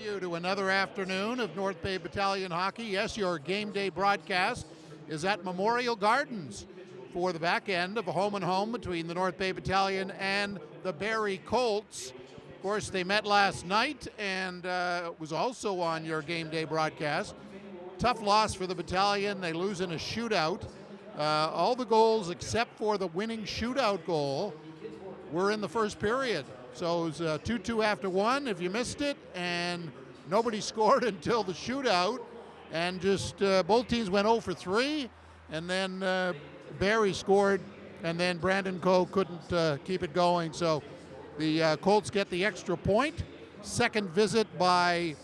you to another afternoon of North Bay Battalion Hockey. Yes, your game day broadcast is at Memorial Gardens for the back end of a home-and-home between the North Bay Battalion and the Barrie Colts. Of course, they met last night and was also on your game day broadcast. Tough loss for the battalion. They lose in a shootout. All the goals except for the winning shootout goal were in the first period. So it was 2-2 after one, if you missed it, and nobody scored until the shootout. And just both teams went 0 for 3, and then Barrie scored, and then Brandon Coe couldn't keep it going. So the Colts get the extra point. Second visit by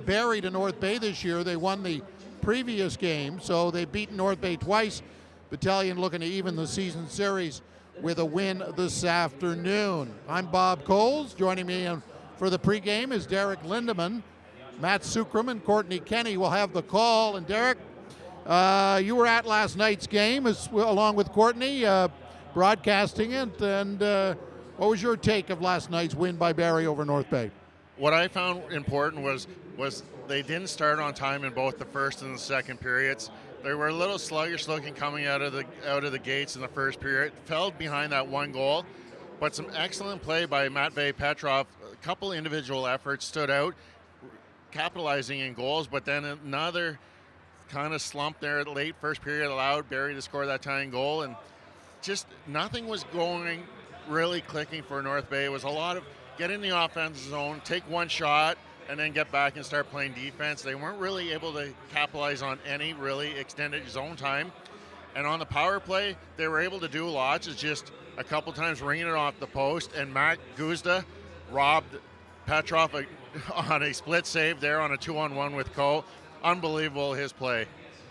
Barrie to North Bay this year. They won the previous game, so they've beaten North Bay twice. Battalion looking to even the season series with a win this afternoon. I'm Bob Coles. Joining me for the pregame is Derek Lindeman. Matt Sukram and Courtney Kenny will have the call. And Derek, you were at last night's game along with Courtney, broadcasting it. And what was your take of last night's win by Barrie over North Bay? What I found important was they didn't start on time in both the first and the second periods. They were a little sluggish looking coming out of the gates in the first period. Fell behind that one goal, but some excellent play by Matvei Petrov. A couple individual efforts stood out, capitalizing in goals, but then another kind of slump there at the late first period allowed Barrie to score that tying goal, and just nothing was going really clicking for North Bay. It was a lot of get in the offensive zone, take one shot, and then get back and start playing defense. They weren't really able to capitalize on any really extended zone time. And on the power play, they were able to do lots. It's just a couple times ringing it off the post, and Matt Guzda robbed Petrov on a split save there on a 2-on-1 with Coe. Unbelievable, his play.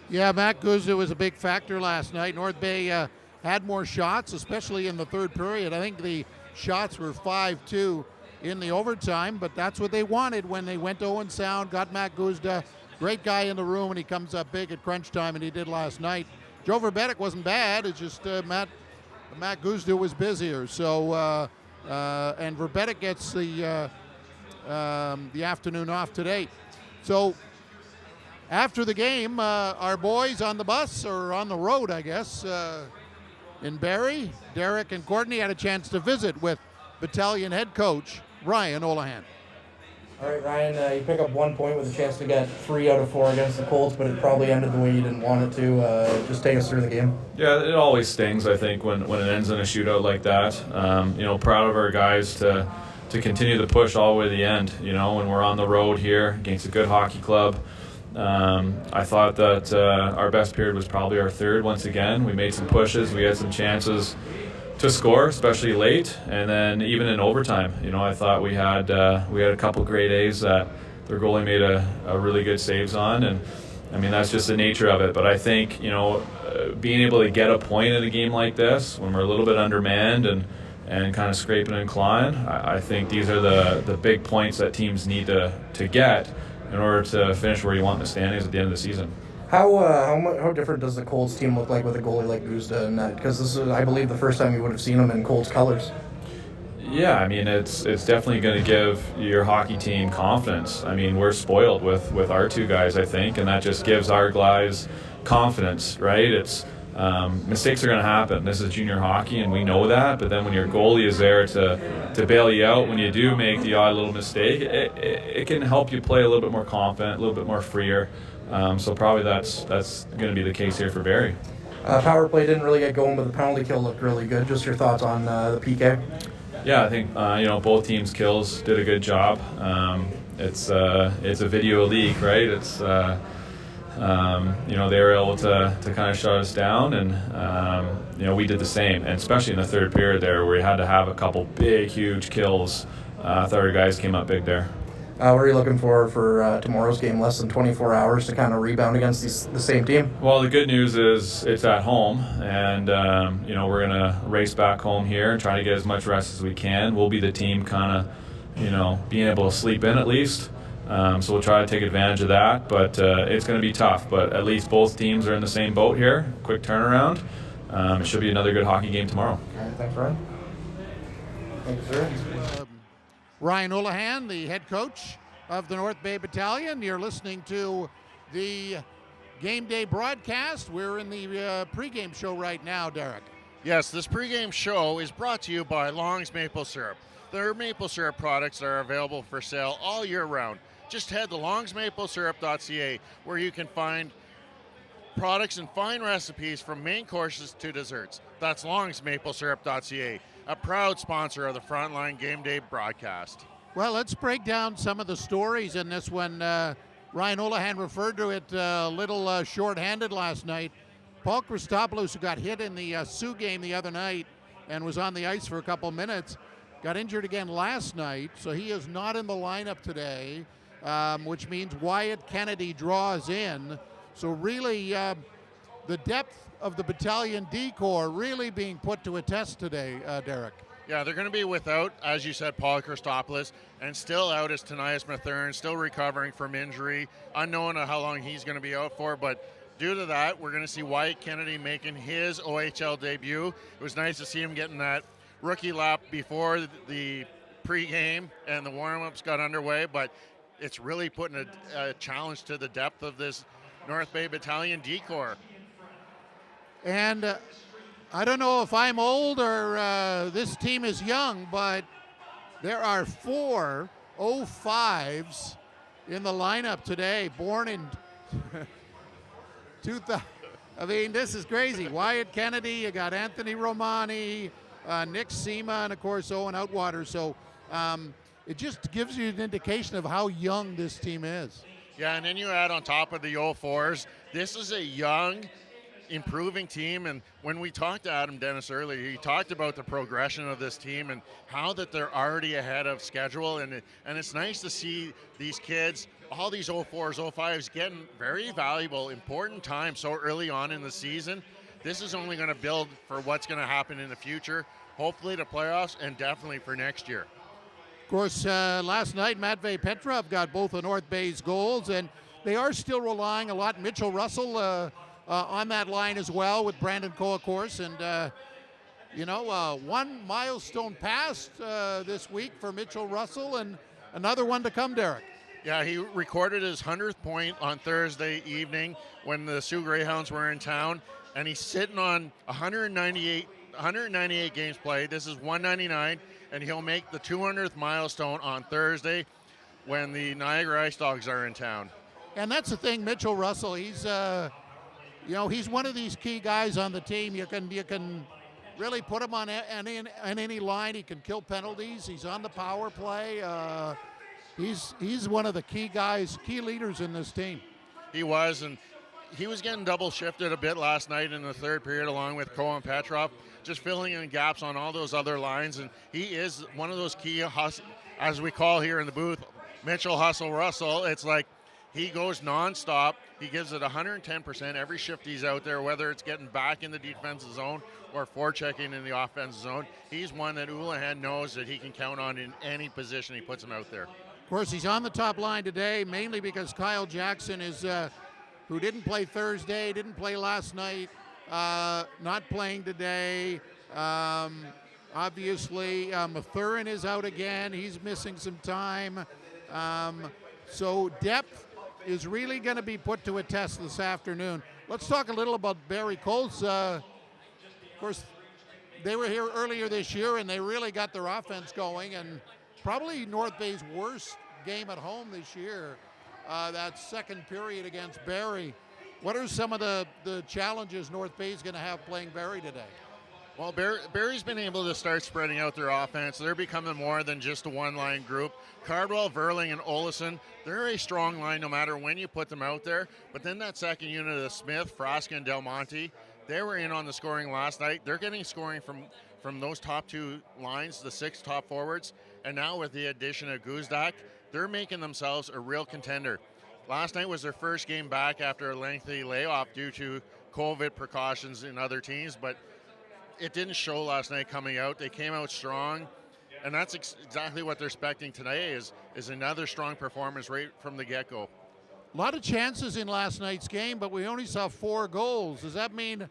Yeah, Matt Guzda was a big factor last night. North Bay had more shots, especially in the third period. I think the shots were 5-2 in the overtime, but that's what they wanted when they went to Owen Sound, got Matt Guzda, great guy in the room, and he comes up big at crunch time, and he did last night. Joe Verbetic wasn't bad, it's just Matt Guzda was busier. So, and Verbetic gets the afternoon off today. So, after the game, our boys on the bus, or on the road, I guess, in Barrie, Derek and Courtney had a chance to visit with Battalion head coach Ryan Olahan. All right, Ryan, you pick up 1 point with a chance to get 3 out of 4 against the Colts, but it probably ended the way you didn't want it to. Just take us through the game. Yeah, it always stings, I think, when it ends in a shootout like that. Proud of our guys to continue to push all the way to the end, when we're on the road here against a good hockey club. I thought that our best period was probably our third once again. We made some pushes. We had some chances to score, especially late, and then even in overtime. I thought we had a couple grade A's that their goalie made a really good saves on, and I mean that's just the nature of it. But I think being able to get a point in a game like this when we're a little bit undermanned and kind of scraping and clawing, I think these are the big points that teams need to get in order to finish where you want in the standings at the end of the season. How different does the Colts team look like with a goalie like Guzda and that? Because this is, I believe, the first time you would have seen him in Colts colors. Yeah, I mean it's definitely going to give your hockey team confidence. I mean we're spoiled with our two guys, I think, and that just gives our guys confidence, right? It's mistakes are going to happen. This is junior hockey, and we know that. But then when your goalie is there to bail you out when you do make the odd little mistake, it can help you play a little bit more confident, a little bit more freer. So probably that's going to be the case here for Barrie. Power play didn't really get going, but the penalty kill looked really good. Just your thoughts on the PK? Yeah, I think both teams' kills did a good job. It's a video league, right? It's they were able to kind of shut us down, and we did the same. And especially in the third period there, where we had to have a couple big, huge kills. I thought our guys came up big there. What are you looking for tomorrow's game? Less than 24 hours to kind of rebound against the same team? Well, the good news is it's at home, and we're going to race back home here and try to get as much rest as we can. We'll be the team kind of, being able to sleep in at least. So we'll try to take advantage of that, but it's going to be tough. But at least both teams are in the same boat here. Quick turnaround. It should be another good hockey game tomorrow. All right, thanks, Ryan. Thank you, sir. Ryan Olahan, the head coach of the North Bay Battalion. You're listening to the game day broadcast. We're in the pregame show right now, Derek. Yes, this pregame show is brought to you by Long's Maple Syrup. Their maple syrup products are available for sale all year round. Just head to longsmaplesyrup.ca where you can find products and fine recipes from main courses to desserts. That's longsmaplesyrup.ca, a proud sponsor of the Frontline game day broadcast. Well, let's break down some of the stories in this one. Ryan Olahan referred to it a little short-handed last night. Paul Christopoulos, who got hit in the Sioux game the other night and was on the ice for a couple minutes, got injured again last night, so he is not in the lineup today, which means Wyatt Kennedy draws in. So really, the depth of the battalion D-corps really being put to a test today, Derek. Yeah, they're going to be without, as you said, Paul Christopoulos, and still out is Tanias Mathern, still recovering from injury, unknown how long he's going to be out for, but due to that, we're going to see Wyatt Kennedy making his OHL debut. It was nice to see him getting that rookie lap before the pregame and the warm-ups got underway, but it's really putting a challenge to the depth of this North Bay Battalion D-corps. And I don't know if I'm old or this team is young, but there are 4 05s in the lineup today, born in 2000. I mean, this is crazy. Wyatt Kennedy, you got Anthony Romani, Nick Sema, and of course Owen Outwater. So it just gives you an indication of how young this team is. Yeah, and then you add on top of the 04s, this is a young, improving team. And when we talked to Adam Dennis earlier, he talked about the progression of this team and how that they're already ahead of schedule. And it's nice to see these kids, all these 04s, 05s, getting very valuable, important time so early on in the season. This is only going to build for what's going to happen in the future, hopefully the playoffs, and definitely for next year. Of course, last night, Matvey Petrov got both of North Bay's goals, and they are still relying a lot. Mitchell Russell on that line as well with Brandon Coe, of course. And, one milestone passed this week for Mitchell Russell, and another one to come, Derek. Yeah, he recorded his 100th point on Thursday evening when the Sioux Greyhounds were in town, and he's sitting on 198 games played. This is 199, and he'll make the 200th milestone on Thursday when the Niagara Ice Dogs are in town. And that's the thing, Mitchell Russell, he's he's one of these key guys on the team. You can really put him on any line. He can kill penalties. He's on the power play. He's one of the key guys, key leaders in this team. He was, and he was getting double shifted a bit last night in the third period along with Coe and Petrov, just filling in gaps on all those other lines. And he is one of those key, as we call here in the booth, Mitchell Hustle Russell. It's like he goes nonstop. He gives it 110% every shift he's out there, whether it's getting back in the defensive zone or forechecking in the offensive zone. He's one that Olahan knows that he can count on in any position he puts him out there. Of course, he's on the top line today, mainly because Kyle Jackson is, who didn't play Thursday, didn't play last night, not playing today. Obviously, Mathurin is out again. He's missing some time. So depth is really going to be put to a test this afternoon. Let's talk a little about Barrie Colts. Of course, they were here earlier this year, and they really got their offense going, and probably North Bay's worst game at home this year, that second period against Barrie. What are some of the challenges North Bay's going to have playing Barrie today? Well, Barrie's been able to start spreading out their offense. They're becoming more than just a one-line group. Cardwell, Verling, and Olesen, they're a strong line no matter when you put them out there. But then that second unit of Smith, Frasca, and Del Monte, they were in on the scoring last night. They're getting scoring from those top two lines, the 6 top forwards. And now with the addition of Guzdak, they're making themselves a real contender. Last night was their first game back after a lengthy layoff due to COVID precautions in other teams, but it didn't show last night coming out. They came out strong, and that's exactly what they're expecting today is another strong performance right from the get-go. A lot of chances in last night's game, but we only saw 4 goals. Does that mean,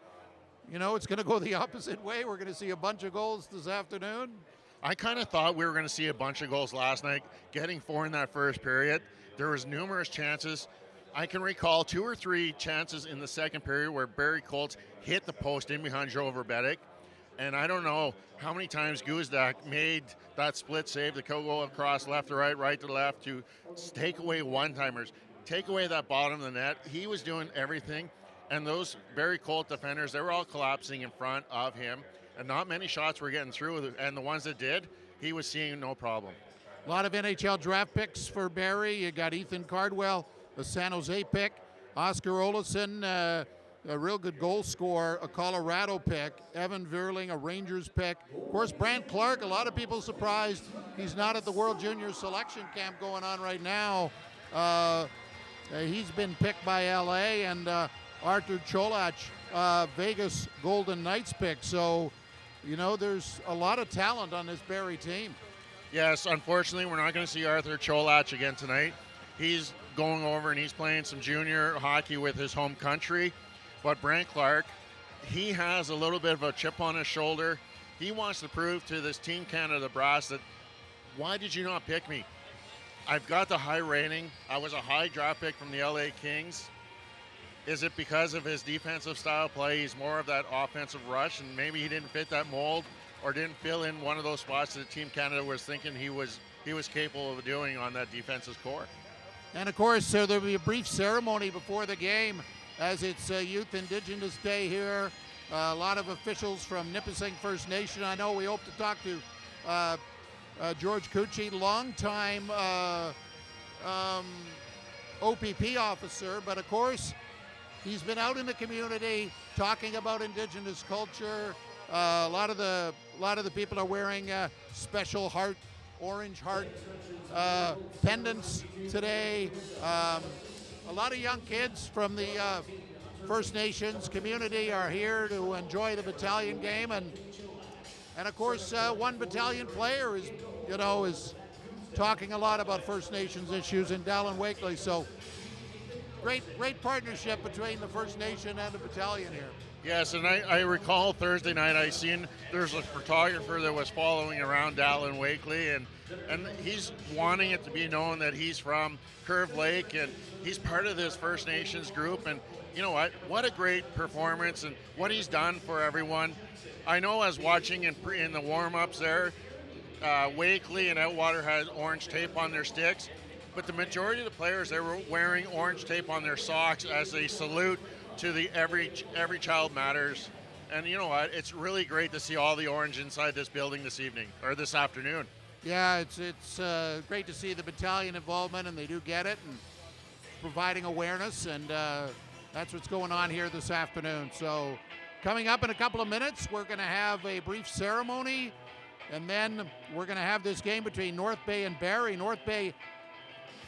it's going to go the opposite way? We're going to see a bunch of goals this afternoon? I kind of thought we were going to see a bunch of goals last night, getting 4 in that first period. There was numerous chances. I can recall 2 or 3 chances in the second period where Barrie Colts hit the post in behind Joe Verbetic. And I don't know how many times Guzdak made that split save to go across left to right, right to left to take away one-timers, take away that bottom of the net. He was doing everything. And those Barrie Colt defenders, they were all collapsing in front of him. And not many shots were getting through. And the ones that did, he was seeing no problem. A lot of NHL draft picks for Barrie. You got Ethan Cardwell, the San Jose pick. Oscar Olesen, a real good goal scorer, a Colorado pick. Evan Verling, a Rangers pick. Of course, Brant Clark, a lot of people surprised he's not at the World Junior Selection Camp going on right now. He's been picked by LA, and Artur Cholach, Vegas Golden Knights pick. So, you know, there's a lot of talent on this Barrie team. Yes, unfortunately, we're not going to see Artur Cholach again tonight. He's going over and he's playing some junior hockey with his home country. But Brant Clark, he has a little bit of a chip on his shoulder. He wants to prove to this Team Canada brass that, why did you not pick me? I've got the high rating. I was a high draft pick from the LA Kings. Is it because of his defensive style play? He's more of that offensive rush, and maybe he didn't fit that mold or didn't fill in one of those spots that Team Canada was thinking he was capable of doing on that defensive core. And of course, there'll be a brief ceremony before the game, as it's Youth Indigenous Day here. A lot of officials from Nipissing First Nation. I know we hope to talk to George Cucci, longtime OPP officer, but of course, he's been out in the community talking about Indigenous culture. A lot of the people are wearing special orange heart pendants today. A lot of young kids from the First Nations community are here to enjoy the battalion game, and of course, one battalion player is talking a lot about First Nations issues in Dallin Wakely. So great partnership between the First Nation and the battalion here. Yes, and I recall Thursday night I seen there's a photographer that was following around Dallin Wakely, and he's wanting it to be known that he's from Curve Lake and he's part of this First Nations group. And you know what a great performance and what he's done for everyone. I know as watching in the warm-ups there, Wakely and Outwater had orange tape on their sticks, but the majority of the players, they were wearing orange tape on their socks as they salute to the Every Child Matters. And you know what? It's really great to see all the orange inside this building this evening, or this afternoon. Yeah, it's great to see the battalion involvement, and they do get it, and providing awareness, and that's what's going on here this afternoon. So coming up in a couple of minutes, we're going to have a brief ceremony, and then we're going to have this game between North Bay and Barrie. North Bay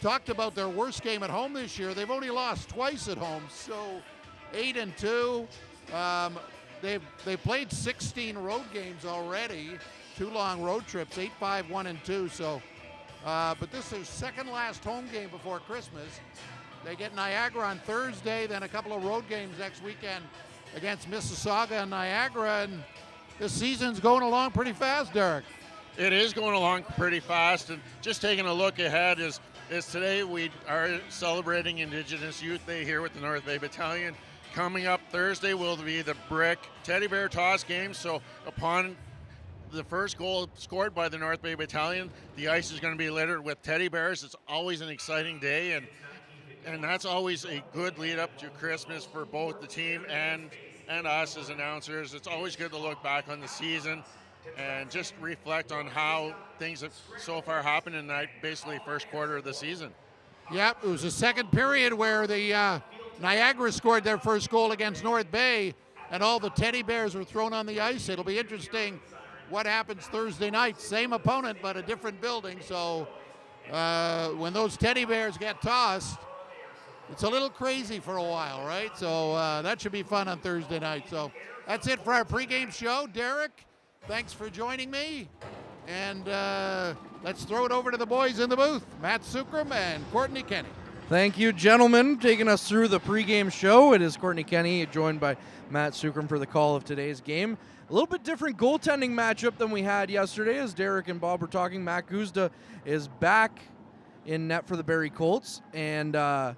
talked about their worst game at home this year. They've only lost twice at home, so 8-2. They've played 16 road games already, 2 long road trips, 8-5, 1-2. So, but this is their second last home game before Christmas. They get Niagara on Thursday, then a couple of road games next weekend against Mississauga and Niagara, and this season's going along pretty fast, Derek. It is going along pretty fast, and just taking a look ahead is today we are celebrating Indigenous Youth Day here with the North Bay Battalion. Coming up Thursday will be the Brick Teddy Bear Toss game. So upon the first goal scored by the North Bay Battalion, the ice is going to be littered with teddy bears. It's always an exciting day, and that's always a good lead up to Christmas for both the team and us as announcers. It's always good to look back on the season and just reflect on how things have so far happened in that basically first quarter of the season. Yep, it was the second period where the Niagara scored their first goal against North Bay, and all the teddy bears were thrown on the ice. It'll be interesting what happens Thursday night. Same opponent, but a different building. So when those teddy bears get tossed, it's a little crazy for a while, right? So that should be fun on Thursday night. So that's it for our pregame show. Derek, thanks for joining me. And let's throw it over to the boys in the booth, Matt Sukram and Courtney Kenny. Thank you, gentlemen, taking us through the pregame show. It is Courtney Kenny, joined by Matt Sukram for the call of today's game. A little bit different goaltending matchup than we had yesterday, as Derek and Bob were talking. Matt Guzda is back in net for the Barrie Colts, and Dom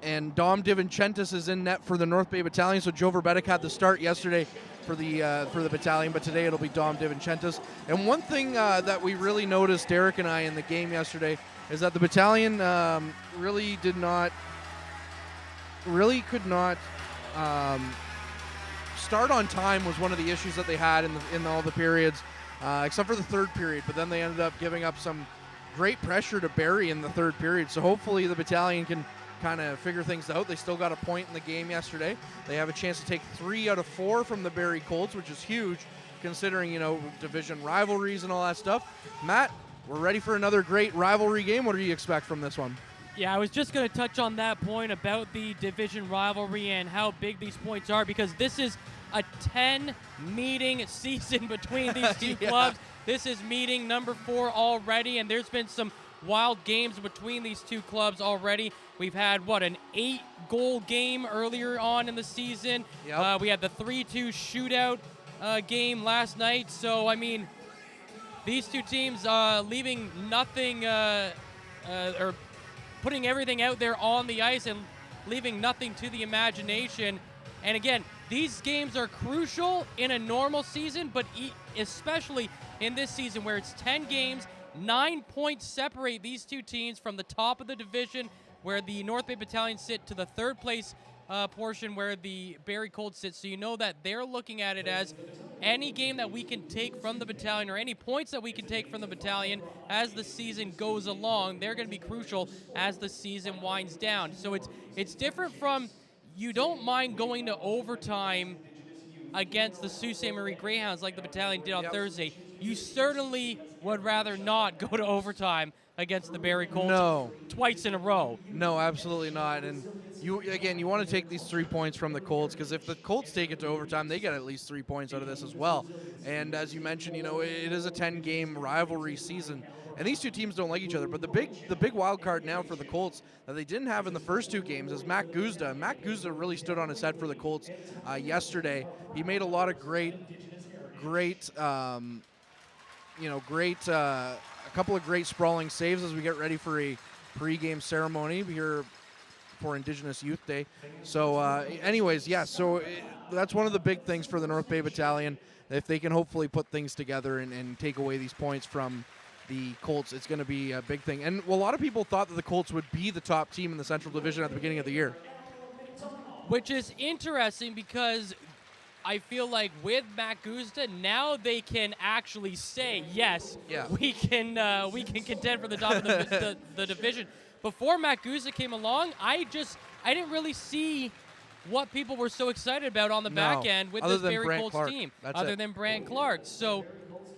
DiVincentis is in net for the North Bay Battalion. So Joe Verbetic had the start yesterday for the battalion, but today it'll be Dom DiVincentis. And one thing that we really noticed, Derek and I, in the game yesterday, is that the battalion really could not start on time. Was one of the issues that they had in all the periods, except for the third period. But then they ended up giving up some great pressure to Barrie in the third period. So hopefully the battalion can kind of figure things out. They still got a point in the game yesterday. They have a chance to take 3 out of 4 from the Barrie Colts, which is huge considering, division rivalries and all that stuff. Matt, we're ready for another great rivalry game. What do you expect from this one? Yeah, I was just going to touch on that point about the division rivalry and how big these points are, because this is a 10-meeting season between these two clubs. This is meeting number 4 already, and there's been some wild games between these two clubs already. We've had, an 8-goal game earlier on in the season. Yep. We had the 3-2 shootout game last night. So, I mean, these two teams leaving nothing or putting everything out there on the ice and leaving nothing to the imagination. And again, these games are crucial in a normal season, but especially in this season where it's 10 games, 9 points separate these two teams from the top of the division, where the North Bay Battalion sit, to the third place portion where the Barrie Colts sit. So you know that they're looking at it as any game that we can take from the battalion, or any points that we can take from the battalion as the season goes along, they're going to be crucial as the season winds down. So it's different from, you don't mind going to overtime against the Sault Ste. Marie Greyhounds like the battalion did on Thursday. You certainly would rather not go to overtime against the Barrie Colts twice in a row. No, absolutely not. And you want to take these 3 points from the Colts, because if the Colts take it to overtime, they get at least 3 points out of this as well. And as you mentioned, it is a 10-game rivalry season, and these two teams don't like each other. But the big wild card now for the Colts that they didn't have in the first 2 games is Matt Guzda. Matt Guzda really stood on his head for the Colts yesterday. He made a lot of a couple of great sprawling saves as we get ready for a pregame ceremony here for Indigenous Youth Day. So that's one of the big things for the North Bay Battalion. If they can hopefully put things together and take away these points from the Colts, it's going to be a big thing. And a lot of people thought that the Colts would be the top team in the Central Division at the beginning of the year. Which is interesting, because I feel like with Matt Guzda, now they can actually say, yes, we can contend for the top of the division. Before Matt Guzda came along, I didn't really see what people were so excited about on the back end with this Barrie Colts team, other than Brant Clark. So,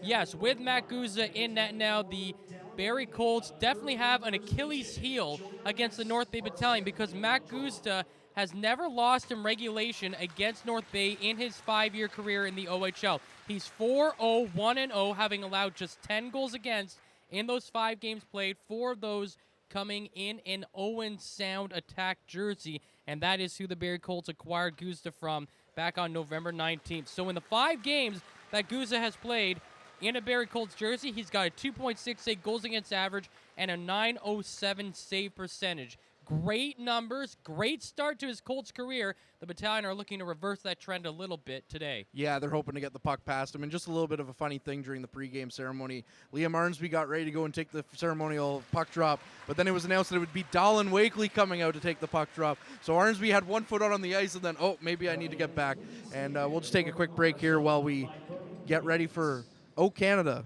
yes, with Matt Guzda in net now, the Barrie Colts definitely have an Achilles heel against the North Bay Battalion, because Matt Guzda has never lost in regulation against North Bay in his 5-year career in the OHL. He's 4-0, 1-0, having allowed just 10 goals against in those 5 games played, 4 of those coming in an Owen Sound attack jersey, and that is who the Barrie Colts acquired Guzda from back on November 19th. So in the 5 games that Guzda has played in a Barrie Colts jersey, he's got a 2.68 goals against average and a .907 save percentage. Great numbers, great start to his Colts career. The battalion are looking to reverse that trend a little bit today. Yeah, they're hoping to get the puck past him. And just a little bit of a funny thing during the pregame ceremony, Liam Arnsby got ready to go and take the ceremonial puck drop, but then it was announced that it would be Dallin Wakely coming out to take the puck drop. So Arnsby had one foot out on the ice, and then, maybe I need to get back. And we'll just take a quick break here while we get ready for Canada.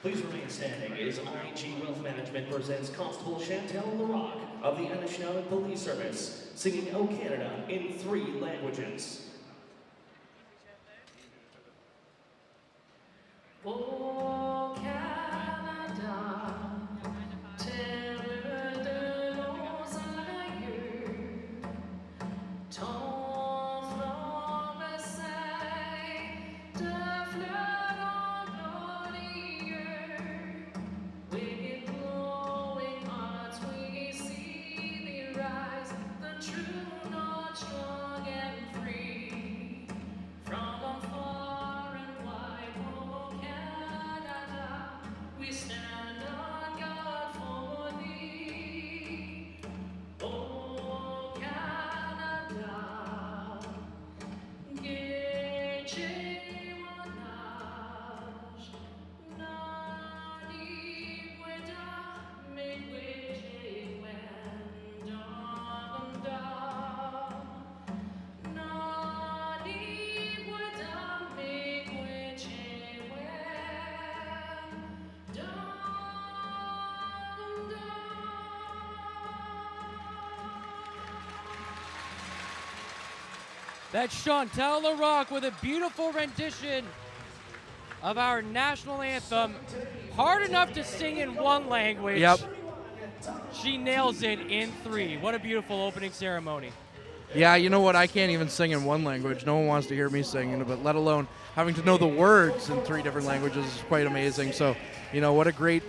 Please remain standing as IG Wealth Management presents Constable Chantel LaRock of the Anishinaabe Police Service, singing O Canada in 3 languages. O Canada, terre de nos aïeux, ton front essaye de fleurs glorieux. With glowing hearts we see thee rise, the true North strong and free. From far and wide, O Canada, we stand on guard for thee. O Canada, Gece Monash, Nani Weda, Megweje Wendanda. Nani Weda, Megweje That's Chantel LaRock with a beautiful rendition of our national anthem. Hard enough to sing in one language. Yep. She nails it in 3. What a beautiful opening ceremony. Yeah, you know what? I can't even sing in one language. No one wants to hear me singing, but let alone having to know the words in 3 different languages is quite amazing. So, what a great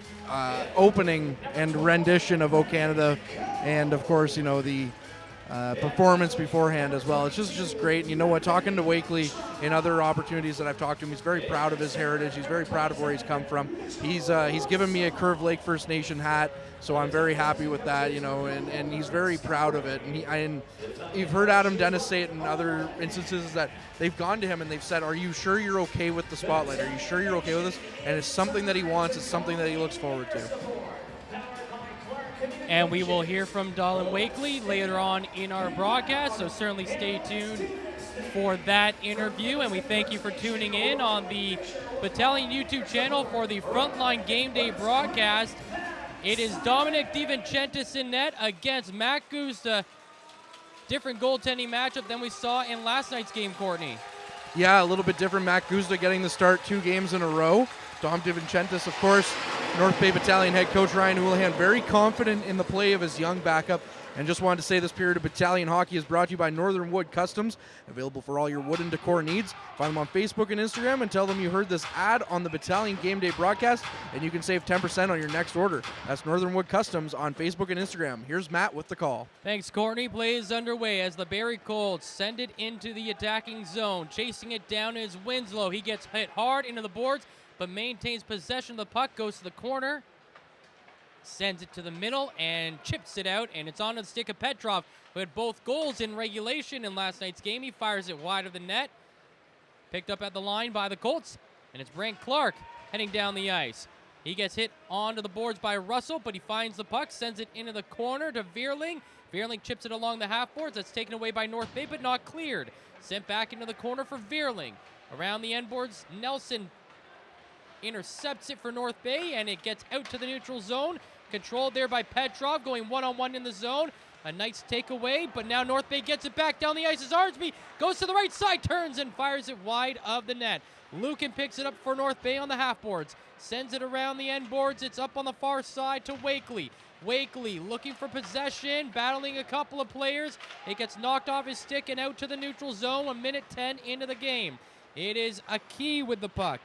opening and rendition of O Canada, and of course, the performance beforehand as well. It's just great. And you know what? Talking to Wakely in other opportunities that I've talked to him, he's very proud of his heritage. He's very proud of where he's come from. He's given me a Curve Lake First Nation hat, so I'm very happy with that. And he's very proud of it. And you've heard Adam Dennis say it in other instances that they've gone to him and they've said, "Are you sure you're okay with the spotlight? Are you sure you're okay with this?" And it's something that he wants. It's something that he looks forward to. And we will hear from Dallin Wakely later on in our broadcast, so certainly stay tuned for that interview. And we thank you for tuning in on the Battalion YouTube channel for the Frontline Game Day broadcast. It is Dominic DiVincentis in net against Matt Gusta. Different goaltending matchup than we saw in last night's game, Courtney. Yeah, a little bit different. Matt Gusta getting the start 2 games in a row. Dom DiVincentis, of course, North Bay Battalion head coach Ryan Houlihan, very confident in the play of his young backup. And just wanted to say this period of battalion hockey is brought to you by Northern Wood Customs, available for all your wooden decor needs. Find them on Facebook and Instagram and tell them you heard this ad on the Battalion Game Day broadcast, and you can save 10% on your next order. That's Northern Wood Customs on Facebook and Instagram. Here's Matt with the call. Thanks, Courtney. Play is underway as the Barrie Colts send it into the attacking zone. Chasing it down is Winslow. He gets hit hard into the boards, but maintains possession of the puck, goes to the corner, sends it to the middle, and chips it out, and it's on the stick of Petrov, who had both goals in regulation in last night's game. He fires it wide of the net. Picked up at the line by the Colts, and it's Brant Clark heading down the ice. He gets hit onto the boards by Russell, but he finds the puck, sends it into the corner to Veerling. Veerling chips it along the half boards. That's taken away by North Bay, but not cleared. Sent back into the corner for Veerling. Around the end boards, Nelson intercepts it for North Bay, and it gets out to the neutral zone. Controlled there by Petrov, going one-on-one in the zone. A nice takeaway, but now North Bay gets it back down the ice as Arnsby goes to the right side, turns and fires it wide of the net. Lucan picks it up for North Bay on the half boards. Sends it around the end boards. It's up on the far side to Wakely. Wakely looking for possession, battling a couple of players. It gets knocked off his stick and out to the neutral zone. 1:10 into the game. It is a key with the puck.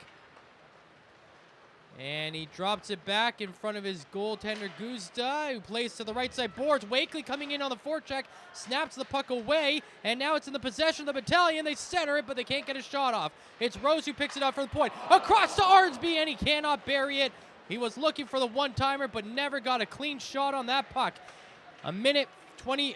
And he drops it back in front of his goaltender, Guzda, who plays to the right side boards. Wakely coming in on the forecheck, snaps the puck away, and now it's in the possession of the battalion. They center it, but they can't get a shot off. It's Rose who picks it up for the point. Across to Arnsby, and he cannot bury it. He was looking for the one-timer, but never got a clean shot on that puck. Minute 40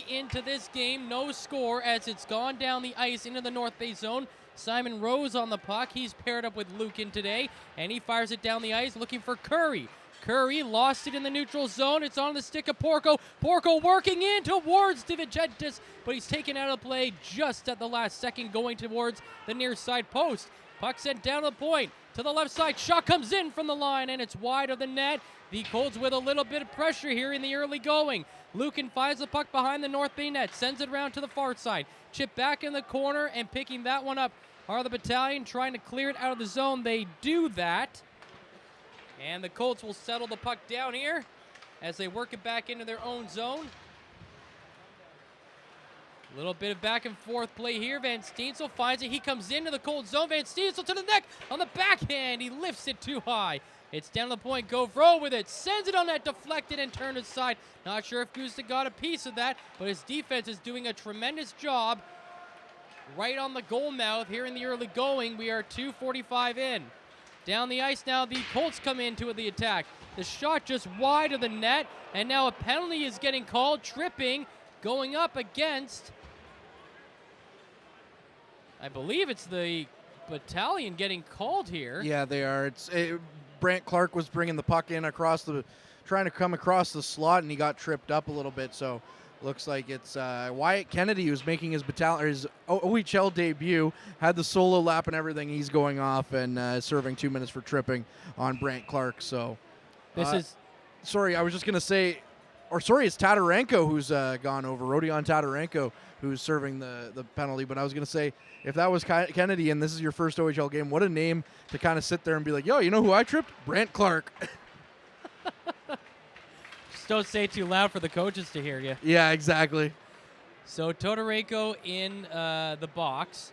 into this game, no score as it's gone down the ice into the North Bay zone. Simon Rose on the puck. He's paired up with Lucan today, and he fires it down the ice looking for Curry. Curry lost it in the neutral zone. It's on the stick of Porco. Porco working in towards DiVincentis, but he's taken out of play just at the last second, going towards the near side post. Puck sent down to the point. to the left side. Shot comes in from the line, and it's wide of the net. The Colts with a little bit of pressure here in the early going. Lucan finds the puck behind the North Bay net, sends it around to the far side. Chip back in the corner, and picking that one up are the Battalion, trying to clear it out of the zone. They do that, and the Colts will settle the puck down here as they work it back into their own zone. A little bit of back and forth play here. Van Steensel finds it. He comes into the Colt zone. Van Steensel to the neck on the backhand. He lifts it too high. It's down to the point. Gauvreau with it. Sends it on that deflected and turned aside. Not sure if Gusta got a piece of that, but his defense is doing a tremendous job right on the goal mouth here in the early going. We are 2:45 in. Down the ice now, the Colts come into the attack. The shot just wide of the net, and now a penalty is getting called. Tripping going up against, I believe it's the Battalion getting called here. Yeah, they are. Brant Clark was bringing the puck in trying to come across the slot, and he got tripped up a little bit. So looks like it's Wyatt Kennedy, who's making his OHL debut, had the solo lap and everything. He's going off and serving 2 minutes for tripping on Brant Clark. So sorry, I was just going to say, it's Tatarenko who's gone over, Rodion Tatarenko, who's serving the penalty. But I was going to say, if that was Kennedy and this is your first OHL game, what a name to kind of sit there and be like, yo, you know who I tripped? Brant Clark. Just don't say it too loud for the coaches to hear you. Yeah, exactly. So Tatarenko in the box.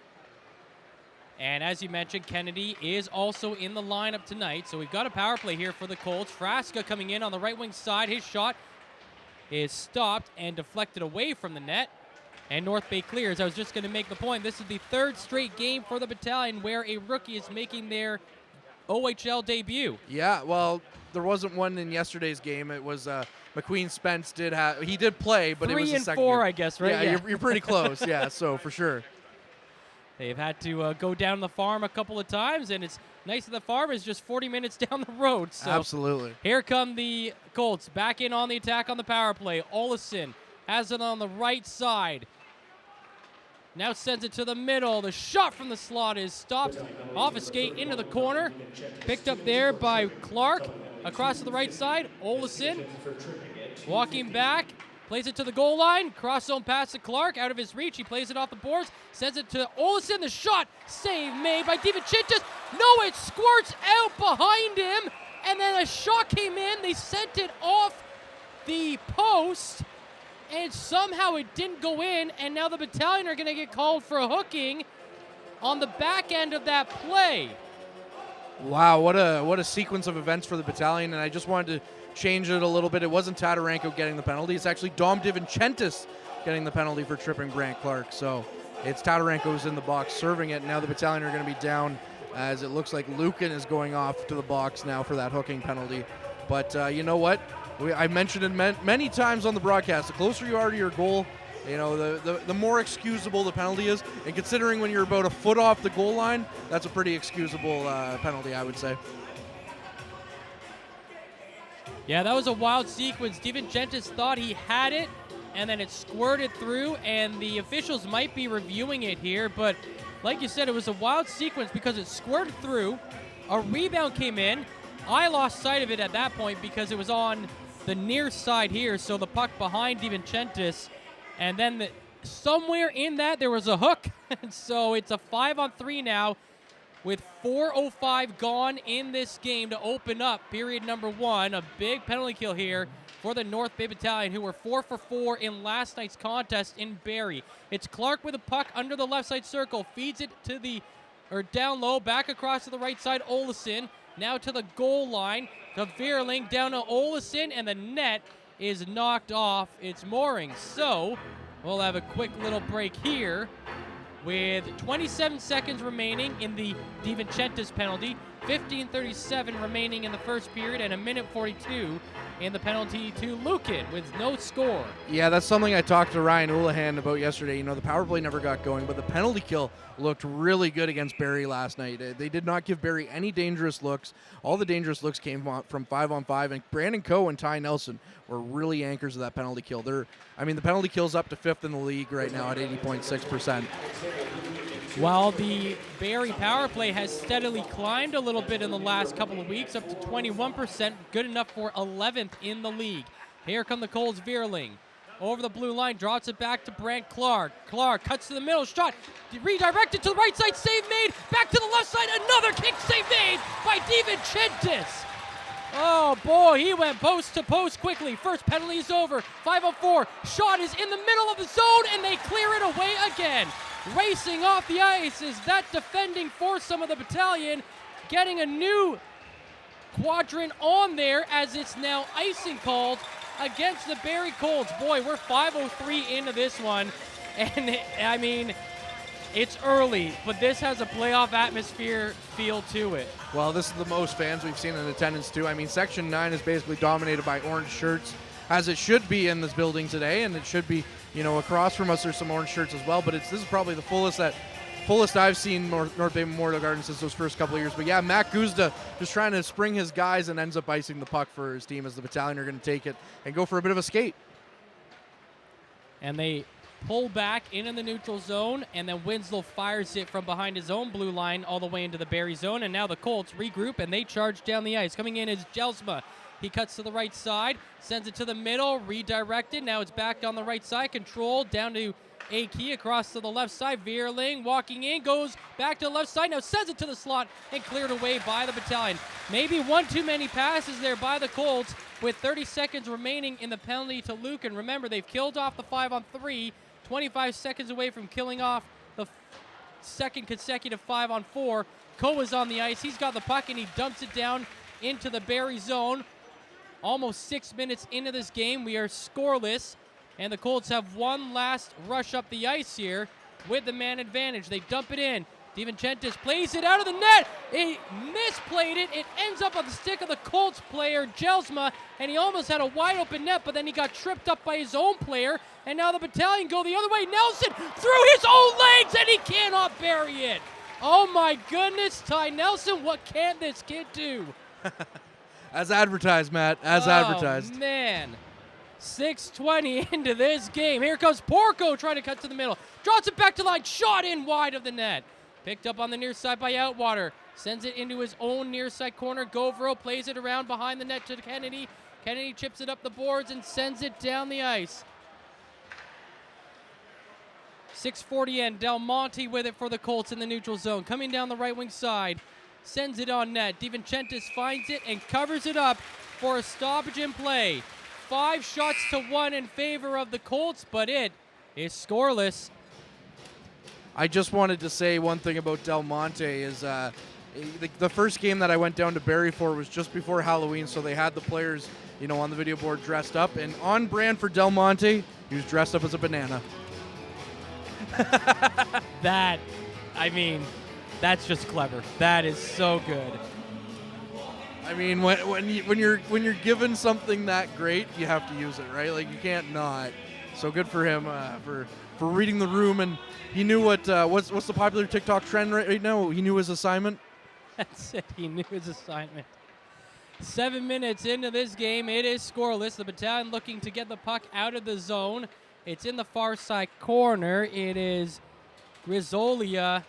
And as you mentioned, Kennedy is also in the lineup tonight. So we've got a power play here for the Colts. Frasca coming in on the right wing side. His shot is stopped and deflected away from the net. And North Bay clears. I was just going to make the point. This is the third straight game for the Battalion where a rookie is making their OHL debut. Yeah, well, there wasn't one in yesterday's game. It was McQueen Spence did play, but it was the second 3 and 4, game. I guess, right? Yeah, you're pretty close. Yeah, so for sure. They've had to go down the farm a couple of times, and it's nice that the farm is just 40 minutes down the road. So absolutely. Here come the Colts back in on the attack on the power play. Olesen has it on the right side. Now sends it to the middle. The shot from the slot is stopped off a skate into the corner. Picked up there by Clark. Across to the right side, Olesen walking back. Plays it to the goal line. Cross zone pass to Clark. Out of his reach. He plays it off the boards. Sends it to Olesen. The shot. Save made by DiVincentis. No, it squirts out behind him. And then a shot came in. They sent it off the post. And somehow it didn't go in. And now the Battalion are going to get called for hooking on the back end of that play. Wow, what a sequence of events for the Battalion. And I just wanted to change it a little bit. It wasn't Tatarenko getting the penalty. It's actually Dom DiVincentis getting the penalty for tripping Brant Clark. So it's Tatarenko who's in the box serving it. Now the Battalion are going to be down as it looks like Lucan is going off to the box now for that hooking penalty. But you know what? I mentioned it many times on the broadcast. The closer you are to your goal, you know, the more excusable the penalty is. And considering when you're about a foot off the goal line, that's a pretty excusable penalty, I would say. Yeah, that was a wild sequence. DiVincentis thought he had it, and then it squirted through, and the officials might be reviewing it here. But like you said, it was a wild sequence because it squirted through. A rebound came in. I lost sight of it at that point because it was on the near side here, so the puck behind DiVincentis. And then somewhere in that there was a hook. So it's a 5-on-3 now with 4:05 gone in this game to open up period number 1. A big penalty kill here for the North Bay Battalion, who were 4 for 4 in last night's contest in Barrie. It's Clark with a puck under the left side circle, feeds it to down low, back across to the right side, Olesen. Now to the goal line, to Veerling, down to Olesen, and the net is knocked off its moorings. So we'll have a quick little break here with 27 seconds remaining in the DiVincentis penalty, 15:37 remaining in the first period, and 1:42 in the penalty to Lucan with no score. Yeah, that's something I talked to Ryan Houlihan about yesterday. You know, the power play never got going, but the penalty kill looked really good against Barrie last night. They did not give Barrie any dangerous looks. All the dangerous looks came from 5-on-5, and Brandon Coe and Ty Nelson were really anchors of that penalty kill. The penalty kill's up to 5th in the league right now at 80.6%. While the Barrie power play has steadily climbed a little bit in the last couple of weeks, up to 21%, good enough for 11th in the league. Here come the Colts. Veerling over the blue line, drops it back to Brant Clark. Clark cuts to the middle, shot redirected to the right side, save made, back to the left side, another kick save made by DiVincentis. Oh boy, he went post to post quickly. First penalty is over, 5-on-4, shot is in the middle of the zone, and they clear it away again. Racing off the ice is that defending foursome of the battalion, getting a new quadrant on there as it's now icing called against the Barrie Colts. Boy, we're 5:03 into this one, and I mean, it's early, but this has a playoff atmosphere feel to it. Well, this is the most fans we've seen in attendance too. I mean, Section 9 is basically dominated by orange shirts, as it should be in this building today, and it should be, you know, across from us there's some orange shirts as well, but this is probably the fullest I've seen North Bay Memorial Garden since those first couple of years. But yeah, Matt Guzda just trying to spring his guys and ends up icing the puck for his team as the battalion are going to take it and go for a bit of a skate. And they pull back into the neutral zone, and then Winslow fires it from behind his own blue line all the way into the Barrie zone, and now the Colts regroup and they charge down the ice. Coming in is Jelsma. He cuts to the right side, sends it to the middle, redirected. Now it's back on the right side, controlled down to A-Key across to the left side. Veerling walking in, goes back to the left side, now sends it to the slot and cleared away by the battalion. Maybe one too many passes there by the Colts with 30 seconds remaining in the penalty to Luke. And remember, they've killed off the 5-on-3, 25 seconds away from killing off the second consecutive 5-on-4. Koa's on the ice. He's got the puck and he dumps it down into the Barrie zone. Almost 6 minutes into this game, we are scoreless, and the Colts have one last rush up the ice here with the man advantage. They dump it in. DiVincentis plays it out of the net. He misplayed it. It ends up on the stick of the Colts player, Jelsma, and he almost had a wide open net, but then he got tripped up by his own player, and now the battalion go the other way. Nelson through his own legs, and he cannot bury it. Oh my goodness, Ty Nelson, what can this kid do? As advertised, Matt, as advertised. Oh, man. 6:20 into this game. Here comes Porco trying to cut to the middle. Drops it back to line. Shot in wide of the net. Picked up on the near side by Outwater. Sends it into his own near side corner. Govero plays it around behind the net to Kennedy. Kennedy chips it up the boards and sends it down the ice. 6:40 in. Del Monte with it for the Colts in the neutral zone. Coming down the right wing side. Sends it on net. DiVincentis finds it and covers it up for a stoppage in play. 5 shots to 1 in favor of the Colts, but it is scoreless. I just wanted to say one thing about Del Monte is the first game that I went down to Barrie for was just before Halloween, so they had the players, you know, on the video board dressed up, and on brand for Del Monte, he was dressed up as a banana. That's just clever. That is so good. I mean, when you're given something that great, you have to use it, right? Like, you can't not. So good for him for reading the room, and he knew what's the popular TikTok trend right now. He knew his assignment. That's it. He knew his assignment. 7 minutes into this game, it is scoreless. The battalion looking to get the puck out of the zone. It's in the far side corner. It is Grizzolia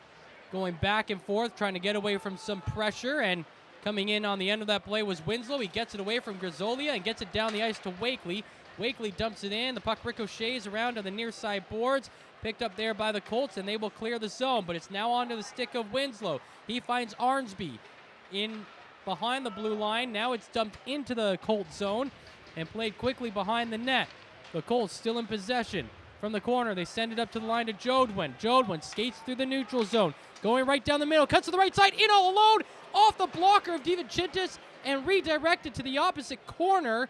going back and forth, trying to get away from some pressure, and coming in on the end of that play was Winslow. He gets it away from Grizzolia and gets it down the ice to Wakely. Wakely dumps it in. The puck ricochets around to the near side boards. Picked up there by the Colts, and they will clear the zone, but it's now onto the stick of Winslow. He finds Arnsby in behind the blue line. Now it's dumped into the Colt zone and played quickly behind the net. The Colts still in possession. From the corner, they send it up to the line to Jodwin. Jodwin skates through the neutral zone. Going right down the middle, cuts to the right side, in all alone, off the blocker of DiVincentis, and redirected to the opposite corner.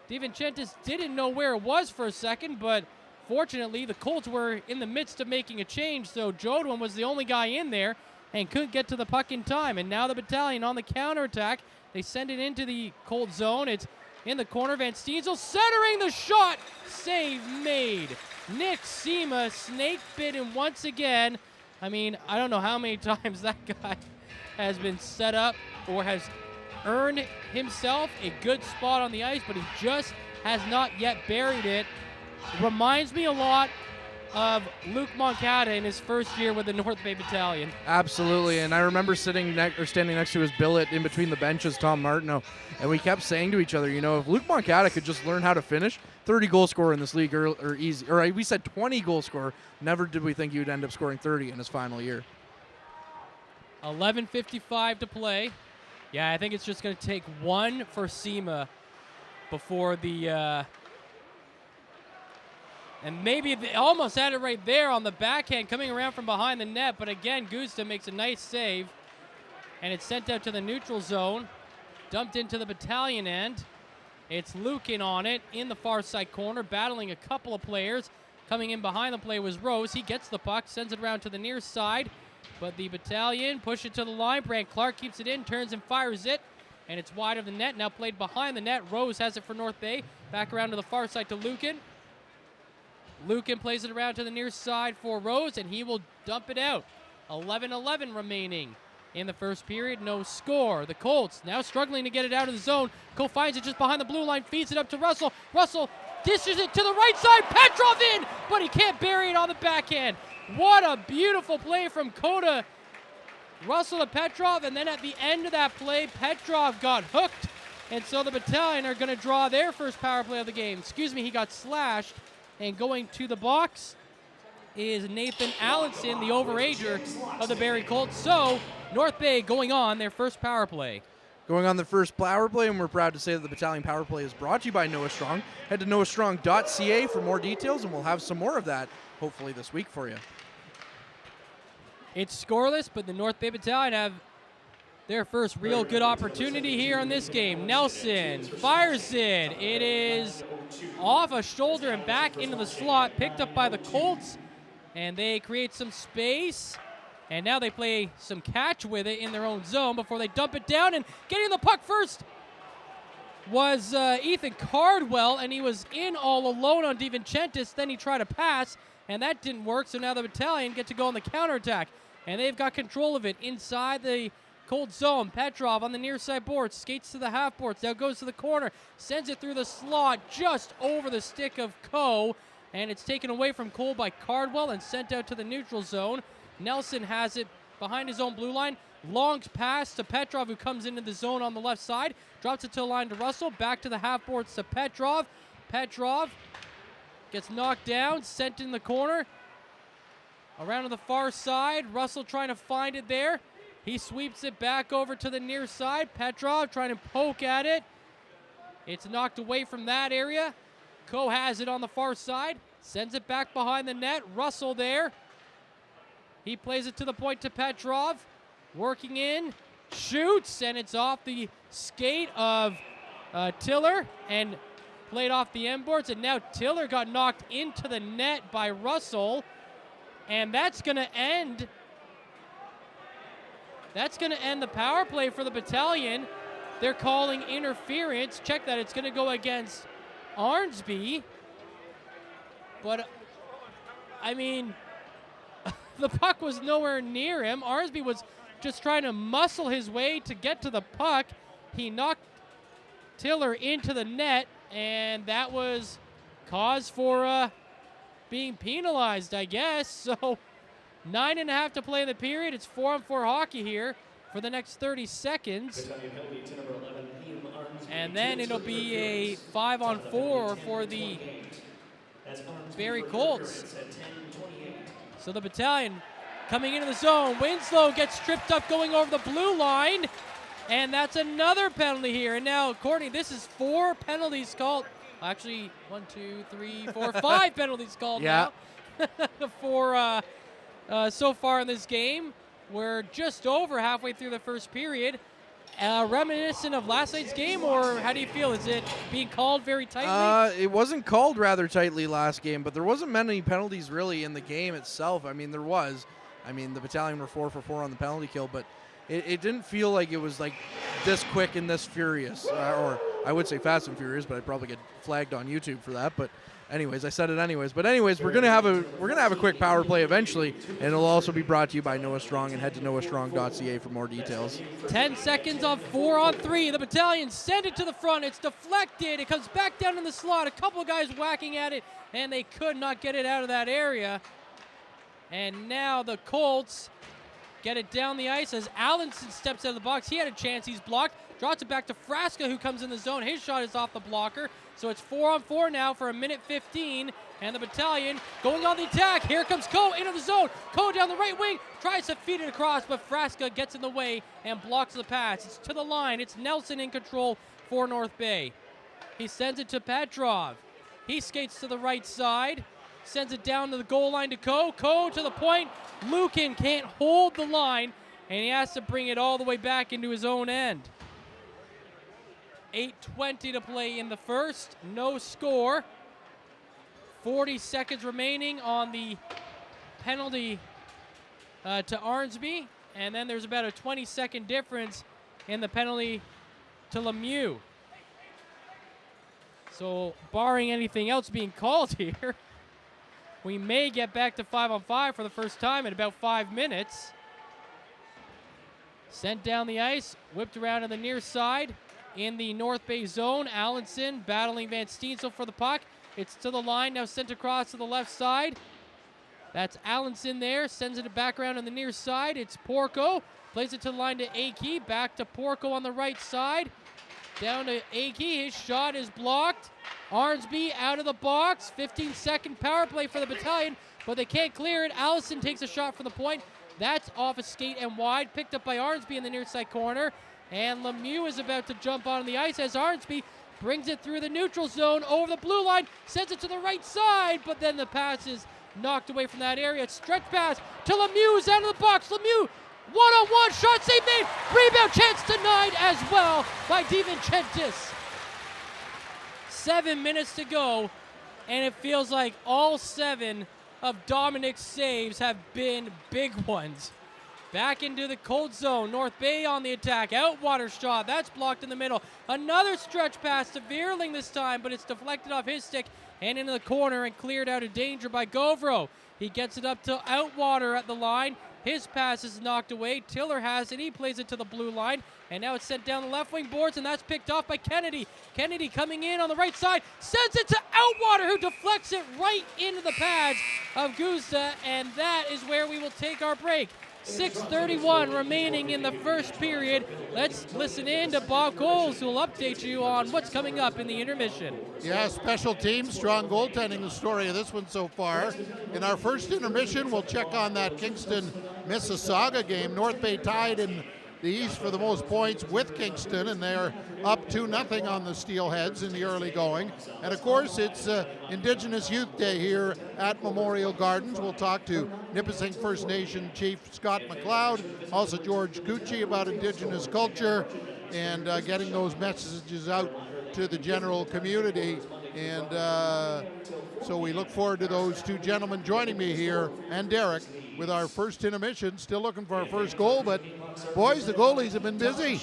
DiVincentis didn't know where it was for a second, but fortunately, the Colts were in the midst of making a change, so Jodwin was the only guy in there and couldn't get to the puck in time. And now the battalion on the counterattack. They send it into the Colt zone. It's in the corner. Van Steensel centering the shot. Save made. Nick Sema snake bitten once again. I mean, I don't know how many times that guy has been set up or has earned himself a good spot on the ice, but he just has not yet buried it. Reminds me a lot of Luke Moncada in his first year with the North Bay Battalion. Absolutely, and I remember standing next to his billet in between the benches, Tom Martineau, and we kept saying to each other, you know, if Luke Moncada could just learn how to finish, 30 goal scorer in this league or easy, or we said 20 goal scorer. Never did we think he would end up scoring 30 in his final year. 11:55 to play. Yeah, I think it's just going to take one for SEMA before the. And maybe they almost had it right there on the backhand coming around from behind the net. But again, Gusta makes a nice save. And it's sent out to the neutral zone. Dumped into the Battalion end. It's Lukin on it in the far side corner, battling a couple of players. Coming in behind the play was Rose. He gets the puck, sends it around to the near side. But the Battalion push it to the line. Brant Clark keeps it in, turns and fires it. And it's wide of the net. Now played behind the net. Rose has it for North Bay. Back around to the far side to Lukin. Lukin plays it around to the near side for Rose, and he will dump it out. 11-11 remaining in the first period. No score. The Colts now struggling to get it out of the zone. Cole finds it just behind the blue line, feeds it up to Russell. Russell dishes it to the right side. Petrov in, but he can't bury it on the backhand. What a beautiful play from Coda. Russell to Petrov, and then at the end of that play, Petrov got hooked, and so the Battalion are going to draw their first power play of the game. Excuse me, he got slashed. And going to the box is Nathan Allenson, the overager of the Barrie Colts. So, North Bay going on their first power play. Going on the first power play, and we're proud to say that the Battalion Power Play is brought to you by Noah Strong. Head to noahstrong.ca for more details, and we'll have some more of that hopefully this week for you. It's scoreless, but the North Bay Battalion have their first real good opportunity here in this game. Nelson fires it. It is off a shoulder and back into the slot, picked up by the Colts, and they create some space. And now they play some catch with it in their own zone before they dump it down. And getting the puck first was Ethan Cardwell, and he was in all alone on DiVincentis. Then he tried to pass, and that didn't work. So now the Battalion get to go on the counterattack, and they've got control of it inside the Cold zone. Petrov on the near side boards, skates to the half boards, now goes to the corner, sends it through the slot just over the stick of Coe, and it's taken away from Cole by Cardwell and sent out to the neutral zone. Nelson has it behind his own blue line, long pass to Petrov, who comes into the zone on the left side, drops it to the line to Russell, back to the half boards to Petrov. Petrov gets knocked down, sent in the corner, around to the far side. Russell trying to find it there. He sweeps it back over to the near side. Petrov trying to poke at it. It's knocked away from that area. Coe has it on the far side. Sends it back behind the net. Russell there. He plays it to the point to Petrov. Working in. Shoots. And it's off the skate of Tiller. And played off the end boards. And now Tiller got knocked into the net by Russell. And that's going to end... That's going to end the power play for the Battalion. They're calling interference. Check that. It's going to go against Arnsby. But, I mean, the puck was nowhere near him. Arnsby was just trying to muscle his way to get to the puck. He knocked Tiller into the net, and that was cause for being penalized, I guess. So 9.5 to play in the period. It's 4-on-4 hockey here for the next 30 seconds. And then it'll be a 5-on-4 for the Barrie Colts. So the Battalion coming into the zone. Winslow gets tripped up going over the blue line. And that's another penalty here. And now, Courtney, this is 4 penalties called. Actually, 1, 2, 3, 4, 5 penalties called now for so far in this game. We're just over halfway through the first period. Reminiscent of last night's game, or how do you feel? Is it being called very tightly? It wasn't called rather tightly last game, but there wasn't many penalties really in the game itself. I mean, there was. I mean, the Battalion were 4 for 4 on the penalty kill, but it didn't feel like it was like this quick and this furious. Or I would say Fast and Furious, but I'd probably get flagged on YouTube for that. But anyways, I said it anyways. But anyways, we're gonna have a quick power play eventually, and it'll also be brought to you by Noah Strong, and head to noahstrong.ca for more details. 10 seconds on 4-on-3. The Battalion send it to the front. It's deflected. It comes back down in the slot. A couple of guys whacking at it, and they could not get it out of that area. And now the Colts get it down the ice as Allenson steps out of the box. He had a chance. He's blocked. Drops it back to Frasca, who comes in the zone. His shot is off the blocker. So it's 4-on-4 now for 1:15. And the Battalion going on the attack. Here comes Coe into the zone. Coe down the right wing. Tries to feed it across, but Frasca gets in the way and blocks the pass. It's to the line. It's Nelson in control for North Bay. He sends it to Petrov. He skates to the right side. Sends it down to the goal line to Coe. Coe to the point. Lukin can't hold the line, and he has to bring it all the way back into his own end. 8:20 to play in the first. No score. 40 seconds remaining on the penalty to Arnsby, and then there's about a 20-second difference in the penalty to Lemieux. So barring anything else being called here, we may get back to 5-on-5 for the first time in about 5 minutes. Sent down the ice, whipped around on the near side in the North Bay zone. Allenson battling Van Steensel for the puck. It's to the line, now sent across to the left side. That's Allenson there, sends it back around on the near side. It's Porco, plays it to the line to Akey, back to Porco on the right side. Down to Akey, his shot is blocked. Arnsby out of the box, 15-second power play for the Battalion, but they can't clear it. Allison takes a shot from the point. That's off a skate and wide, picked up by Arnsby in the near side corner. And Lemieux is about to jump on the ice as Arnsby brings it through the neutral zone over the blue line, sends it to the right side, but then the pass is knocked away from that area. It's stretch pass to Lemieux, who's out of the box. Lemieux, one-on-one, shot save made, rebound chance denied as well by DiVincentis. 7 minutes to go, and it feels like all 7 of Dominic's saves have been big ones. Back into the cold zone. North Bay on the attack. Outwater shot. That's blocked in the middle. Another stretch pass to Vierling this time, but it's deflected off his stick and into the corner and cleared out of danger by Govro. He gets it up to Outwater at the line. His pass is knocked away. Tiller has it. He plays it to the blue line. And now it's sent down the left wing boards, and that's picked off by Kennedy. Kennedy coming in on the right side. Sends it to Outwater, who deflects it right into the pads of Guzda. And that is where we will take our break. 6:31 remaining in the first period. Let's listen in to Bob Coles, who will update you on what's coming up in the intermission. Yeah, special teams, strong goaltending, the story of this one so far. In our first intermission, we'll check on that Kingston-Mississauga game. North Bay tied in the East for the most points with Kingston, and they're up 2-0 on the Steelheads in the early going. And of course, it's Indigenous Youth Day here at Memorial Gardens. We'll talk to Nipissing First Nation Chief Scott McLeod, also George Gucci about Indigenous culture and getting those messages out to the general community. And so we look forward to those two gentlemen joining me here, and Derek, with our first intermission. Still looking for our first goal, but boys, the goalies have been busy.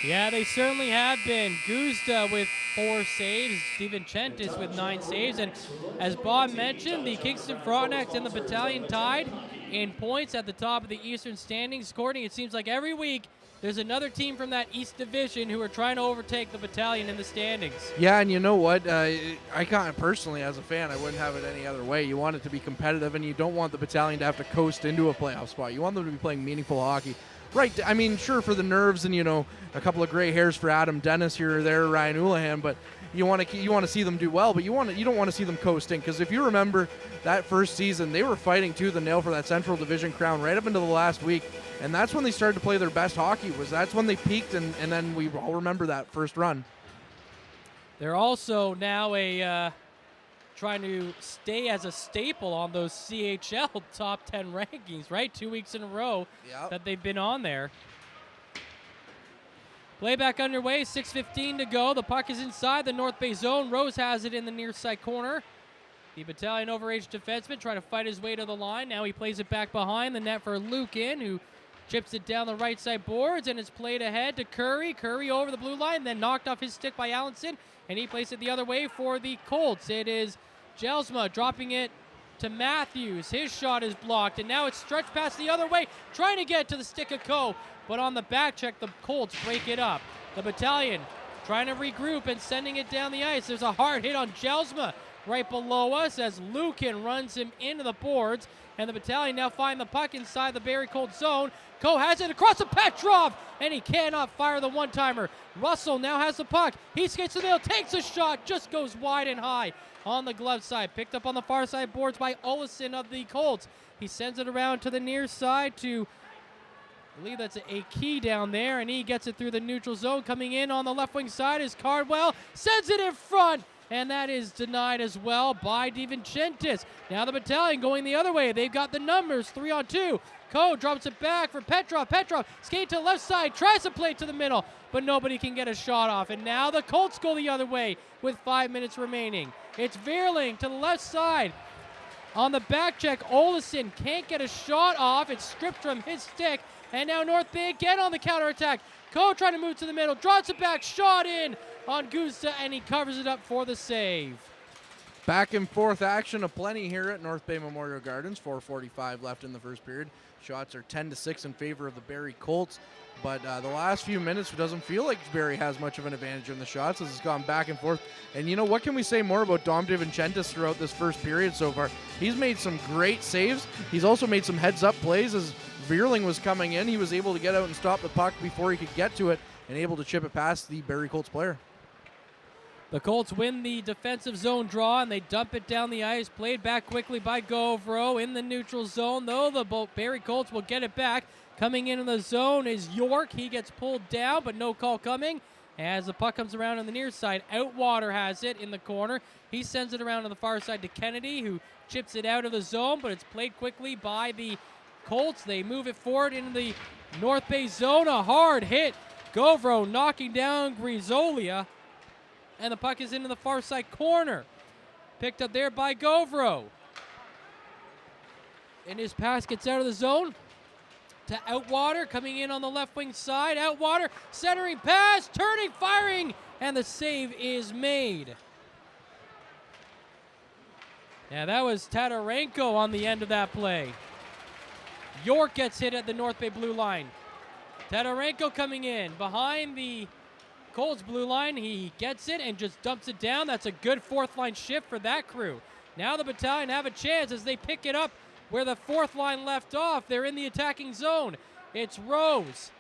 Yeah, they certainly have been. Guzda with 4 saves, DiVincentis with 9 saves, and as Bob mentioned, the Kingston Frontenacs and the Battalion tied in points at the top of the Eastern standings. Courtney, it seems like every week there's another team from that East Division who are trying to overtake the Battalion in the standings. Yeah, and you know what? I kind of personally, as a fan, I wouldn't have it any other way. You want it to be competitive, and you don't want the Battalion to have to coast into a playoff spot. You want them to be playing meaningful hockey. Right, I mean, sure, for the nerves and, you know, a couple of gray hairs for Adam Dennis here or there, Ryan Houlihan, but you want to see them do well, but you don't want to see them coasting, because if you remember that first season, they were fighting tooth and nail for that Central Division crown right up into the last week, and that's when they started to play their best hockey. That's when they peaked, and then we all remember that first run. They're also now trying to stay as a staple on those CHL top 10 rankings, right? 2 weeks in a row that they've been on there. Playback underway, 6:15 to go. The puck is inside the North Bay zone. Rose has it in the near side corner. The Battalion overage defenseman trying to fight his way to the line. Now he plays it back behind the net for Lukin, who chips it down the right side boards, and it's played ahead to Curry. Curry over the blue line, then knocked off his stick by Allenson, and he plays it the other way for the Colts. It is Jelsma dropping it to Matthews. His shot is blocked, and now it's stretched past the other way, trying to get to the stick of Coe, but on the back check, the Colts break it up. The Battalion trying to regroup and sending it down the ice. There's a hard hit on Jelsma right below us as Lukin runs him into the boards, and the Battalion now find the puck inside the Barrie Colts zone. Coe has it across to Petrov, and he cannot fire the one-timer. Russell now has the puck. He skates to the middle, takes a shot, just goes wide and high on the glove side. Picked up on the far side boards by Olesen of the Colts. He sends it around to the near side to, I believe that's a key down there, and he gets it through the neutral zone. Coming in on the left wing side is Cardwell, sends it in front, and that is denied as well by DiVincentis. Now the Battalion going the other way. They've got the numbers, 3-on-2. Coe drops it back for Petrov. Petrov skate to the left side, tries to play to the middle, but nobody can get a shot off. And now the Colts go the other way with 5 minutes remaining. It's Veerling to the left side. On the back check, Olesen can't get a shot off. It's stripped from his stick. And now North Bay again on the counterattack. Coe trying to move to the middle, drops it back, shot in on Gusta, and he covers it up for the save. Back and forth action aplenty here at North Bay Memorial Gardens. 4:45 left in the first period. Shots are 10-6 in favor of the Barrie Colts. But the last few minutes, it doesn't feel like Barrie has much of an advantage in the shots as it's gone back and forth. And you know, what can we say more about Dom DiVincentis throughout this first period so far? He's made some great saves. He's also made some heads-up plays as Veerling was coming in. He was able to get out and stop the puck before he could get to it and able to chip it past the Barrie Colts player. The Colts win the defensive zone draw, and they dump it down the ice. Played back quickly by Govro in the neutral zone, though the Barrie Colts will get it back. Coming into the zone is York. He gets pulled down, but no call coming. As the puck comes around on the near side, Outwater has it in the corner. He sends it around to the far side to Kennedy, who chips it out of the zone, but it's played quickly by the Colts. They move it forward into the North Bay zone. A hard hit. Govro knocking down Grisolia. And the puck is into the far side corner. Picked up there by Govro. And his pass gets out of the zone to Outwater, coming in on the left wing side. Outwater, centering pass, turning, firing, and the save is made. Yeah, that was Tatarenko on the end of that play. York gets hit at the North Bay blue line. Tatarenko coming in behind the Colts blue line. He gets it and just dumps it down. That's a good fourth line shift for that crew. Now the Battalion have a chance as they pick it up where the fourth line left off. They're in the attacking zone. It's Rose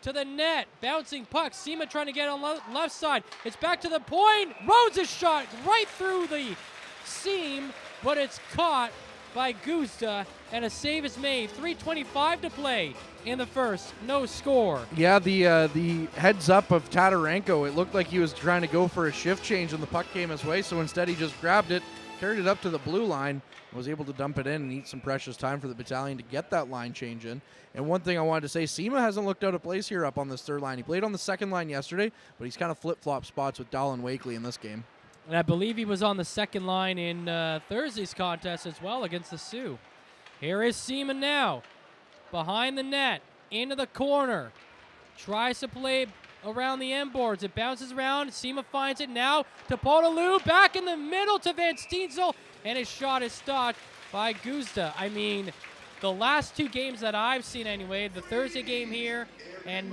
to the net, bouncing puck. Sema trying to get on left side. It's back to the point. Rose's shot right through the seam, but it's caught by Gusta, and a save is made. 3:25 to play in the first. No score. Yeah, the heads up of Tatarenko, it looked like he was trying to go for a shift change and the puck came his way, so instead he just grabbed it, carried it up to the blue line, and was able to dump it in and eat some precious time for the Battalion to get that line change in. And one thing I wanted to say, Sema hasn't looked out of place here up on this third line. He played on the second line yesterday, but he's kind of flip-flop spots with Dallin Wakely in this game. And I believe he was on the second line in Thursday's contest as well against the Sioux. Here is Seaman now. Behind the net. Into the corner. Tries to play around the end boards. It bounces around. Sema finds it now to Podolou. Back in the middle to Van Steensel. And his shot is stopped by Gusta. I mean, the last two games that I've seen anyway, the Thursday game here and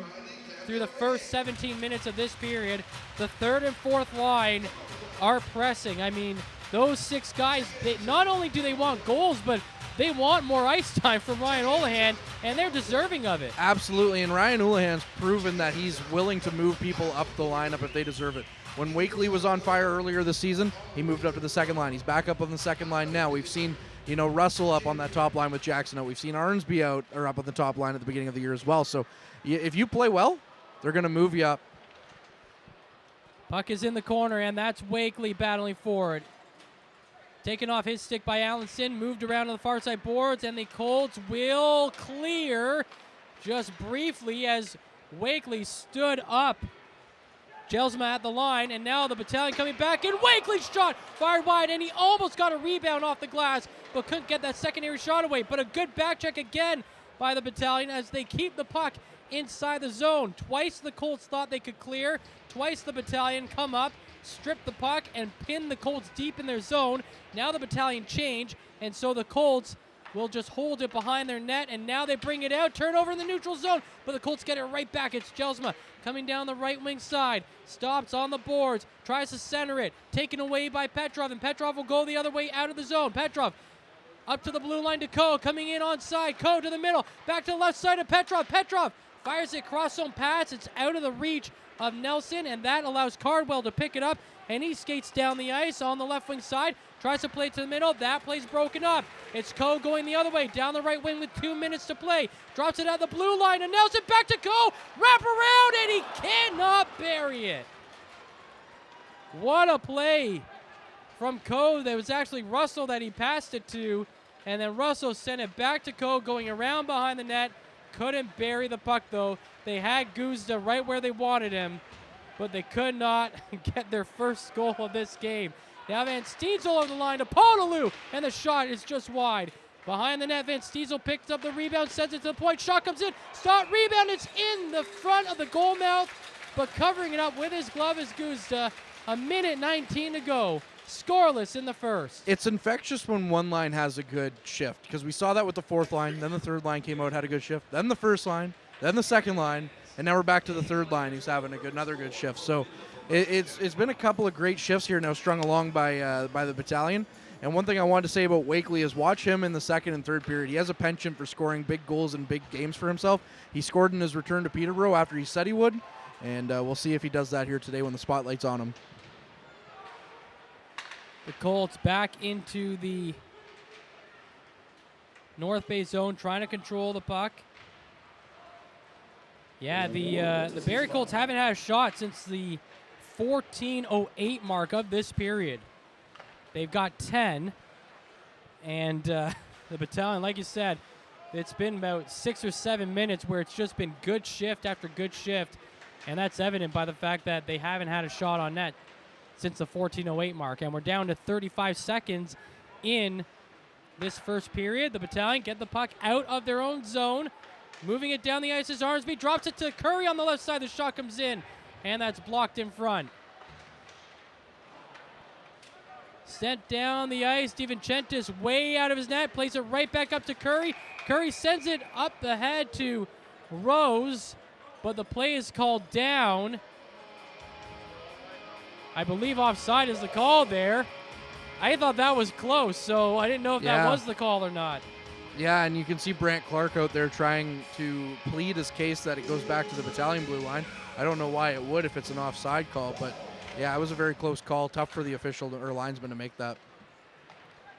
through the first 17 minutes of this period, the third and fourth line are pressing. I mean, those six guys, not only do they want goals, but they want more ice time from Ryan Houlihan, and they're deserving of it. Absolutely, and Ryan Houlihan's proven that he's willing to move people up the lineup if they deserve it. When Wakely was on fire earlier this season, he moved up to the second line. He's back up on the second line now. We've seen, Russell up on that top line with Jackson out. We've seen Arnsby out or up on the top line at the beginning of the year as well. So if you play well, they're going to move you up. Puck is in the corner, and that's Wakely battling forward. Taken off his stick by Allenson, moved around to the far side boards, and the Colts will clear just briefly as Wakely stood up. Jelsma at the line, and now the Battalion coming back, and Wakely's shot fired wide, and he almost got a rebound off the glass, but couldn't get that secondary shot away. But a good back check again by the Battalion as they keep the puck inside the zone. Twice the Colts thought they could clear. Twice the Battalion come up, strip the puck, and pin the Colts deep in their zone. Now the Battalion change, and so the Colts will just hold it behind their net, and now they bring it out. Turnover in the neutral zone, but the Colts get it right back. It's Jelsma coming down the right wing side. Stops on the boards, tries to center it. Taken away by Petrov, and Petrov will go the other way out of the zone. Petrov up to the blue line to Coe, coming in onside. Coe to the middle, back to the left side of Petrov. Petrov fires it cross zone pass. It's out of the reach of Nelson, and that allows Cardwell to pick it up, and he skates down the ice on the left wing side. Tries to play to the middle. That play's broken up. It's Coe going the other way, down the right wing with 2 minutes to play. Drops it at the blue line, and Nelson back to Coe. Wrap around, and he cannot bury it. What a play from Coe. There was actually Russell that he passed it to, and then Russell sent it back to Coe, going around behind the net. Couldn't bury the puck, though. They had Guzda right where they wanted him, but they could not get their first goal of this game. Now Van Steensel over the line to Podolou, and the shot is just wide. Behind the net, Van Steensel picks up the rebound, sends it to the point. Shot comes in, stop, rebound, it's in the front of the goal mouth, but covering it up with his glove is Guzda. 1:19 to go. Scoreless in the first. It's infectious when one line has a good shift, because we saw that with the fourth line, then the third line came out, had a good shift, then the first line, then the second line, and now we're back to the third line who's having another good shift. So it's been a couple of great shifts here now strung along by the Battalion. And one thing I wanted to say about Wakely is watch him in the second and third period. He has a penchant for scoring big goals in big games for himself. He scored in his return to Peterborough after he said he would, and we'll see if he does that here today when the spotlight's on him. The Colts back into the North Bay zone, trying to control the puck. Yeah, the Barrie Colts haven't had a shot since the 14:08 mark of this period. They've got 10, and the Battalion, like you said, it's been about 6 or 7 minutes where it's just been good shift after good shift, and that's evident by the fact that they haven't had a shot on net since the 14:08 mark, and we're down to 35 seconds in this first period. The Battalion get the puck out of their own zone, moving it down the ice is Armsby, drops it to Curry on the left side. The shot comes in, and that's blocked in front. Sent down the ice, DiVincentis way out of his net, plays it right back up to Curry. Curry sends it up the head to Rose, but the play is called down. I believe offside is the call there. I thought that was close, so I didn't know if that was the call or not. Yeah, and you can see Brant Clark out there trying to plead his case that it goes back to the Battalion blue line. I don't know why it would if it's an offside call, but yeah, it was a very close call. Tough for the official or linesman to make that.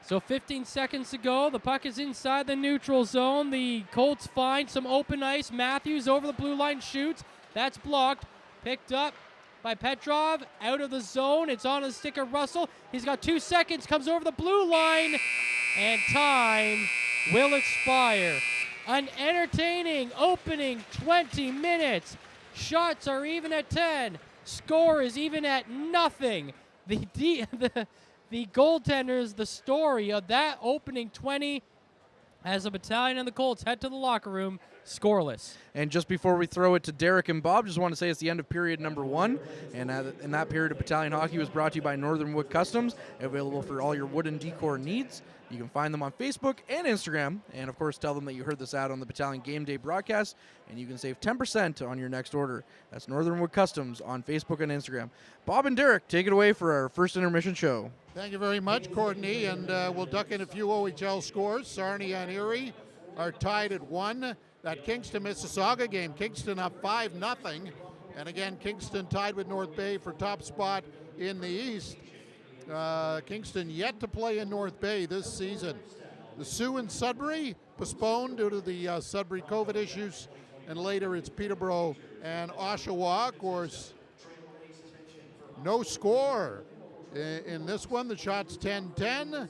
So 15 seconds to go. The puck is inside the neutral zone. The Colts find some open ice. Matthews over the blue line shoots. That's blocked. Picked up by Petrov. Out of the zone. It's on the stick of Russell. He's got 2 seconds. Comes over the blue line. And time will expire. An entertaining opening 20 minutes. Shots are even at 10. Score is even at nothing. The goaltenders, the story of that opening 20 as the Battalion and the Colts head to the locker room scoreless. And just before we throw it to Derek and Bob, just want to say it's the end of period number 1. And in that period of Battalion Hockey was brought to you by Northern Wood Customs, available for all your wooden decor needs. You can find them on Facebook and Instagram. And, of course, tell them that you heard this ad on the Battalion Game Day broadcast, and you can save 10% on your next order. That's Northern Wood Customs on Facebook and Instagram. Bob and Derek, take it away for our first intermission show. Thank you very much, Courtney, and we'll duck in a few OHL scores. Sarnia and Erie are tied at 1. That Kingston-Mississauga game, Kingston up 5-0. And again, Kingston tied with North Bay for top spot in the East. Kingston yet to play in North Bay this season. The Sioux and Sudbury postponed due to the Sudbury COVID issues, and later it's Peterborough and Oshawa. Of course, no score in this one. The shot's 10-10,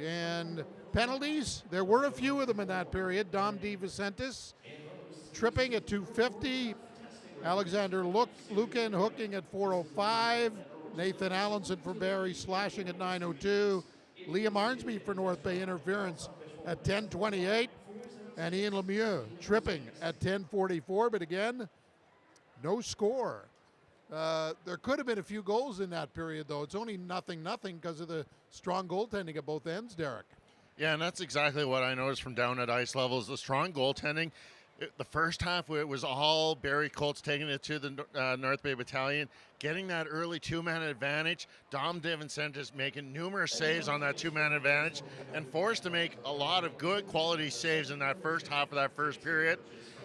and penalties, there were a few of them in that period. Dom DeVicentis tripping at 250, Alexander Lukin hooking at 405, Nathan Allenson for Barrie slashing at 902. Liam Arnsby for North Bay interference at 10:28. and Ian Lemieux tripping at 10:44, but again, no score. There could have been a few goals in that period, though. It's only 0-0 because of the strong goaltending at both ends, Derek. Yeah, and that's exactly what I noticed from down at ice level is the strong goaltending. The first half, it was all Barrie Colts taking it to the North Bay Battalion, getting that early two-man advantage. Dom DiVincentis making numerous saves on that two-man advantage and forced to make a lot of good quality saves in that first half of that first period.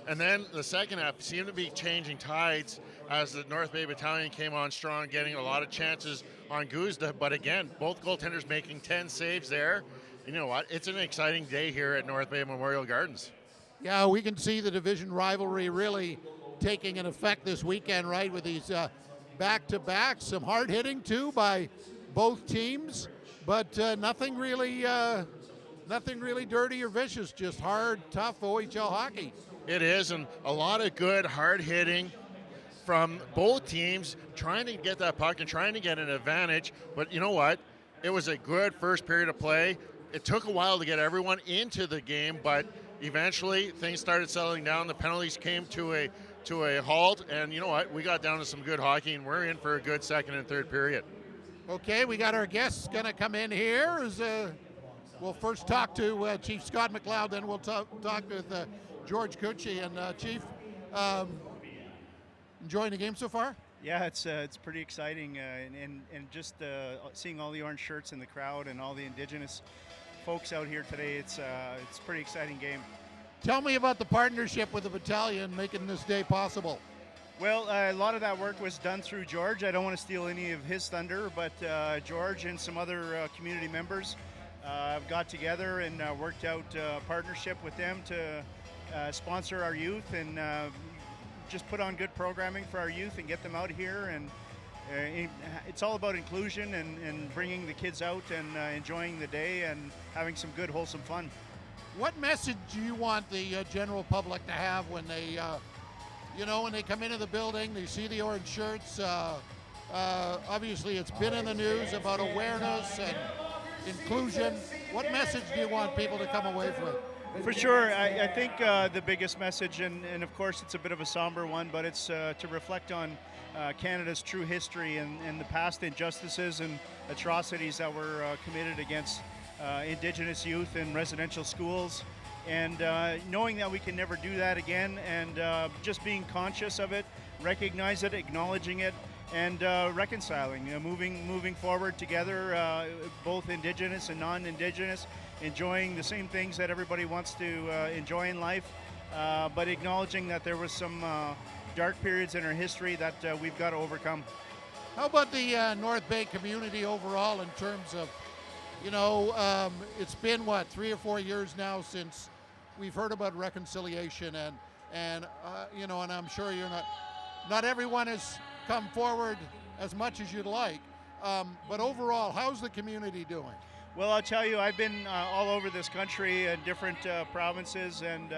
And then the second half seemed to be changing tides as the North Bay Battalion came on strong, getting a lot of chances on Guzda. But again, both goaltenders making 10 saves there. You know what? It's an exciting day here at North Bay Memorial Gardens. Yeah, we can see the division rivalry really taking an effect this weekend, right, with these back-to-backs. Some hard hitting, too, by both teams, but nothing really dirty or vicious, just hard, tough OHL hockey. It is, and a lot of good, hard hitting from both teams, trying to get that puck and trying to get an advantage. But you know what? It was a good first period of play. It took a while to get everyone into the game, but eventually things started settling down. The penalties came to a halt, and you know what? We got down to some good hockey, and we're in for a good second and third period. Okay, we got our guests going to come in here. We'll first talk to Chief Scott McLeod, then we'll talk with George Cucci. And Chief, enjoying the game so far? Yeah, it's pretty exciting, and just seeing all the orange shirts in the crowd and all the Indigenous folks out here today. It's a pretty exciting game. Tell me about the partnership with the battalion making this day possible. Well, a lot of that work was done through George. I don't want to steal any of his thunder, but George and some other community members got together and worked out a partnership with them to sponsor our youth and just put on good programming for our youth and get them out here. And it's all about inclusion and bringing the kids out and enjoying the day and having some good, wholesome fun. What message do you want the general public to have when they, when they come into the building, they see the orange shirts? Obviously, it's been in the news about awareness and inclusion. What message do you want people to come away with? For sure. I think the biggest message, and of course it's a bit of a somber one, but it's to reflect on Canada's true history and the past injustices and atrocities that were committed against Indigenous youth in residential schools, and knowing that we can never do that again, and just being conscious of it, recognize it, acknowledging it, and reconciling, moving forward together, both Indigenous and non-Indigenous, enjoying the same things that everybody wants to enjoy in life, but acknowledging that there was some dark periods in our history that we've got to overcome. How about the North Bay community overall in terms of, it's been, 3 or 4 years now since we've heard about reconciliation, and I'm sure not everyone has come forward as much as you'd like, but overall, how's the community doing? Well, I'll tell you, I've been all over this country in different provinces and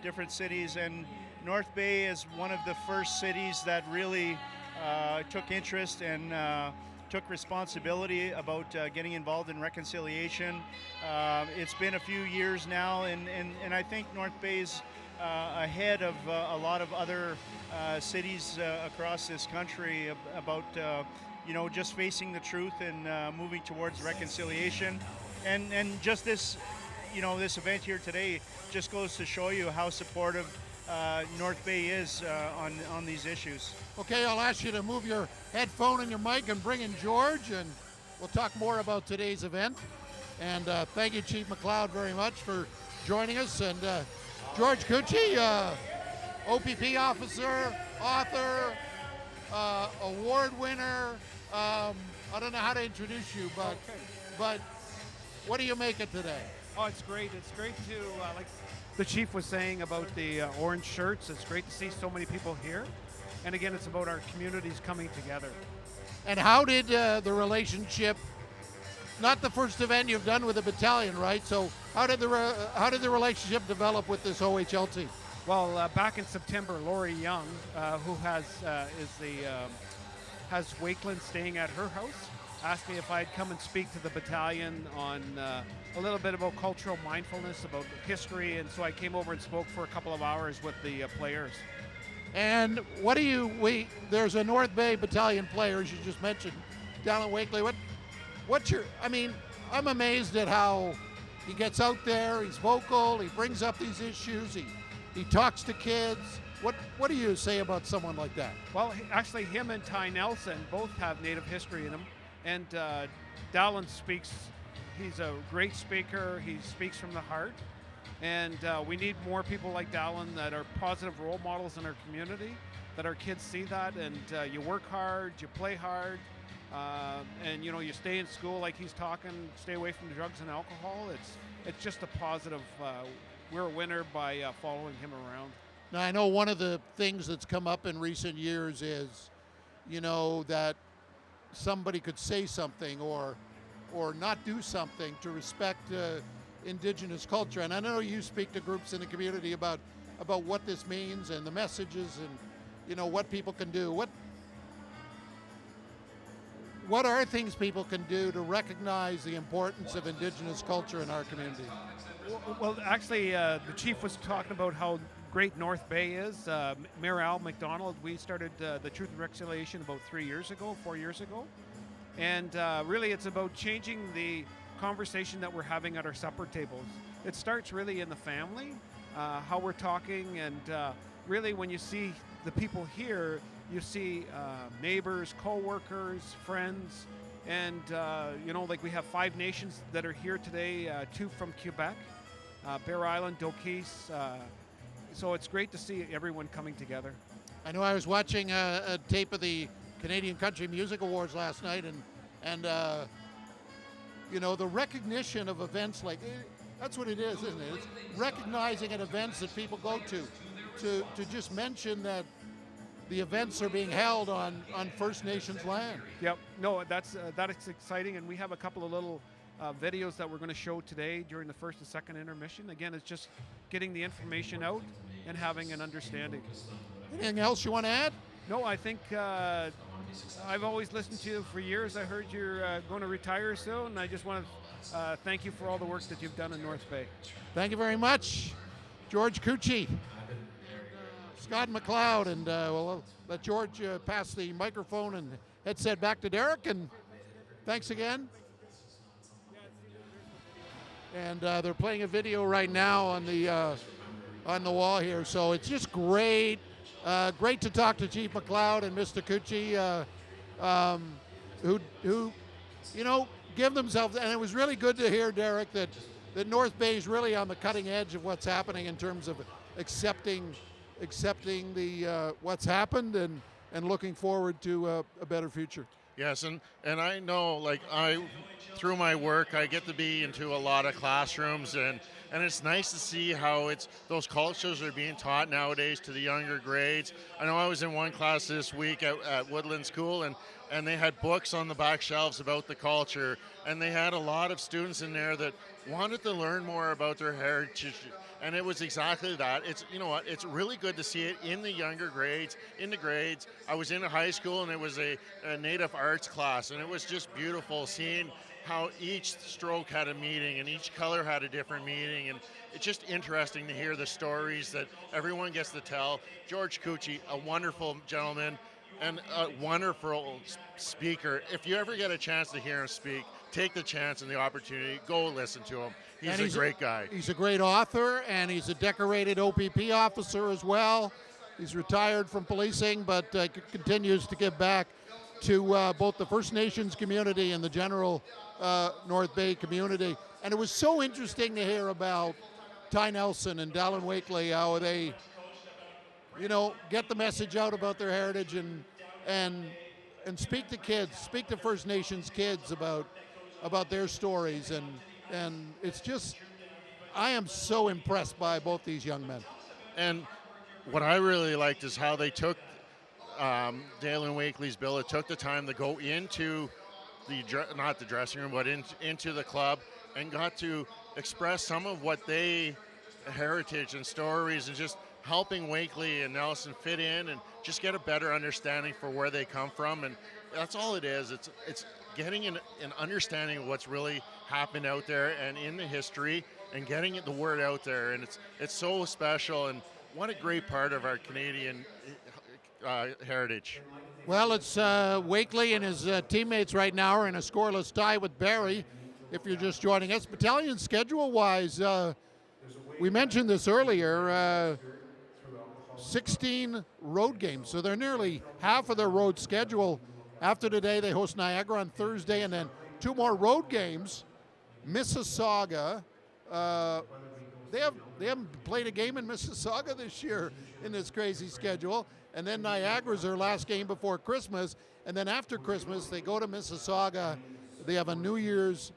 different cities, and North Bay is one of the first cities that really took interest and took responsibility about getting involved in reconciliation. It's been a few years now, and I think North Bay's ahead of a lot of other cities across this country about just facing the truth and moving towards reconciliation. And just this, this event here today just goes to show you how supportive North Bay is on these issues. Okay, I'll ask you to move your headphone and your mic and bring in George, and we'll talk more about today's event. And thank you, Chief McLeod, very much for joining us. And George Cucci, OPP officer, author, award winner. I don't know how to introduce you, but what do you make of today? Oh, it's great. It's great to, like the chief was saying about the orange shirts, it's great to see so many people here. And again, it's about our communities coming together. And how did the relationship, not the first event you've done with the battalion, right? So how did the relationship develop with this OHL team? Well, back in September, Lori Young, who has Wakeland staying at her house, asked me if I'd come and speak to the battalion on a little bit about cultural mindfulness, about history, and so I came over and spoke for a couple of hours with the players. And what do you, there's a North Bay Battalion player, as you just mentioned, down in Wakeley. What's your, I mean, I'm amazed at how he gets out there, he's vocal, he brings up these issues, he talks to kids. What do you say about someone like that? Well, actually, him and Ty Nelson both have Native history in them. And Dallin speaks, he's a great speaker, he speaks from the heart. And we need more people like Dallin that are positive role models in our community, that our kids see that, and you work hard, you play hard, and you stay in school like he's talking, stay away from drugs and alcohol. It's just a positive, we're a winner by following him around. Now, I know one of the things that's come up in recent years is, that somebody could say something or not do something to respect Indigenous culture. And I know you speak to groups in the community about what this means and the messages and, what people can do. What are things people can do to recognize the importance of Indigenous culture in our community? Well, actually, the chief was talking about how great North Bay is. Mayor Al McDonald, we started the Truth and Reconciliation about 4 years ago. And really it's about changing the conversation that we're having at our supper tables. It starts really in the family, how we're talking, and really when you see the people here, you see neighbors, co-workers, friends, and like we have 5 nations that are here today, 2 from Quebec, Bear Island, Dokis. So it's great to see everyone coming together. I know I was watching a tape of the Canadian Country Music Awards last night, and the recognition of events like that's what it is, isn't it? It's recognizing at events that people go to just mention that the events are being held on First Nations land. Yep. No, that's exciting, and we have a couple of little videos that we're going to show today during the first and second intermission. Again, it's just getting the information out and having an understanding. Anything else you want to add? No, I think I've always listened to you for years. I heard you're going to retire soon, and I just want to thank you for all the work that you've done in North Bay. Thank you very much, George Cucci, Scott McLeod, and we'll let George pass the microphone and headset back to Derek, and thanks again. And they're playing a video right now on the wall here, so it's just great. Great to talk to Chief McLeod and Mr. Cucci, who give themselves, and it was really good to hear, Derek, that North Bay is really on the cutting edge of what's happening in terms of accepting the what's happened and looking forward to a better future. Yes, and I know, through my work, I get to be into a lot of classrooms, and it's nice to see how those cultures are being taught nowadays to the younger grades. I know I was in one class this week at Woodland School, and they had books on the back shelves about the culture, and they had a lot of students in there that wanted to learn more about their heritage. And it was exactly that. It's really good to see it in the younger grades, in the grades. I was in a high school, and it was a Native arts class, and it was just beautiful seeing how each stroke had a meaning and each color had a different meaning, and it's just interesting to hear the stories that everyone gets to tell. George Cucci, a wonderful gentleman and a wonderful speaker. If you ever get a chance to hear him speak, take the chance and the opportunity, go listen to him. He's a great guy. He's a great author, and he's a decorated OPP officer as well. He's retired from policing, but continues to give back to both the First Nations community and the general North Bay community. And it was so interesting to hear about Ty Nelson and Dallin Wakeley, how they, get the message out about their heritage and speak to kids, speak to First Nations kids about their stories. And it's just, I am so impressed by both these young men. And what I really liked is how they took Dallin Wakeley's bill. It took the time to go into not the dressing room, but into the club, and got to express some of what heritage and stories, and just helping Wakeley and Nelson fit in and just get a better understanding for where they come from. And that's all it is. It's getting an understanding of what's really happened out there and in the history, and getting the word out there. And it's so special, and what a great part of our Canadian heritage. Well, it's Wakely and his teammates right now are in a scoreless tie with Barrie. If you're just joining us, Battalion schedule-wise, we mentioned this earlier, 16 road games. So they're nearly half of their road schedule. After today, they host Niagara on Thursday, and then 2 more road games. Mississauga, they haven't played a game in Mississauga this year in this crazy schedule. And then Niagara's their last game before Christmas. And then after Christmas, they go to Mississauga. They have a New Year's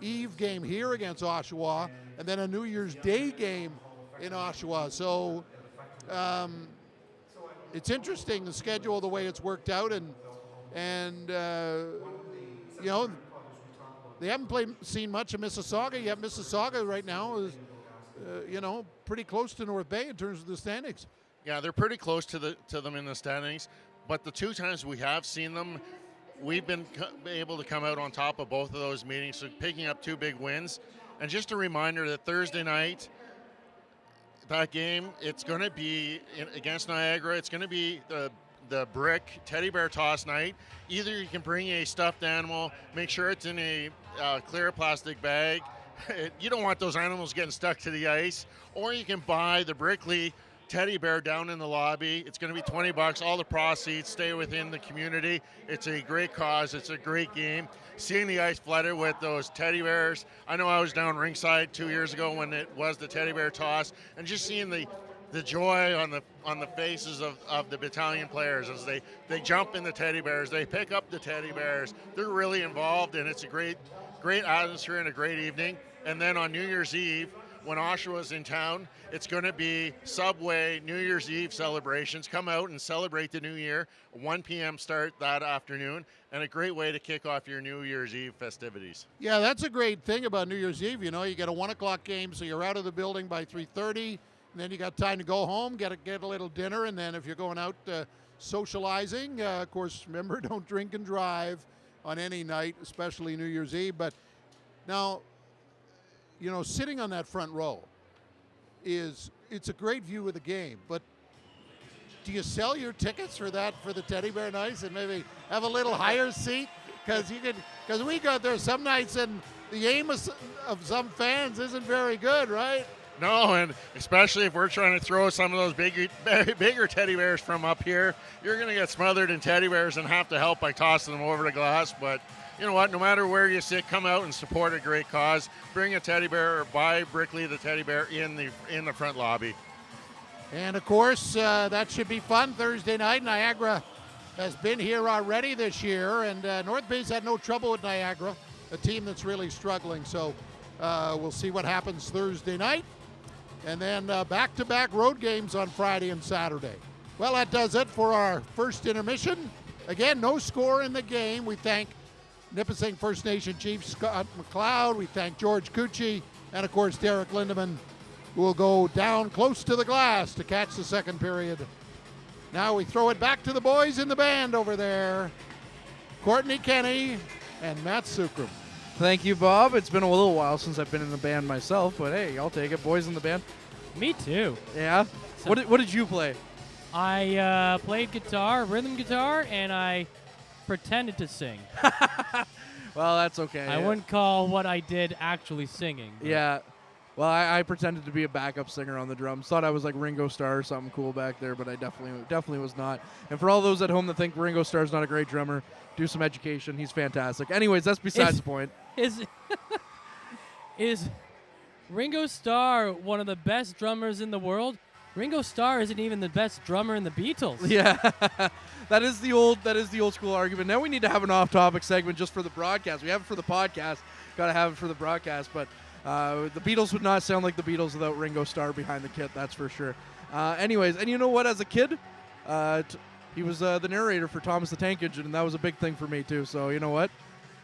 Eve game here against Oshawa, and then a New Year's Day game in Oshawa. So it's interesting, the schedule, the way it's worked out, and you know, they haven't seen much of Mississauga yet. Mississauga right now is you know, pretty close to North Bay in terms of the standings. Yeah, they're pretty close to them in the standings, but the 2 times we have seen them, we've been able to come out on top of both of those meetings, so picking up 2 big wins. And just a reminder that Thursday night, that game, it's going to be against Niagara. It's going to be the brick teddy bear toss night. Either you can bring a stuffed animal, make sure it's in a clear plastic bag. You don't want those animals getting stuck to the ice. Or you can buy the Brickley teddy bear down in the lobby. It's going to be $20. All the proceeds stay within the community. It's a great cause. It's a great game. Seeing the ice flooded with those teddy bears. I know I was down ringside 2 years ago when it was the teddy bear toss, and just seeing the joy on the faces of the Battalion players as they jump in the teddy bears, they pick up the teddy bears. They're really involved, and it's a great atmosphere and a great evening. And then on New Year's Eve, when Oshawa's in town, it's going to be Subway New Year's Eve celebrations. Come out and celebrate the new year. 1 p.m. start that afternoon, and a great way to kick off your New Year's Eve festivities. Yeah, that's a great thing about New Year's Eve. You know, you get a 1 o'clock game, so you're out of the building by 3:30, and then you got time to go home, get a little dinner, and then if you're going out socializing, of course, remember, don't drink and drive on any night, especially New Year's Eve. But now, you know, sitting on that front row it's a great view of the game, but do you sell your tickets for the teddy bear nights and maybe have a little higher seat? Because we got there some nights and the aim of some fans isn't very good, right? No, and especially if we're trying to throw some of those bigger teddy bears from up here, you're going to get smothered in teddy bears and have to help by tossing them over the glass. But you know what? No matter where you sit, come out and support a great cause. Bring a teddy bear or buy Brickley the teddy bear in the front lobby. And of course, that should be fun Thursday night. Niagara has been here already this year, and North Bay's had no trouble with Niagara, a team that's really struggling. So we'll see what happens Thursday night. And then back-to-back road games on Friday and Saturday. Well, that does it for our first intermission. Again, no score in the game. We thank Nipissing First Nation Chief Scott McLeod. We thank George Cucci, and of course Derek Lindeman, who will go down close to the glass to catch the second period. Now we throw it back to the boys in the band over there. Courtney Kenny and Matt Sukrum. Thank you, Bob. It's been a little while since I've been in the band myself, but hey, I'll take it. Boys in the band. Me too. Yeah? So what did you play? I played guitar, rhythm guitar, and I pretended to sing. Well, that's okay. I wouldn't call what I did actually singing. Yeah. Well, I pretended to be a backup singer on the drums. Thought I was like Ringo Starr or something cool back there, but I definitely was not. And for all those at home that think Ringo Starr's not a great drummer, do some education. He's fantastic. Anyways, that's besides the point. Is Ringo Starr one of the best drummers in the world? Ringo Starr isn't even the best drummer in the Beatles. Yeah, that is the old school argument. Now we need to have an off-topic segment just for the broadcast. We have it for the podcast, got to have it for the broadcast. But the Beatles would not sound like the Beatles without Ringo Starr behind the kit. That's for sure. Anyways, and you know what? As a kid, he was the narrator for Thomas the Tank Engine, and that was a big thing for me too. So you know what?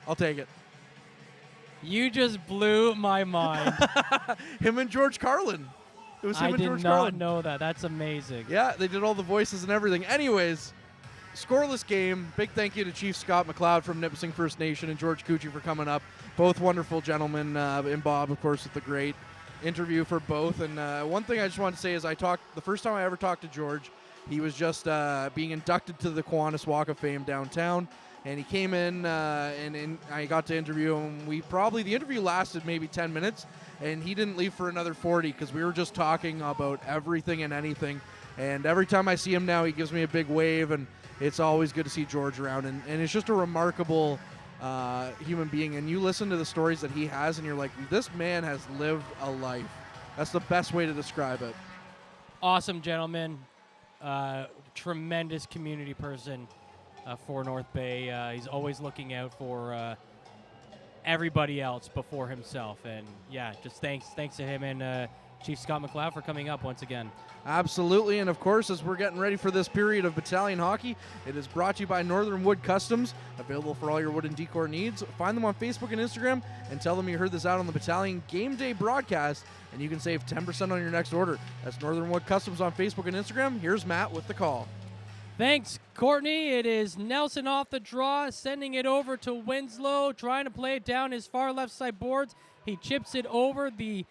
I'll take it. You just blew my mind. Him and George Carlin. It was him and George Carlin. I did did not know that. That's amazing. Yeah, they did all the voices and everything. Anyways, scoreless game. Big thank you to Chief Scott McLeod from Nipissing First Nation and George Cucci for coming up. Both wonderful gentlemen, and Bob, of course, with the great interview for both. And one thing I just wanted to say is the first time I ever talked to George, he was just being inducted to the Kiwanis Walk of Fame downtown. And he came in, and I got to interview him. The interview lasted maybe 10 minutes, and he didn't leave for another 40 because we were just talking about everything and anything. And every time I see him now, he gives me a big wave, and it's always good to see George around. And it's just a remarkable human being. And you listen to the stories that he has, and you're like, this man has lived a life. That's the best way to describe it. Awesome gentleman, tremendous community person. For North Bay. He's always looking out for everybody else before himself. And yeah, just thanks to him and Chief Scott McLeod for coming up once again. Absolutely. And of course, as we're getting ready for this period of battalion hockey, it is brought to you by Northern Wood Customs, available for all your wooden decor needs. Find them on Facebook and Instagram and tell them you heard this out on the Battalion Game Day broadcast, and you can save 10% on your next order. That's Northern Wood Customs on Facebook and Instagram. Here's Matt with the call. Thanks, Courtney. It is Nelson off the draw, sending it over to Winslow, trying to play it down his far left side boards. He chips it over the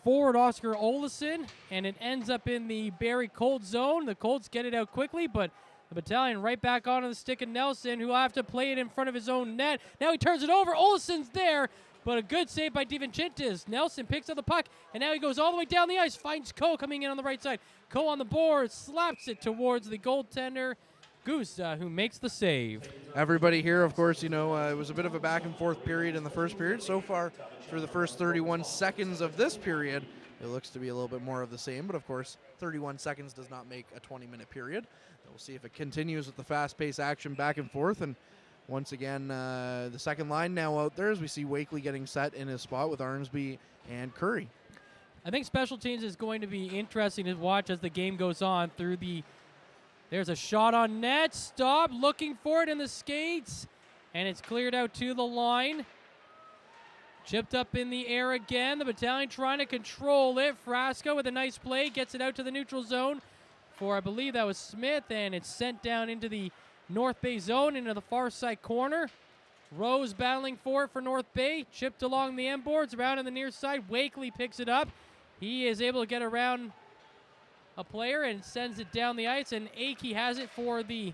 forward Oscar Olesen, and it ends up in the Barrie Colts zone. The Colts get it out quickly, but the Battalion right back onto the stick of Nelson, who will have to play it in front of his own net. Now he turns it over. Olesen's there, but a good save by DiVincentis. Nelson picks up the puck, and now he goes all the way down the ice, finds Coe coming in on the right side. Coe on the board, slaps it towards the goaltender, Goose, who makes the save. Everybody here, of course, it was a bit of a back-and-forth period in the first period. So far, through the first 31 seconds of this period, it looks to be a little bit more of the same. But, of course, 31 seconds does not make a 20-minute period. We'll see if it continues with the fast-paced action back and forth. And once again, the second line now out there as we see Wakely getting set in his spot with Arnsby and Curry. I think special teams is going to be interesting to watch as the game goes on through the... There's a shot on net. Stop, looking for it in the skates. And it's cleared out to the line. Chipped up in the air again. The Battalion trying to control it. Frasco with a nice play. Gets it out to the neutral zone for, I believe that was Smith. And it's sent down into the North Bay zone, into the far side corner. Rose battling for it for North Bay. Chipped along the end boards, around on the near side. Wakely picks it up. He is able to get around a player and sends it down the ice, and Akey has it for the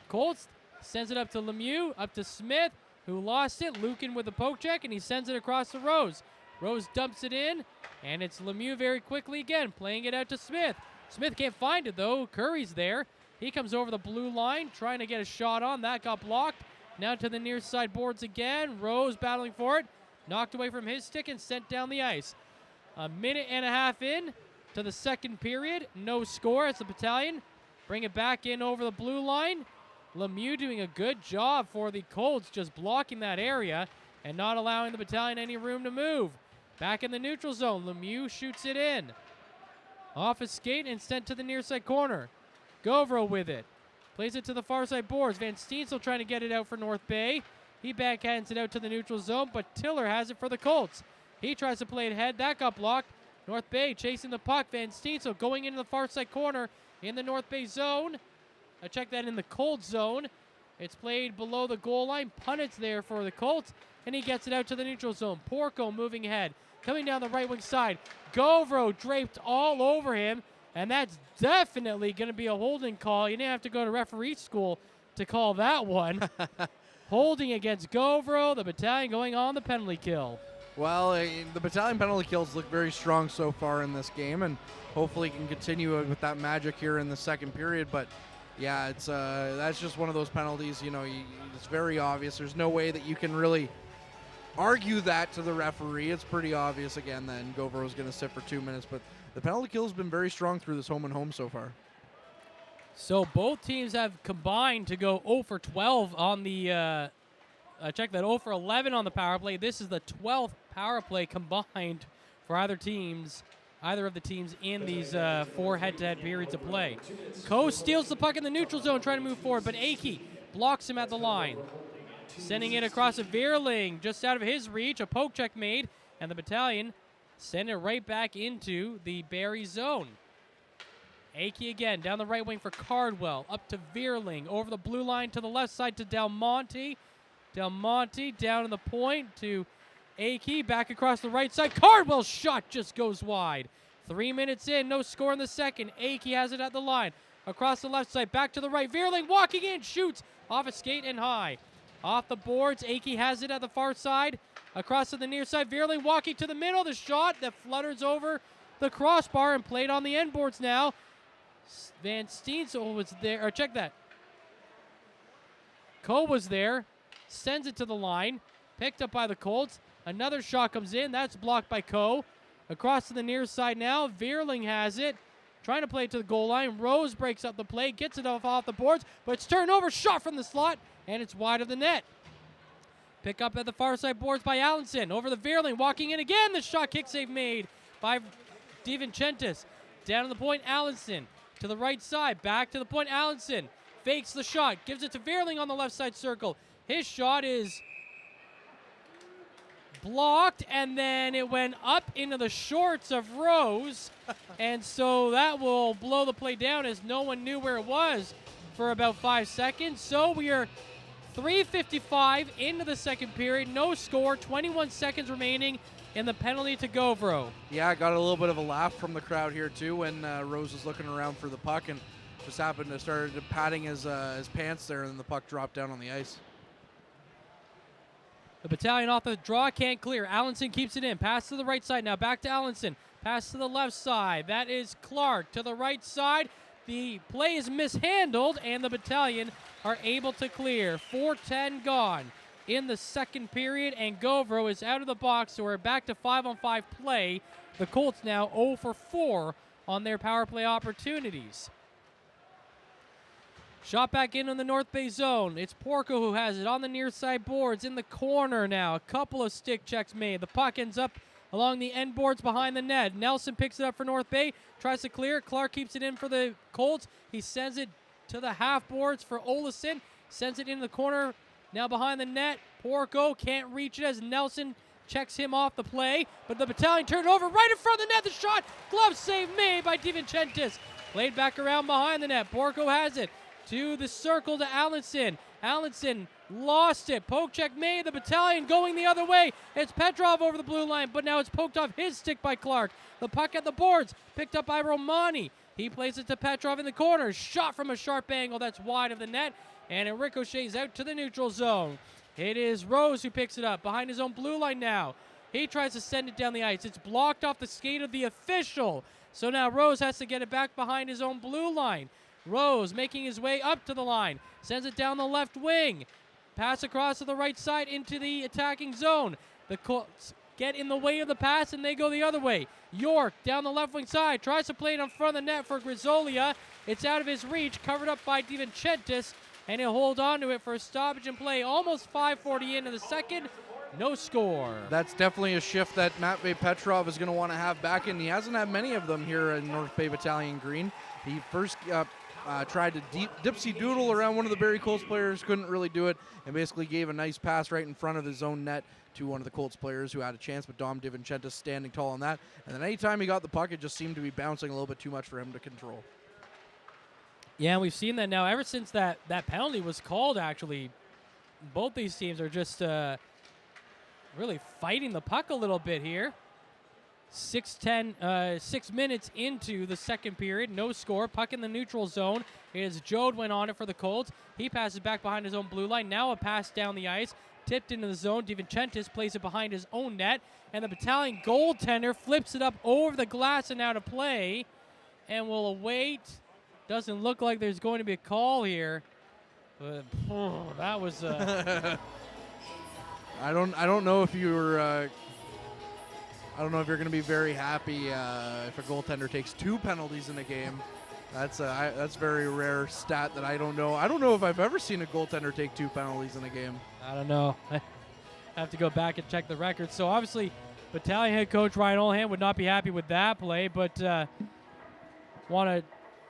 Colts. Sends it up to Lemieux, up to Smith, who lost it. Lukin with a poke check, and he sends it across to Rose. Rose dumps it in, and it's Lemieux very quickly again, playing it out to Smith. Smith can't find it, though. Curry's there. He comes over the blue line, trying to get a shot on. That got blocked. Now to the near side boards again. Rose battling for it. Knocked away from his stick and sent down the ice. A minute and a half in to the second period. No score as the Battalion bring it back in over the blue line. Lemieux doing a good job for the Colts, just blocking that area and not allowing the Battalion any room to move. Back in the neutral zone, Lemieux shoots it in. Off his skate and sent to the near side corner. Govro with it. Plays it to the far side boards. Van Steensel trying to get it out for North Bay. He backhands it out to the neutral zone, but Tiller has it for the Colts. He tries to play it ahead. That got blocked. North Bay chasing the puck. Van Steensel going into the far side corner in the North Bay zone. I check that in the Colts zone. It's played below the goal line. Punnet's there for the Colts, and he gets it out to the neutral zone. Porco moving ahead. Coming down the right wing side. Govro draped all over him, and that's definitely going to be a holding call. You didn't have to go to referee school to call that one. Holding against Govro. The Battalion going on the penalty kill. Well, the Battalion penalty kills look very strong so far in this game, and hopefully can continue with that magic here in the second period. But yeah, it's that's just one of those penalties. It's very obvious. There's no way that you can really argue that to the referee. It's pretty obvious again. Then Govro is going to sit for 2 minutes, but the penalty kill has been very strong through this home and home so far. So both teams have combined to go 0 for 12 on the. Check that 0 for 11 on the power play. This is the 12th power play combined for either of the teams in these 4 head-to-head periods of play. Coe steals the puck in the neutral zone, trying to move forward, but Akey blocks him at the line. Sending it across a Veerling, just out of his reach. A poke check made, and the Battalion send it right back into the Barrie zone. Akey again, down the right wing for Cardwell. Up to Veerling, over the blue line to the left side to Del Monte. Del Monte down in the point to Akey, back across the right side. Cardwell's shot just goes wide. 3 minutes in, no score in the second. Akey has it at the line. Across the left side, back to the right. Veerling walking in, shoots off a skate and high. Off the boards, Akey has it at the far side. Across to the near side, Veerling walking to the middle. The shot that flutters over the crossbar and played on the end boards now. Van Steensel was there, or check that. Coe was there, sends it to the line, picked up by the Colts. Another shot comes in, that's blocked by Coe. Across to the near side now, Veerling has it, trying to play it to the goal line. Rose breaks up the play, gets it off the boards, but it's turned over, shot from the slot, and it's wide of the net. Pick up at the far side boards by Allenson, over the Veerling, walking in again, the shot kick save made by DiVincentis. Down to the point, Allenson. To the right side, back to the point, Allenson fakes the shot, gives it to Veerling on the left side circle. His shot is blocked, and then it went up into the shorts of Rose, and so that will blow the play down as no one knew where it was for about 5 seconds. So we are 3:55 into the second period, no score, 21 seconds remaining in the penalty to Govro. Yeah, I got a little bit of a laugh from the crowd here too when Rose was looking around for the puck and just happened to start patting his pants there, and the puck dropped down on the ice. The Battalion off the draw, can't clear. Allenson keeps it in. Pass to the right side now. Back to Allenson. Pass to the left side. That is Clark to the right side. The play is mishandled, and the Battalion are able to clear. 4:10 gone in the second period, and Govro is out of the box, so we're back to 5-on-5 play. The Colts now 0 for 4 on their power play opportunities. Shot back in the North Bay zone. It's Porco who has it on the near side boards in the corner now. A couple of stick checks made. The puck ends up along the end boards behind the net. Nelson picks it up for North Bay, tries to clear. Clark keeps it in for the Colts. He sends it to the half boards for Olesen. Sends it into the corner. Now behind the net, Porco can't reach it as Nelson checks him off the play, but the Battalion turned over right in front of the net. The shot, glove save made by DiVincentis. Played back around behind the net. Porco has it to the circle to Allenson. Allenson lost it. Poke check made. The Battalion going the other way. It's Petrov over the blue line, but now it's poked off his stick by Clark. The puck at the boards, picked up by Romani. He plays it to Petrov in the corner. Shot from a sharp angle. That's wide of the net, and it ricochets out to the neutral zone. It is Rose who picks it up behind his own blue line now. He tries to send it down the ice. It's blocked off the skate of the official. So now Rose has to get it back behind his own blue line. Rose making his way up to the line. Sends it down the left wing. Pass across to the right side into the attacking zone. The Colts get in the way of the pass, and they go the other way. York down the left wing side. Tries to play it in front of the net for Grizzolia. It's out of his reach. Covered up by DiVincentis. And he'll hold on to it for a stoppage and play. Almost 5:40 into the second. No score. That's definitely a shift that Matvey Petrov is going to want to have back in. He hasn't had many of them here in North Bay Battalion Green. He first tried to dipsy doodle around one of the Barrie Colts players, couldn't really do it, and basically gave a nice pass right in front of his own net to one of the Colts players who had a chance, but Dom DiVincentis standing tall on that. And then anytime he got the puck, it just seemed to be bouncing a little bit too much for him to control. Yeah, we've seen that now ever since that penalty was called, actually. Both these teams are just really fighting the puck a little bit here. 6 minutes into the second period, no score. Puck in the neutral zone. It is Jode went on it for the Colts. He passes back behind his own blue line. Now a pass down the ice. Tipped into the zone. DiVincentis plays it behind his own net. And the Battalion goaltender flips it up over the glass and out of play. And will await. Doesn't look like there's going to be a call here. But that was I don't know if you were I don't know if you're going to be very happy if a goaltender takes 2 penalties in a game. That's a very rare stat that I don't know. I don't know if I've ever seen a goaltender take 2 penalties in a game. I don't know. I have to go back and check the record. So obviously, Battalion head coach Ryan Olhan would not be happy with that play, but want to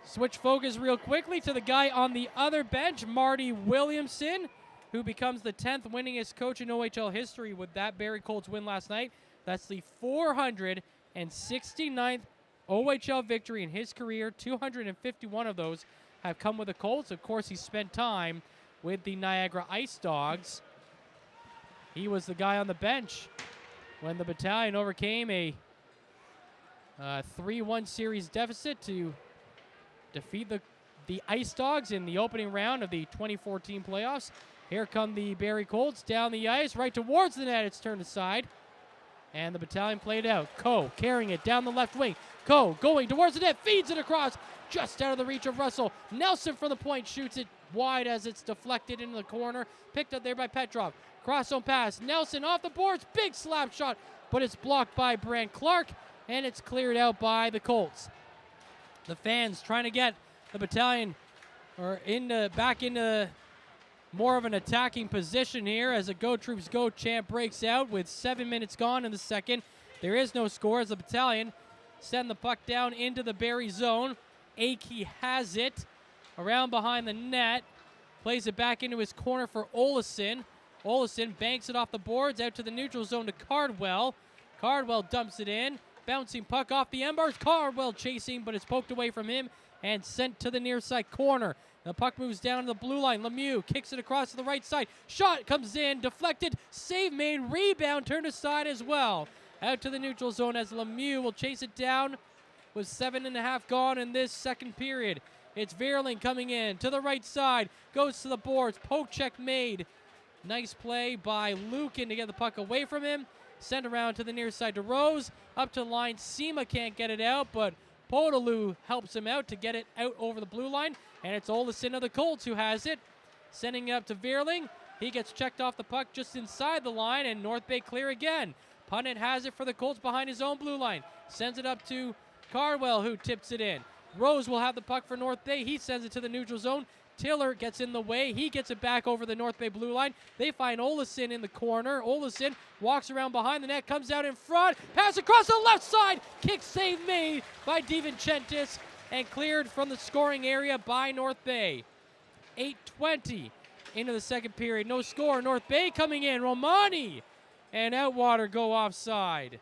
switch focus real quickly to the guy on the other bench, Marty Williamson, who becomes the 10th winningest coach in OHL history with that Barrie Colts win last night. That's the 469th OHL victory in his career. 251 of those have come with the Colts. Of course, he spent time with the Niagara Ice Dogs. He was the guy on the bench when the Battalion overcame a 3-1 series deficit to defeat the Ice Dogs in the opening round of the 2014 playoffs. Here come the Barrie Colts down the ice, right towards the net. It's turned aside, and the Battalion played out. Coe carrying it down the left wing. Coe going towards the net, feeds it across, just out of the reach of Russell. Nelson from the point shoots it wide as it's deflected into the corner. Picked up there by Petrov. Cross-zone pass. Nelson off the boards. Big slap shot, but it's blocked by Brant Clark, and it's cleared out by the Colts. The fans trying to get the Battalion back into more of an attacking position here as a Go Troops Go chant breaks out with 7 minutes gone in the second. There is no score as the Battalion send the puck down into the Barrie zone. Akey has it around behind the net. Plays it back into his corner for Olesen. Olesen banks it off the boards out to the neutral zone to Cardwell. Cardwell dumps it in. Bouncing puck off the end bars. Cardwell chasing, but it's poked away from him and sent to the near side corner. The puck moves down to the blue line. Lemieux kicks it across to the right side. Shot comes in, deflected, save made, rebound turned aside as well. Out to the neutral zone as Lemieux will chase it down with 7.5 gone in this second period. It's Vierling coming in to the right side, goes to the boards, poke check made. Nice play by Lukin to get the puck away from him. Sent around to the near side to Rose. Up to the line, Sema can't get it out, but Podolou helps him out to get it out over the blue line. And it's Olesen of the Colts who has it. Sending it up to Vierling. He gets checked off the puck just inside the line, and North Bay clear again. Punnett has it for the Colts behind his own blue line. Sends it up to Cardwell, who tips it in. Rose will have the puck for North Bay. He sends it to the neutral zone. Tiller gets in the way. He gets it back over the North Bay blue line. They find Olesen in the corner. Olesen walks around behind the net, comes out in front. Pass across the left side. Kick save made by DiVincentis and cleared from the scoring area by North Bay. 8:20 into the second period. No score. North Bay coming in. Romani and Outwater go offside.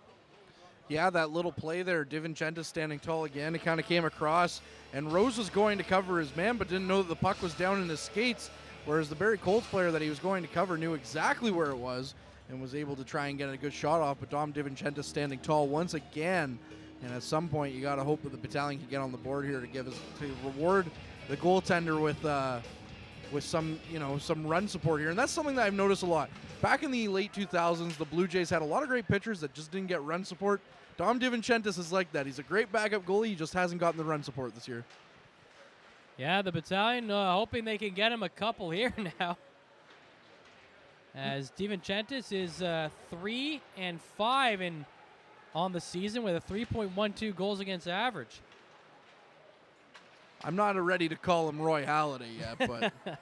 Yeah, that little play there, DiVincentis standing tall again. It kind of came across, and Rose was going to cover his man, but didn't know that the puck was down in his skates, whereas the Barrie Colts player that he was going to cover knew exactly where it was and was able to try and get a good shot off, but Dom DiVincentis standing tall once again, and at some point you got to hope that the Battalion can get on the board here to reward the goaltender with some run support here, and that's something that I've noticed a lot. Back in the late 2000s, the Blue Jays had a lot of great pitchers that just didn't get run support. Dom DiVincentis is like that. He's a great backup goalie. He just hasn't gotten the run support this year. Yeah, the Battalion hoping they can get him a couple here now. As DiVincentis is 3-5 on the season with a 3.12 goals against average. I'm not ready to call him Roy Halladay yet, but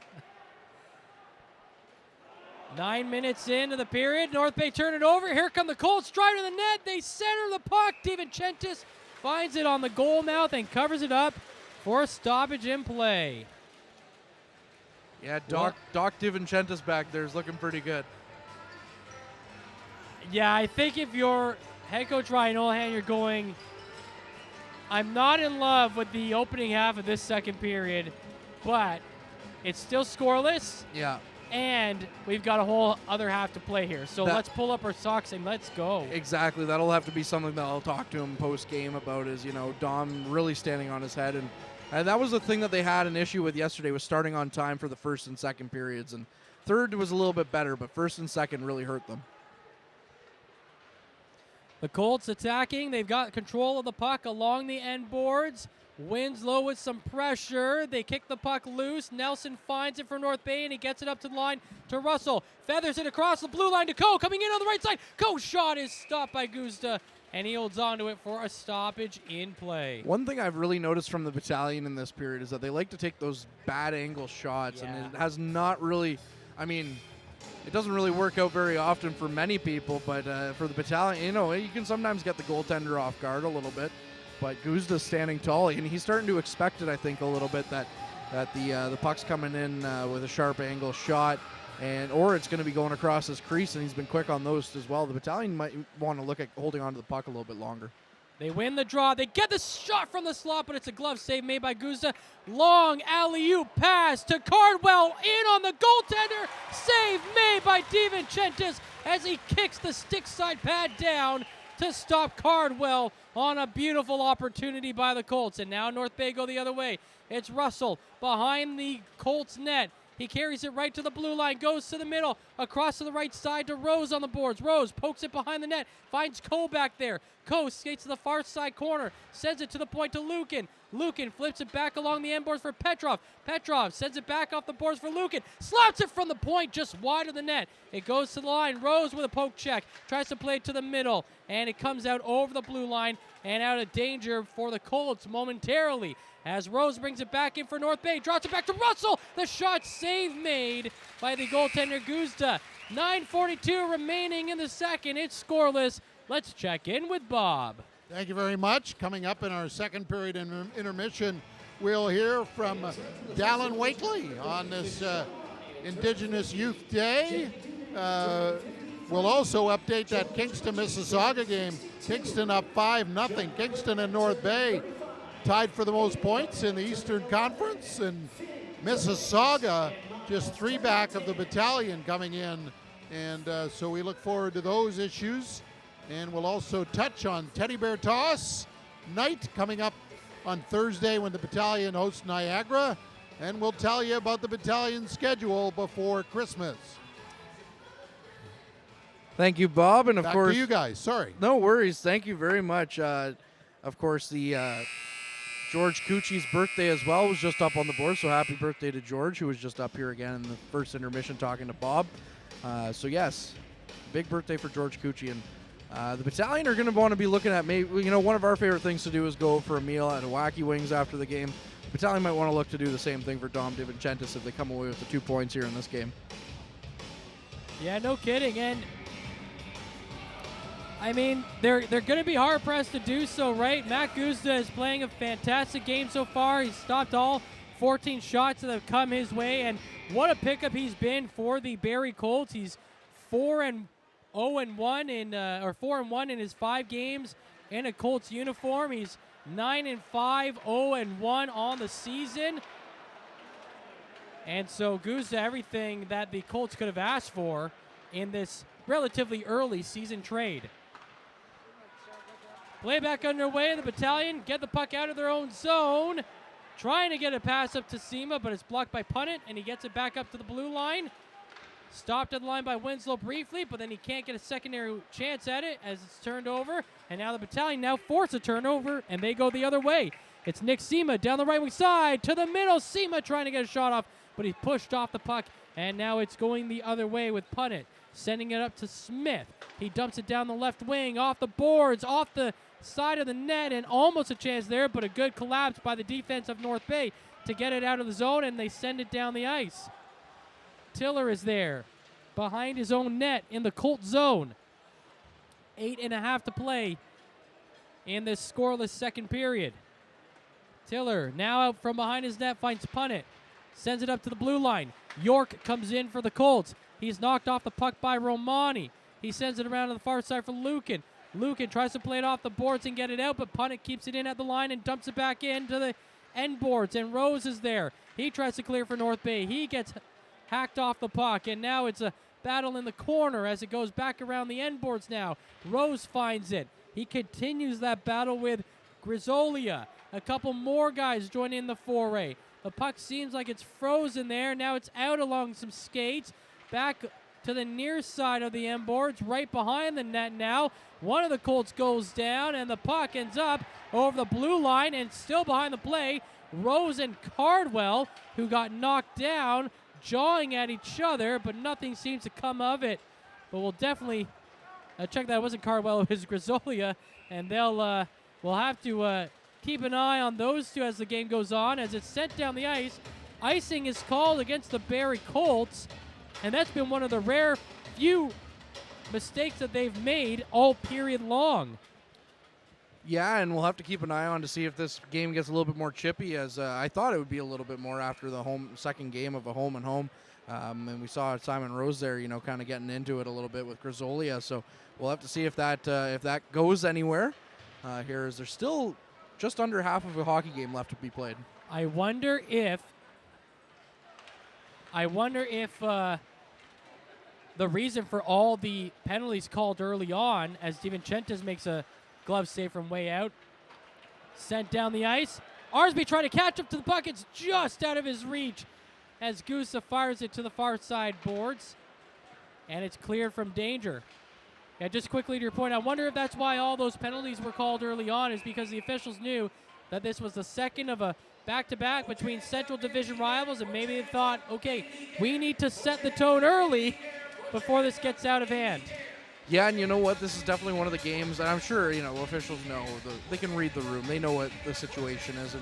9 minutes into the period. North Bay turn it over. Here come the Colts. Drive to the net. They center the puck. DiVincentis finds it on the goal mouth and covers it up for a stoppage in play. Yeah, Doc DiVincentis back there is looking pretty good. Yeah, I think if you're head coach Ryan Olahan, you're going, I'm not in love with the opening half of this second period, but it's still scoreless. Yeah. And we've got a whole other half to play here. So let's pull up our socks and let's go. Exactly. That'll have to be something that I'll talk to him post-game about is, Dom really standing on his head. And that was the thing that they had an issue with yesterday was starting on time for the first and second periods. And third was a little bit better, but first and second really hurt them. The Colts attacking. They've got control of the puck along the end boards. Winslow with some pressure. They kick the puck loose. Nelson finds it for North Bay, and he gets it up to the line to Russell. Feathers it across the blue line to Coe. Coming in on the right side. Coe's shot is stopped by Guzda, and he holds on to it for a stoppage in play. One thing I've really noticed from the Battalion in this period is that they like to take those bad angle shots, and it has not really, it doesn't really work out very often for many people, but for the Battalion, you can sometimes get the goaltender off guard a little bit. But Guzda's standing tall, and he's starting to expect it, I think, a little bit that the puck's coming in with a sharp angle shot, or it's going to be going across his crease, and he's been quick on those as well. The Battalion might want to look at holding on to the puck a little bit longer. They win the draw. They get the shot from the slot, but it's a glove save made by Guzda. Long alley-oop pass to Cardwell. In on the goaltender. Save made by DiVincentis as he kicks the stick side pad down to stop Cardwell on a beautiful opportunity by the Colts. And now North Bay go the other way. It's Russell behind the Colts net. He carries it right to the blue line, goes to the middle, across to the right side to Rose on the boards. Rose pokes it behind the net, finds Coe back there. Coe skates to the far side corner, sends it to the point to Lukin. Lukin flips it back along the end boards for Petrov. Petrov sends it back off the boards for Lukin. Slaps it from the point just wide of the net. It goes to the line. Rose with a poke check. Tries to play it to the middle. And it comes out over the blue line and out of danger for the Colts momentarily. As Rose brings it back in for North Bay. Drops it back to Russell. The shot save made by the goaltender Guzda. 9:42 remaining in the second. It's scoreless. Let's check in with Bob. Thank you very much. Coming up in our second period intermission, we'll hear from Dallin Wakely on this Indigenous Youth Day. We'll also update that Kingston Mississauga game. Kingston up 5-0. Kingston and North Bay tied for the most points in the Eastern Conference, and Mississauga just 3 back of the Battalion coming in. And so we look forward to those issues. And we'll also touch on Teddy Bear Toss night coming up on Thursday when the Battalion hosts Niagara. And we'll tell you about the Battalion schedule before Christmas. Thank you, Bob. And of Back course, to you guys. Sorry. No worries. Thank you very much. Of course, the George Cucci's birthday as well was just up on the board. So happy birthday to George, who was just up here again in the first intermission talking to Bob. So yes, big birthday for George Cucci. And the Battalion are going to want to be looking at maybe, one of our favorite things to do is go for a meal at Wacky Wings after the game. The Battalion might want to look to do the same thing for Dom DiVincentis if they come away with the 2 points here in this game. Yeah, no kidding. And I mean, they're going to be hard-pressed to do so, right? Matt Guzda is playing a fantastic game so far. He's stopped all 14 shots that have come his way, and what a pickup he's been for the Barrie Colts. He's 4-1 in his 5 games in a Colts uniform. He's 9-5, 0-1 on the season. And so Guzda, everything that the Colts could have asked for in this relatively early season trade. Play back underway. The Battalion get the puck out of their own zone. Trying to get a pass up to Sema, but it's blocked by Punnett, and he gets it back up to the blue line. Stopped at the line by Winslow briefly, but then he can't get a secondary chance at it as it's turned over. And now the Battalion now force a turnover, and they go the other way. It's Nick Sema down the right wing side to the middle. Sema trying to get a shot off, but he pushed off the puck, and now it's going the other way with Punnett. Sending it up to Smith. He dumps it down the left wing, off the boards, off the side of the net, and almost a chance there, but a good collapse by the defense of North Bay to get it out of the zone, and they send it down the ice. Tiller is there behind his own net in the Colt zone. 8.5 to play in this scoreless second period. Tiller now out from behind his net, finds Punnett, sends it up to the blue line. York comes in for the Colts. He's knocked off the puck by Romani. He sends it around to the far side for Lukin. Lukin tries to play it off the boards and get it out, but Punnett keeps it in at the line and dumps it back into the end boards, and Rose is there. He tries to clear for North Bay. He gets hacked off the puck, and now it's a battle in the corner as it goes back around the end boards now. Rose finds it. He continues that battle with Grisolia. A couple more guys join in the foray. The puck seems like it's frozen there. Now it's out along some skates. Back to the near side of the end boards, right behind the net now. One of the Colts goes down, and the puck ends up over the blue line and still behind the play. Rose and Cardwell, who got knocked down, jawing at each other, but nothing seems to come of it. But we'll definitely check that it wasn't Cardwell, it was Grisolia, and we'll have to keep an eye on those two as the game goes on. As it's sent down the ice, icing is called against the Barrie Colts, and that's been one of the rare few mistakes that they've made all period long. Yeah, and we'll have to keep an eye on to see if this game gets a little bit more chippy, as I thought it would be a little bit more after the second game of a home and home. And we saw Simon Rose there, kind of getting into it a little bit with Grisolia. So we'll have to see if that goes anywhere. here, as there's still just under half of a hockey game left to be played. I wonder if the reason for all the penalties called early on, as DiVincentis makes a glove save from way out, sent down the ice. Arsby trying to catch up to the puck. It's just out of his reach as Gusa fires it to the far side boards, and it's cleared from danger. Yeah, just quickly to your point, I wonder if that's why all those penalties were called early on, is because the officials knew that this was the second of a back-to-back between Central Division rivals, and maybe they thought, okay, we need to set the tone early before this gets out of hand. Yeah, and you know what? This is definitely one of the games, and I'm sure, officials know. They can read the room. They know what the situation is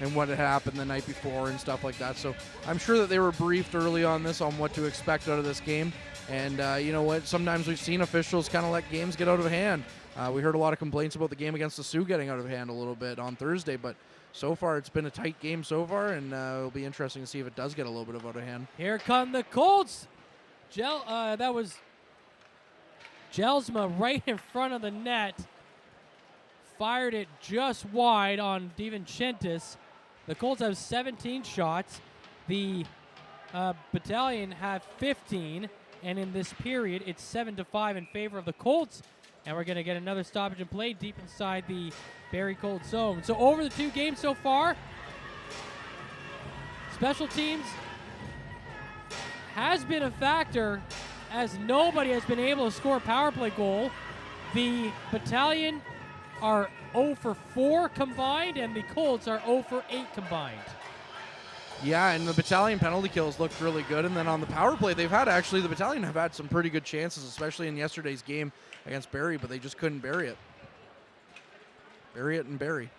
and what had happened the night before and stuff like that. So I'm sure that they were briefed early on this on what to expect out of this game. And you know what? Sometimes we've seen officials kind of let games get out of hand. We heard a lot of complaints about the game against the Sioux getting out of hand a little bit on Thursday, but so far it's been a tight game so far, and it'll be interesting to see if it does get a little bit of out of hand. Here come the Colts. That was Jelsma right in front of the net. Fired it just wide on DiVincentis. The Colts have 17 shots. The Battalion have 15. And in this period, it's 7-5 in favor of the Colts. And we're going to get another stoppage and play deep inside the Barrie Colts zone. So over the two games so far, special teams has been a factor, as nobody has been able to score a power play goal. The Battalion are 0 for 4 combined, and the Colts are 0 for 8 combined. Yeah, and the Battalion penalty kills looked really good. And then on the power play, the Battalion have had some pretty good chances, especially in yesterday's game against Barrie, but they just couldn't bury it. Bury it and bury.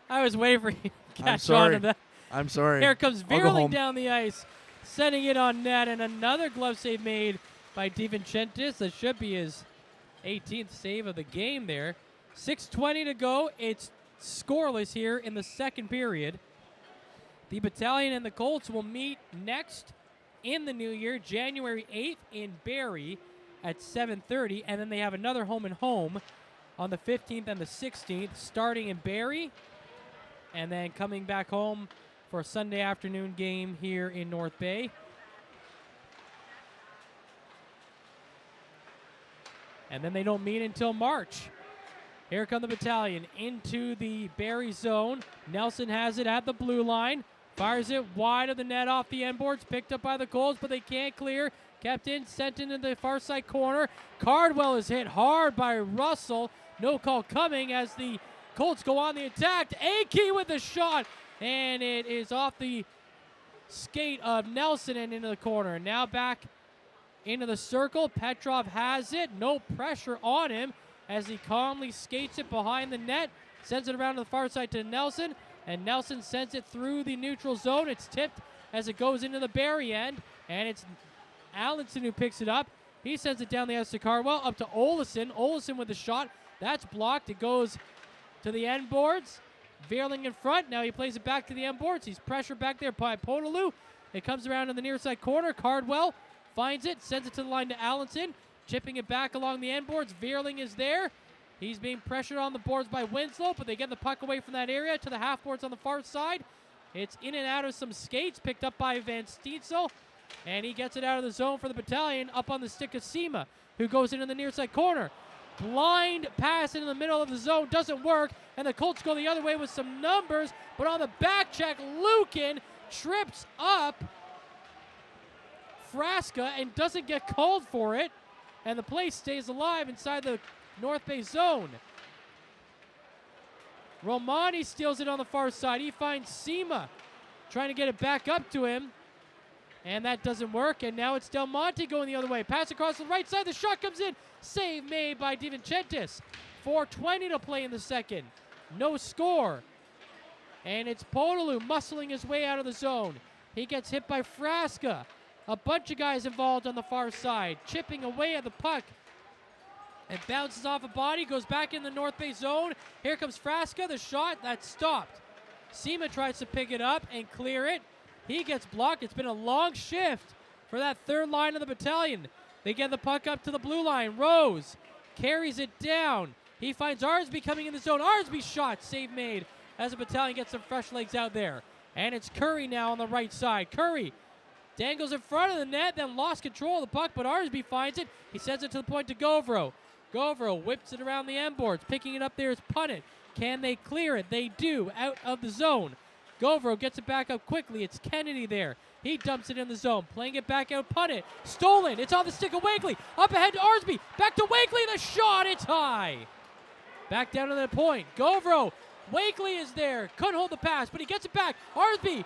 I was waiting for you to catch on to that. I'm sorry. Here comes Veerling down the ice, sending it on net, and another glove save made by DiVincentis. That should be his 18th save of the game there. 6:20 to go. It's scoreless here in the second period. The Battalion and the Colts will meet next in the new year, January 8th in Barrie at 7:30, and then they have another home and home on the 15th and the 16th, starting in Barrie, and then coming back home for a Sunday afternoon game here in North Bay. And then they don't meet until March. Here come the Battalion into the Barrie zone. Nelson has it at the blue line. Fires it wide of the net off the end boards. Picked up by the Colts, but they can't clear. Kept in, sent into the far side corner. Cardwell is hit hard by Russell. No call coming as the Colts go on the attack. Akey with the shot, and it is off the skate of Nelson and into the corner. Now back into the circle. Petrov has it. No pressure on him as he calmly skates it behind the net. Sends it around to the far side to Nelson. And Nelson sends it through the neutral zone. It's tipped as it goes into the Barrie end. And it's Allenson who picks it up. He sends it down the ice to Cardwell, up to Olesen. Olesen with the shot. That's blocked. It goes to the end boards. Veerling in front. Now he plays it back to the end boards. He's pressured back there by Podolou. It comes around in the near side corner. Cardwell finds it, sends it to the line to Allenson. Chipping it back along the end boards. Veerling is there. He's being pressured on the boards by Winslow, but they get the puck away from that area to the half boards on the far side. It's in and out of some skates, picked up by Van Steensel, and he gets it out of the zone for the Battalion, up on the stick of Sema, who goes into the near side corner. Blind pass into the middle of the zone, doesn't work, and the Colts go the other way with some numbers, but on the back check, Lukin trips up Frasca and doesn't get called for it, and the play stays alive inside the North Bay zone. Romani steals it on the far side. He finds Sema trying to get it back up to him, and that doesn't work. And now it's Del Monte going the other way. Pass across the right side. The shot comes in. Save made by DiVincentis. 4:20 to play in the second. No score. And it's Podolou muscling his way out of the zone. He gets hit by Frasca. A bunch of guys involved on the far side, chipping away at the puck. It bounces off a body, goes back in the North Bay zone. Here comes Frasca, the shot, that's stopped. Sema tries to pick it up and clear it. He gets blocked. It's been a long shift for that third line of the Battalion. They get the puck up to the blue line. Rose carries it down. He finds Arsby coming in the zone. Arsby shot, save made as the Battalion gets some fresh legs out there. And it's Curry now on the right side. Curry dangles in front of the net, then lost control of the puck, but Arsby finds it. He sends it to the point to Govro. Govro whips it around the end boards. Picking it up there is Punnett. Can they clear it? They do, out of the zone. Govro gets it back up quickly. It's Kennedy there. He dumps it in the zone. Playing it back out, Punnett. Stolen. It's on the stick of Wakely. Up ahead to Arsby. Back to Wakely. The shot. It's high. Back down to the point. Govro. Wakely is there. Couldn't hold the pass, but he gets it back. Arsby.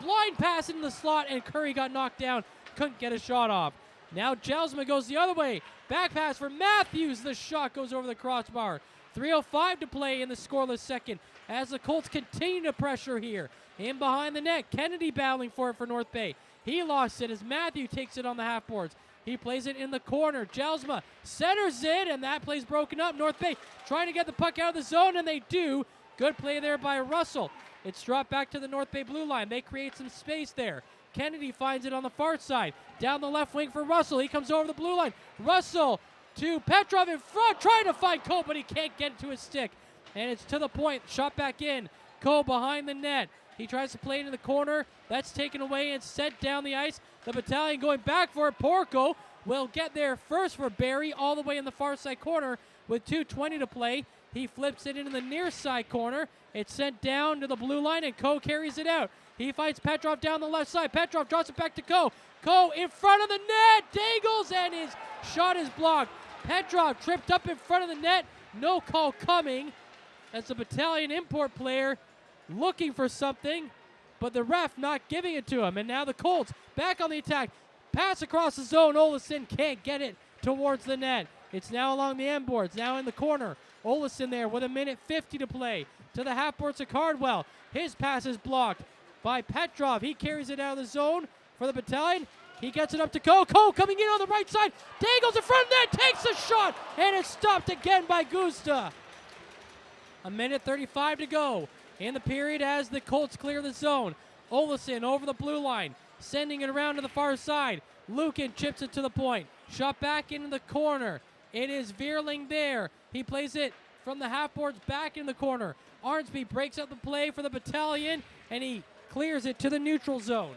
Blind pass in the slot, and Curry got knocked down. Couldn't get a shot off. Now Jelsma goes the other way. Back pass for Matthews. The shot goes over the crossbar. 3:05 to play in the scoreless second as the Colts continue to pressure here. In behind the net, Kennedy battling for it for North Bay. He lost it as Matthew takes it on the half boards. He plays it in the corner. Jelsma centers it, and that play's broken up. North Bay trying to get the puck out of the zone, and they do. Good play there by Russell. It's dropped back to the North Bay blue line. They create some space there. Kennedy finds it on the far side. Down the left wing for Russell. He comes over the blue line. Russell to Petrov in front, trying to find Cole, but he can't get it to his stick. And it's to the point. Shot back in. Cole behind the net. He tries to play it in the corner. That's taken away and sent down the ice. The Battalion going back for it. Porco will get there first for Barrie all the way in the far side corner with 2:20 to play. He flips it into the near side corner. It's sent down to the blue line, and Coe carries it out. He fights Petrov down the left side. Petrov drops it back to Coe. Coe in front of the net. Dangles, and his shot is blocked. Petrov tripped up in front of the net. No call coming as the Battalion import player looking for something, but the ref not giving it to him. And now the Colts back on the attack. Pass across the zone. Olesen can't get it towards the net. It's now along the end boards, now in the corner. Olesen there with 1:50 to play. To the half boards of Cardwell. His pass is blocked by Petrov. He carries it out of the zone for the Battalion. He gets it up to Coe. Coe coming in on the right side. Dangles in front of net. Takes a shot. And it's stopped again by Gusta. 1:35 to go in the period as the Colts clear the zone. Olesen over the blue line. Sending it around to the far side. Lukin chips it to the point. Shot back into the corner. It is Veerling there. He plays it from the half boards back in the corner. Arnsby breaks up the play for the Battalion, and he clears it to the neutral zone.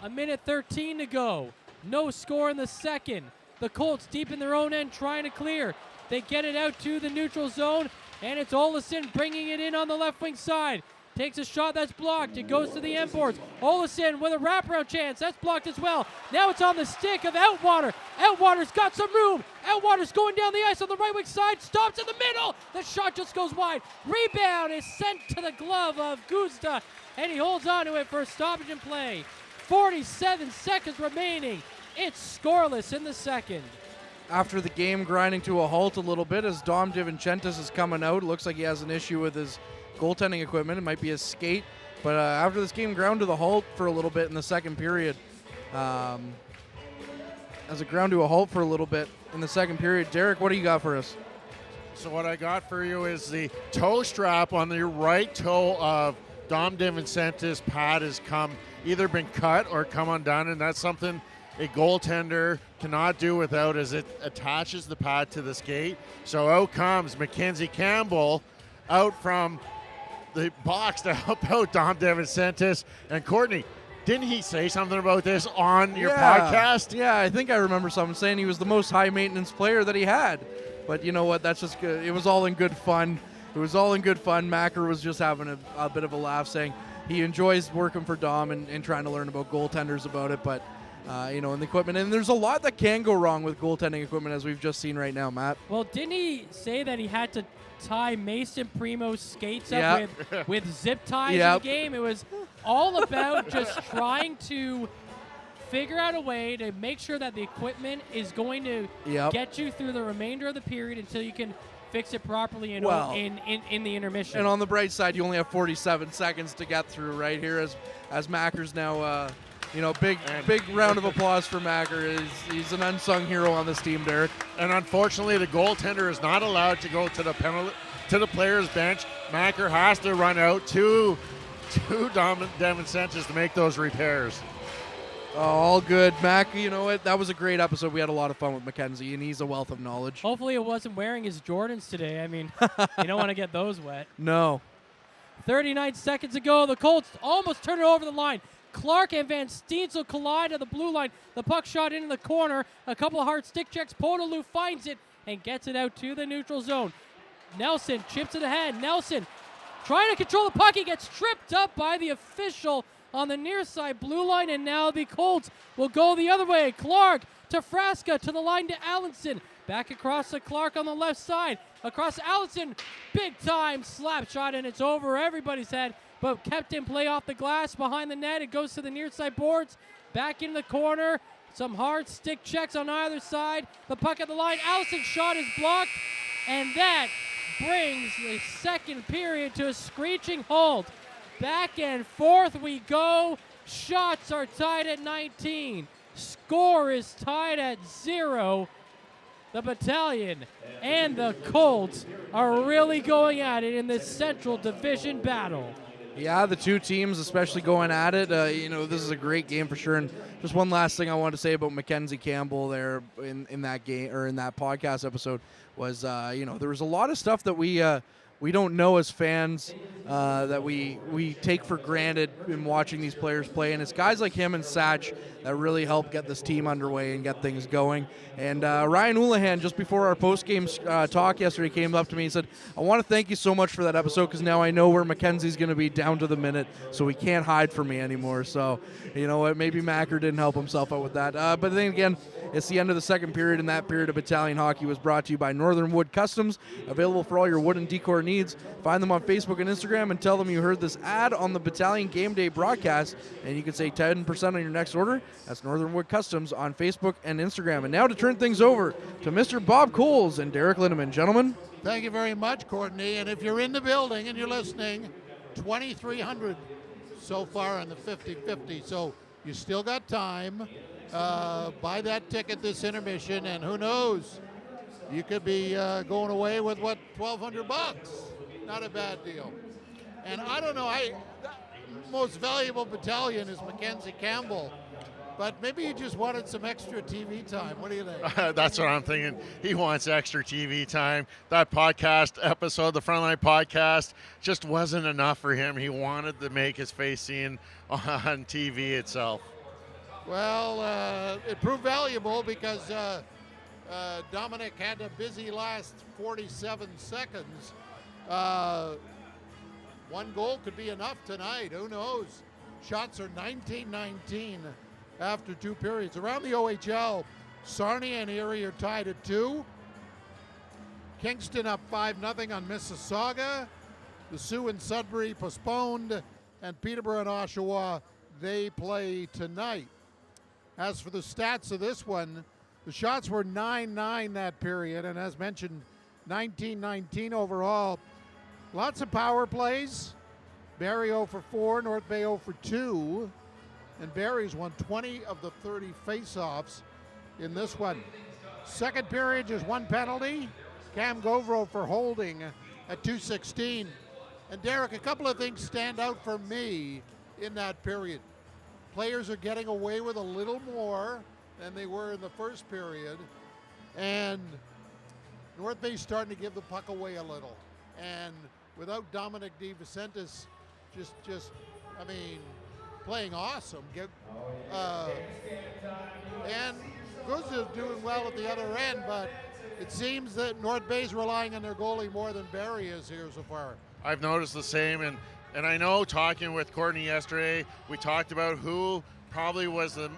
1:13 to go. No score in the second. The Colts deep in their own end trying to clear. They get it out to the neutral zone, and it's Olesen bringing it in on the left wing side. Takes a shot that's blocked. It goes to the end boards. Olesen with a wraparound chance. That's blocked as well. Now it's on the stick of Outwater. Outwater's got some room. Outwater's going down the ice on the right wing side. Stops in the middle. The shot just goes wide. Rebound is sent to the glove of Gusta, and he holds on to it for a stoppage in play. 47 seconds remaining. It's scoreless in the second. After the game grinding to a halt a little bit as Dom DiVincentis is coming out. It looks like he has an issue with his goaltending equipment. It might be his skate. But after this game ground to the halt for a little bit in the second period, as it ground to a halt for a little bit in the second period, Derek, what do you got for us? So what I got for you is the toe strap on the right toe of Dom DiVincentis' pad has either been cut or come undone, and that's something a goaltender cannot do without as it attaches the pad to the skate. So out comes Mackenzie Campbell out from the box to help out Dom DiVincentis. And Courtney, didn't he say something about this on your podcast? Yeah, I think I remember someone saying he was the most high-maintenance player that he had. But you know what? That's just good. It was all in good fun. It was all in good fun. Macker was just having a bit of a laugh, saying he enjoys working for Dom and trying to learn about goaltenders about it. But and the equipment. And there's a lot that can go wrong with goaltending equipment, as we've just seen right now, Matt. Well, didn't he say that he had to tie Mason Primo's skates up with zip ties in the game? It was all about just trying to figure out a way to make sure that the equipment is going to get you through the remainder of the period until you can fix it properly in the intermission. And on the bright side, you only have 47 seconds to get through right here as Macker's now big round of applause for Macker. He's an unsung hero on this team, Derek. And unfortunately, the goaltender is not allowed to go to the player's bench. Macker has to run out to Dom DiVincentis to make those repairs. Oh, all good, Mac. You know what? That was a great episode. We had a lot of fun with Mackenzie, and he's a wealth of knowledge. Hopefully it wasn't wearing his Jordans today. I mean, you don't want to get those wet. No. 39 seconds ago, the Colts almost turned it over the line. Clark and Van Steensel collide at the blue line. The puck shot into the corner. A couple of hard stick checks. Podolou finds it and gets it out to the neutral zone. Nelson chips it ahead. Nelson trying to control the puck. He gets tripped up by the official on the near side blue line, and now the Colts will go the other way. Clark to Frasca, to the line to Allenson. Back across to Clark on the left side. Across Allenson, big time slap shot, and it's over everybody's head, but kept in play off the glass behind the net. It goes to the near side boards, back in the corner. Some hard stick checks on either side. The puck at the line. Allison's shot is blocked, and that brings the second period to a screeching halt. Back and forth we go. Shots are tied at 19. Score is tied at 0. The Battalion and the Colts are really going at it in this Central Division battle. Yeah, the two teams especially going at it. This is a great game for sure. And just one last thing I want to say about Mackenzie Campbell there in that game, or in that podcast episode, was there was a lot of stuff that we don't know as fans, that we take for granted in watching these players play. And it's guys like him and Satch that really help get this team underway and get things going. And Ryan Houlihan, just before our post-game talk yesterday, came up to me and said, I want to thank you so much for that episode, because now I know where Mackenzie's going to be down to the minute, so he can't hide from me anymore. So, you know what, maybe Macker didn't help himself out with that. But then again, it's the end of the second period, and that period of Battalion Hockey was brought to you by Northern Wood Customs, available for all your wood and decor needs. Find them on Facebook and Instagram and tell them you heard this ad on the Battalion Game Day broadcast, and you can save 10% on your next order. That's Northern Wood Customs on Facebook and Instagram. And now to turn things over to Mr. Bob Coles and Derek Lindemann. Gentlemen. Thank you very much, Courtney. And if you're in the building and you're listening, 2,300 so far on the 50-50. So you still got time. Buy that ticket this intermission, and who knows, you could be going away with $1,200. Not a bad deal. And I don't know, most valuable battalion is Mackenzie Campbell, but maybe he just wanted some extra TV time. What do you think? That's what I'm thinking. He wants extra TV time. That podcast episode, the Frontline podcast, just wasn't enough for him. He wanted to make his face seen on TV itself. Well, it proved valuable because Dominic had a busy last 47 seconds. One goal could be enough tonight. Who knows? Shots are 19-19 after two periods. Around the OHL, Sarnia and Erie are tied at 2. Kingston up 5-0 on Mississauga. The Sioux and Sudbury postponed. And Peterborough and Oshawa, they play tonight. As for the stats of this one, the shots were 9-9 that period. And as mentioned, 19-19 overall. Lots of power plays. Barrie 0 for 4, North Bay 0 for 2. And Barrie's won 20 of the 30 face-offs in this one. Second period, just one penalty. Cam Govro for holding at 2:16. And Derek, a couple of things stand out for me in that period. Players are getting away with a little more than they were in the first period. And North Bay's starting to give the puck away a little. And without Dominic DeVicentis playing awesome. And Guz's doing well at the other end, but it seems that North Bay's relying on their goalie more than Barrie is here so far. I've noticed the same, and I know, talking with Courtney yesterday, we talked about who probably was the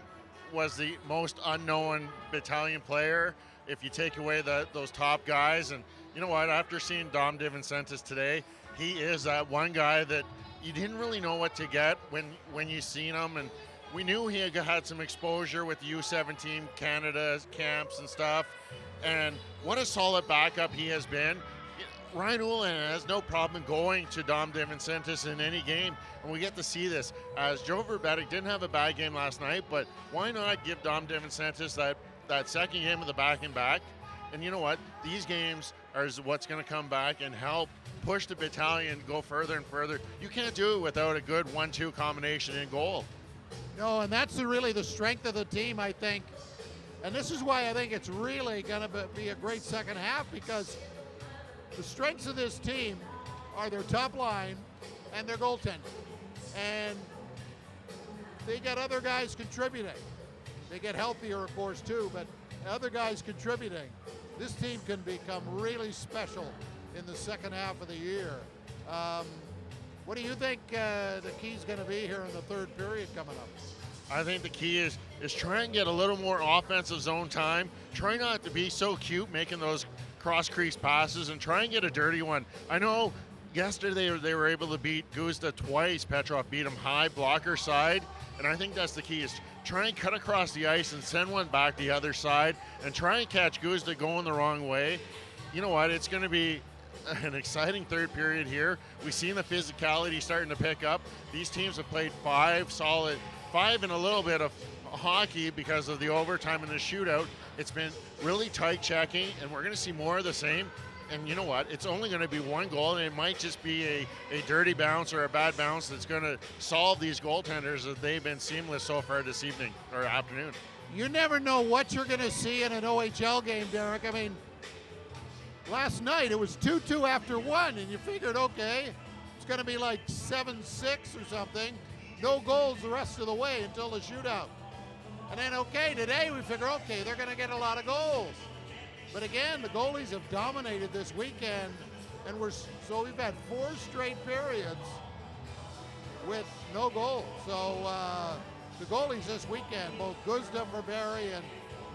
most unknown battalion player if you take away those top guys. And you know what, after seeing Dom DeVicentis today, he is that one guy that you didn't really know what to get when you seen him. And we knew he had some exposure with U17 Canada camps and stuff. And what a solid backup he has been. Ryan Houlihan has no problem going to Dom DeVicentis in any game, and we get to see this. As Joe Verbetic didn't have a bad game last night, but why not give Dom DeVicentis that second game of the back-and-back? And you know what? These games are what's going to come back and help push the battalion go further and further. You can't do it without a good 1-2 combination in goal. No, and that's really the strength of the team, I think. And this is why I think it's really going to be a great second half, because the strengths of this team are their top line and their goaltending. And they get other guys contributing. They get healthier, of course, too, but other guys contributing. This team can become really special in the second half of the year. What do you think the key's going to be here in the third period coming up? I think the key is try and get a little more offensive zone time. Try not to be so cute making those cross-crease passes, and try and get a dirty one. I know yesterday they were able to beat Guzda twice. Petrov beat him high blocker side, and I think that's the key, is try and cut across the ice and send one back the other side and try and catch Guzda going the wrong way. You know what? It's going to be an exciting third period here. We've seen the physicality starting to pick up. These teams have played five and a little bit of hockey because of the overtime and the shootout. It's been really tight checking, and we're going to see more of the same. And you know what? It's only going to be one goal, and it might just be a dirty bounce or a bad bounce that's going to solve these goaltenders, that they've been seamless so far this evening or afternoon. You never know what you're going to see in an OHL game, Derek. I mean, last night it was 2-2 after one, and you figured, okay, it's going to be like 7-6 or something. No goals the rest of the way until the shootout. And then, okay, today we figure, okay, they're going to get a lot of goals. But again, the goalies have dominated this weekend, and so we've had 4 straight periods with no goals. So the goalies this weekend, both Guzda for Barrie and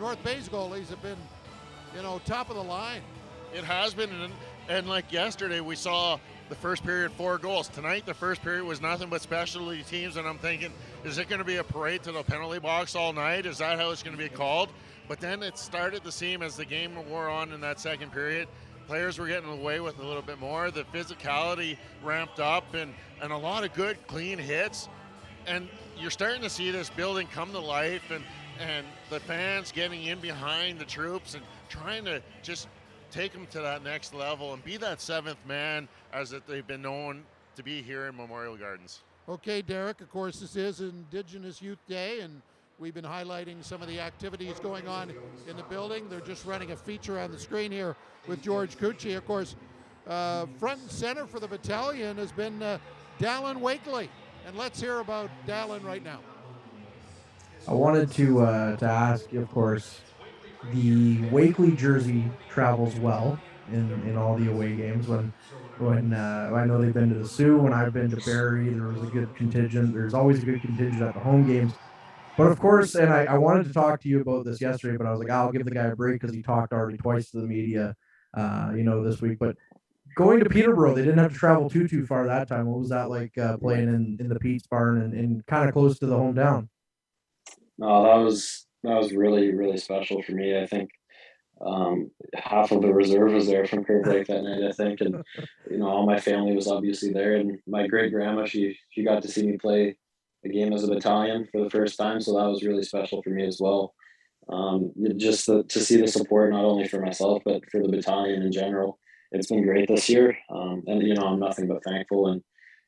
North Bay's goalies, have been, top of the line. It has been, and like yesterday, we saw the first period 4 goals. Tonight, the first period was nothing but specialty teams, and I'm thinking, is it going to be a parade to the penalty box all night? Is that how it's going to be called? But then it started to seem, as the game wore on in that second period, players were getting away with a little bit more. The physicality ramped up, and a lot of good, clean hits. And you're starting to see this building come to life, and the fans getting in behind the troops and trying to just take them to that next level and be that seventh man as that they've been known to be here in Memorial Gardens. Okay, Derek, of course, this is Indigenous Youth Day, and we've been highlighting some of the activities going on in the building. They're just running a feature on the screen here with George Cucci. Of course, front and center for the battalion has been Dallin Wakely. And let's hear about Dallin right now. I wanted to ask you, of course, the Wakely jersey travels well in all the away games. When I know they've been to the Sioux, when I've been to Barrie, there was a good contingent. There's always a good contingent at the home games. But of course, and I wanted to talk to you about this yesterday, but I was like, I'll give the guy a break because he talked already twice to the media, this week. But going to Peterborough, they didn't have to travel too far that time. What was that like playing in the Pete's Barn and kind of close to the hometown? No, that was really, really special for me. I think half of the reserve was there from Kirk Lake that night, I think, and all my family was obviously there, and my great grandma, she got to see me play the game as a battalion for the first time, so that was really special for me as well. Just to see the support, not only for myself but for the battalion in general. It's been great this year, and I'm nothing but thankful and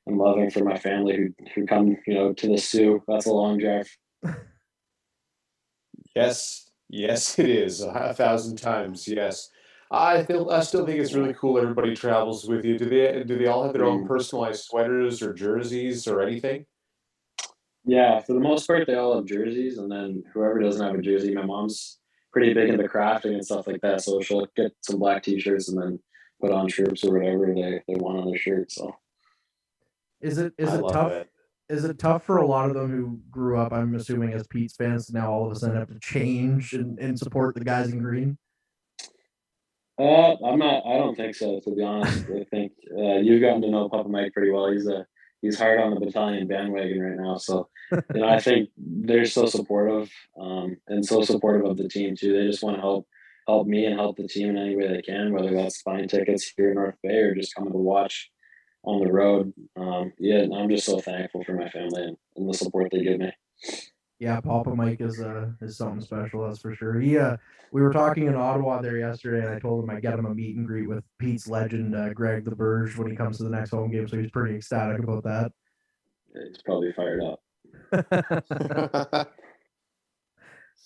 loving for my family who come to the Sioux. That's a long drive. Yes, it is 1,000 times. Yes, I still think it's really cool. Everybody travels with you. Do they all have their own personalized sweaters or jerseys or anything? Yeah, for the most part, they all have jerseys, and then whoever doesn't have a jersey, my mom's pretty big into crafting and stuff like that, so she'll get some black T-shirts and then put on troops or whatever they want on their shirt. So, is it tough? Is it tough for a lot of them who grew up, I'm assuming, as Pete's fans, now all of a sudden have to change and support the guys in green? I don't think so, to be honest. I think you've gotten to know Papa Mike pretty well. He's hard on the battalion bandwagon right now. So, I think they're so supportive and so supportive of the team too. They just want to help me and help the team in any way they can, whether that's buying tickets here in North Bay or just coming to watch on the road. I'm just so thankful for my family and the support they give me. Yeah, Papa Mike is something special, that's for sure. We were talking in Ottawa there yesterday, and I told him I'd get him a meet and greet with Pete's legend, Greg the Burge, when he comes to the next home game, so he's pretty ecstatic about that. He's probably fired up.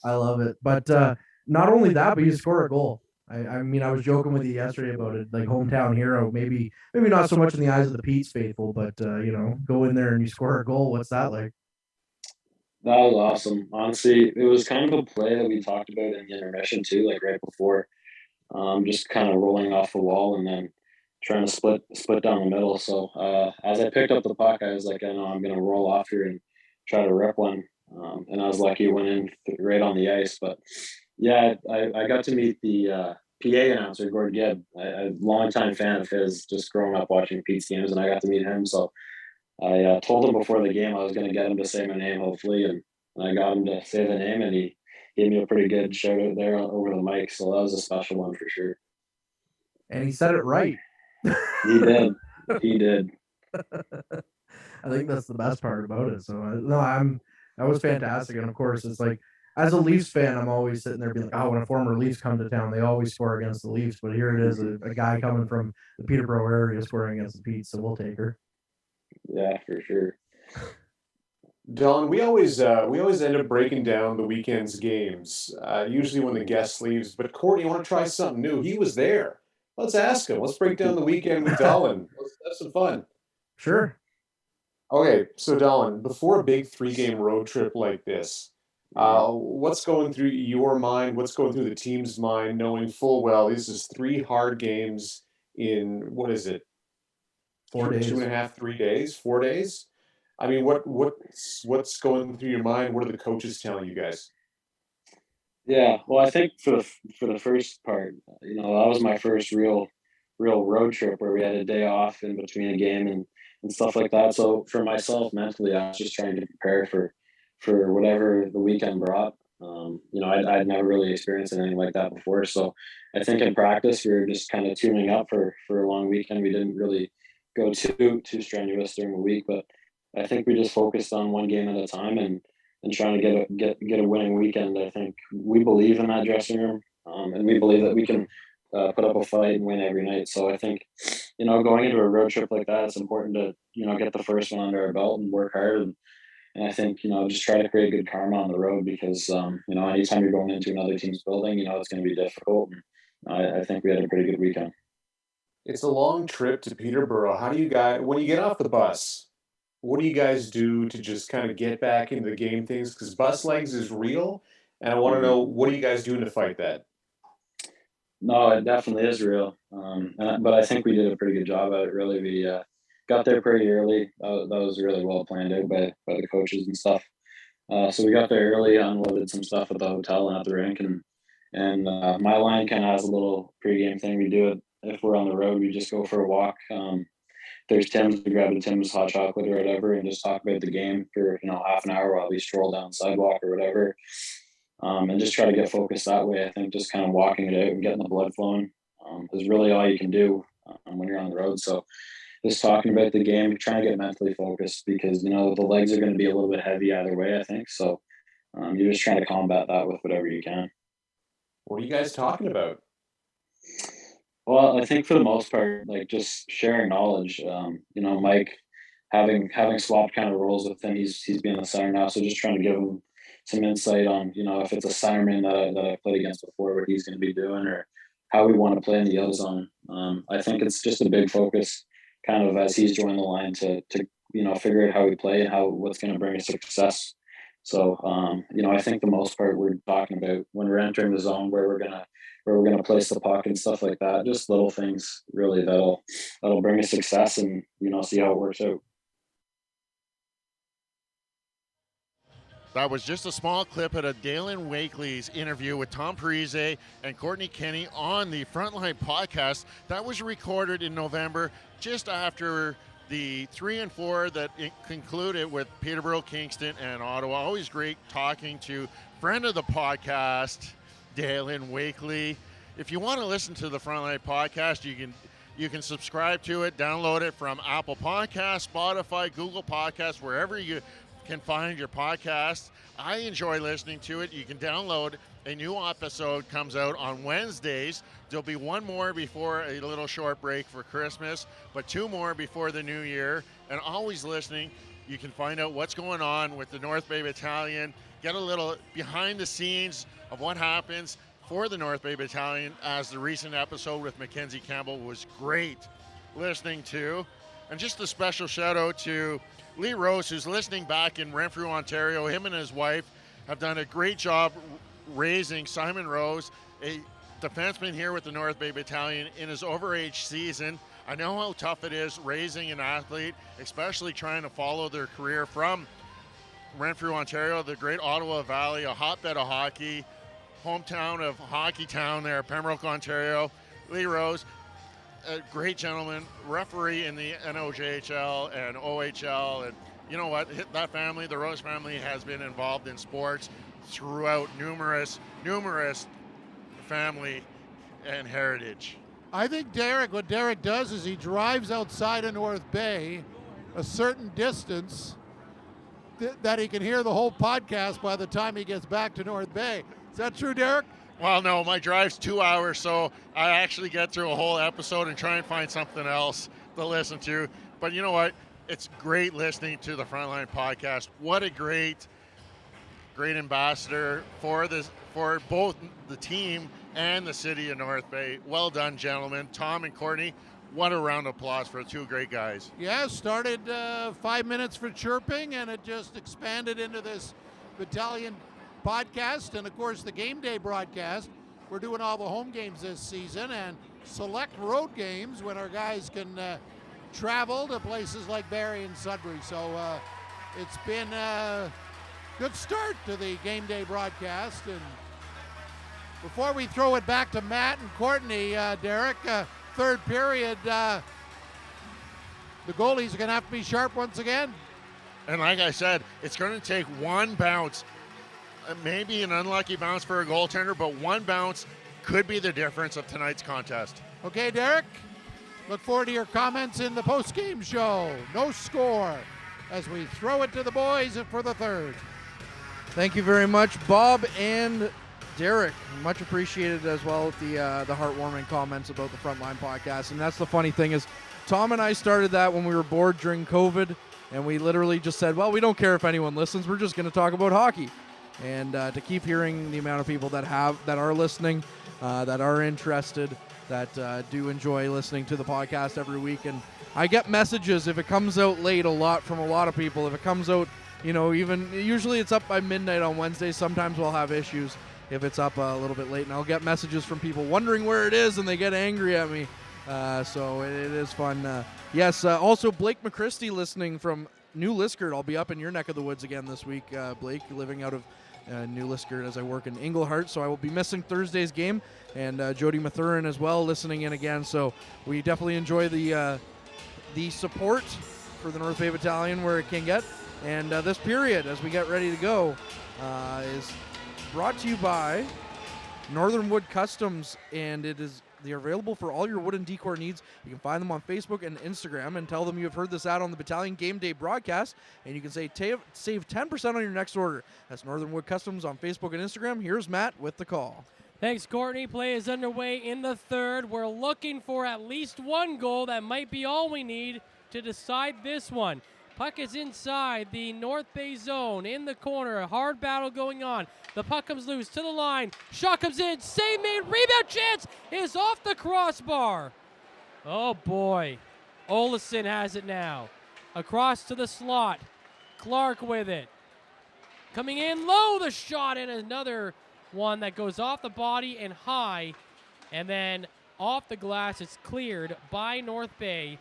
I love it. But not only that, but you score a goal. I mean, I was joking with you yesterday about it, like hometown hero. Maybe not so much in the eyes of the Pete's faithful, but go in there and you score a goal. What's that like? That was awesome. Honestly, it was kind of a play that we talked about in the intermission too, like right before. Just kind of rolling off the wall and then trying to split down the middle. So as I picked up the puck, I was like, I know I'm going to roll off here and try to rip one. And I was lucky it went in right on the ice. But yeah, I got to meet the PA announcer, Gord Gibb. I'm a longtime fan of his, just growing up watching Pete's games, and I got to meet him. So I told him before the game I was going to get him to say my name, hopefully, and I got him to say the name, and he gave me a pretty good shout out there over the mic. So that was a special one for sure. And he said it right. He did. He did. I think that's the best part about it. So that was fantastic. And of course, it's like, as a Leafs fan, I'm always sitting there being like, oh, when a former Leafs come to town, they always score against the Leafs. But here it is, a guy coming from the Peterborough area scoring against the Petes, so we'll take her. Yeah, for sure. Don, we always end up breaking down the weekend's games, usually when the guest leaves. But Courtney, you want to try something new? He was there. Let's ask him. Let's break down the weekend with Dolan. Let's have some fun. Sure. Okay, so Dolan, before a big 3-game road trip like this, what's going through your mind? What's going through the team's mind, knowing full well this is 3 hard games in, what is it? 4 days. 2.5, 3 days, 4 days? I mean, what's going through your mind? What are the coaches telling you guys? Yeah, well, I think for the first part, that was my first real road trip where we had a day off in between a game and stuff like that. So for myself mentally, I was just trying to prepare for whatever the weekend brought. I'd never really experienced anything like that before. So I think in practice we were just kind of tuning up for a long weekend. We didn't really go too strenuous during the week, but I think we just focused on one game at a time and trying to get a winning weekend. I think we believe in that dressing room, and we believe that we can put up a fight and win every night. So I think, going into a road trip like that, it's important to get the first one under our belt and work hard. And I think just try to create good karma on the road because anytime you're going into another team's building, it's going to be difficult. And I think we had a pretty good weekend. It's a long trip to Peterborough. How do you guys, when you get off the bus, what do you guys do to just kind of get back into the game things? Because bus legs is real, and I want to know, what are you guys doing to fight that? No, it definitely is real. But I think we did a pretty good job at it. Really, we got there pretty early. That was really well planned out by the coaches and stuff. So we got there early, unloaded some stuff at the hotel and at the rink, and my line kind of has a little pregame thing. We do it if we're on the road. We just go for a walk. There's Tim's, we grab a Tim's hot chocolate or whatever and just talk about the game for half an hour while we stroll down the sidewalk or whatever, and just try to get focused that way. I think just kind of walking it out and getting the blood flowing is really all you can do when you're on the road. So just talking about the game, trying to get mentally focused because the legs are going to be a little bit heavy either way, I think. So you're just trying to combat that with whatever you can. What are you guys talking about? Well, I think for the most part, like just sharing knowledge. Mike, having swapped kind of roles with him, he's being a center now, so just trying to give him some insight on if it's a centerman that I played against before, what he's going to be doing or how we want to play in the yellow zone. I think it's just a big focus, kind of as he's joined the line to figure out how we play and what's going to bring us success. So I think the most part we're talking about when we're entering the zone where we're gonna place the puck and stuff like that. Just little things really that'll bring us success and see how it works out. That was just a small clip out of Dalen Wakely's interview with Tom Parise and Courtney Kenny on the Frontline podcast. That was recorded in November, just after the 3 and 4 that concluded with Peterborough, Kingston, and Ottawa. Always great talking to friend of the podcast, Dalen Wakely. If you want to listen to the Frontline podcast, you can subscribe to it, download it from Apple Podcasts, Spotify, Google Podcasts, wherever you can find your podcast. I enjoy listening to it. You can download. A new episode comes out on Wednesdays. There'll be one more before a little short break for Christmas, but 2 more before the new year. And always listening. You can find out what's going on with the North Bay Battalion, get a little behind the scenes of what happens for the North Bay Battalion, as the recent episode with Mackenzie Campbell was great listening to. And just a special shout out to Lee Rose, who's listening back in Renfrew, Ontario. Him and his wife have done a great job raising Simon Rose, a defenseman here with the North Bay Battalion, in his overage season. I know how tough it is raising an athlete, especially trying to follow their career from Renfrew, Ontario, the great Ottawa Valley, a hotbed of hockey, hometown of Hockey Town there, Pembroke, Ontario. Lee Rose, a great gentleman, referee in the NOJHL and OHL. And you know what? That family, the Rose family, has been involved in sports throughout numerous family and heritage. I think what Derek does is he drives outside of North Bay a certain distance that he can hear the whole podcast by the time he gets back to North Bay. Is that true, Derek? Well, no, my drive's 2 hours, so I actually get through a whole episode and try and find something else to listen to. But you know what? It's great listening to the Frontline podcast. What a great ambassador for both the team and the city of North Bay. Well done, gentlemen. Tom and Courtney, what a round of applause for two great guys. Yeah, started 5 minutes for chirping, and it just expanded into this battalion podcast, and of course the game day broadcast. We're doing all the home games this season and select road games when our guys can travel to places like Barrie and Sudbury. So it's been a good start to the game day broadcast. And before we throw it back to Matt and Courtney, Derek, third period, the goalies are going to have to be sharp once again. And like I said, it's going to take one bounce, maybe an unlucky bounce for a goaltender, but one bounce could be the difference of tonight's contest. Okay, Derek, look forward to your comments in the post-game show. No score as we throw it to the boys for the third. Thank you very much, Bob and Derek. Much appreciated as well with the heartwarming comments about the Frontline podcast. And that's the funny thing is, Tom and I started that when we were bored during COVID, and we literally just said, well, we don't care if anyone listens. We're just going to talk about hockey. And to keep hearing the amount of people that are listening, that are interested, that do enjoy listening to the podcast every week. And I get messages if it comes out late a lot from a lot of people. If it comes out, even usually it's up by midnight on Wednesdays. Sometimes we'll have issues if it's up a little bit late, and I'll get messages from people wondering where it is, and they get angry at me. So it is fun. Yes, also Blake McChristy listening from New Liskeard. I'll be up in your neck of the woods again this week, Blake, living out of New Liskeard as I work in Englehart, so I will be missing Thursday's game, and Jody Mathurin as well listening in again. So we definitely enjoy the support for the North Bay Battalion where it can get. And this period, as we get ready to go, is brought to you by Northern Wood Customs, and they're available for all your wooden decor needs. You can find them on Facebook and Instagram, and tell them you have heard this ad on the Battalion Game Day broadcast, and you can save 10% on your next order. That's Northern Wood Customs on Facebook and Instagram. Here's Matt with the call. Thanks, Courtney. Play is underway in the third. We're looking for at least one goal. That might be all we need to decide this one. Puck is inside the North Bay zone in the corner. A hard battle going on. The puck comes loose to the line. Shot comes in. Save made. Rebound chance is off the crossbar. Oh, boy. Olesen has it now. Across to the slot. Clark with it. Coming in low. The shot, and another one that goes off the body and high. And then off the glass. It's cleared by North Bay.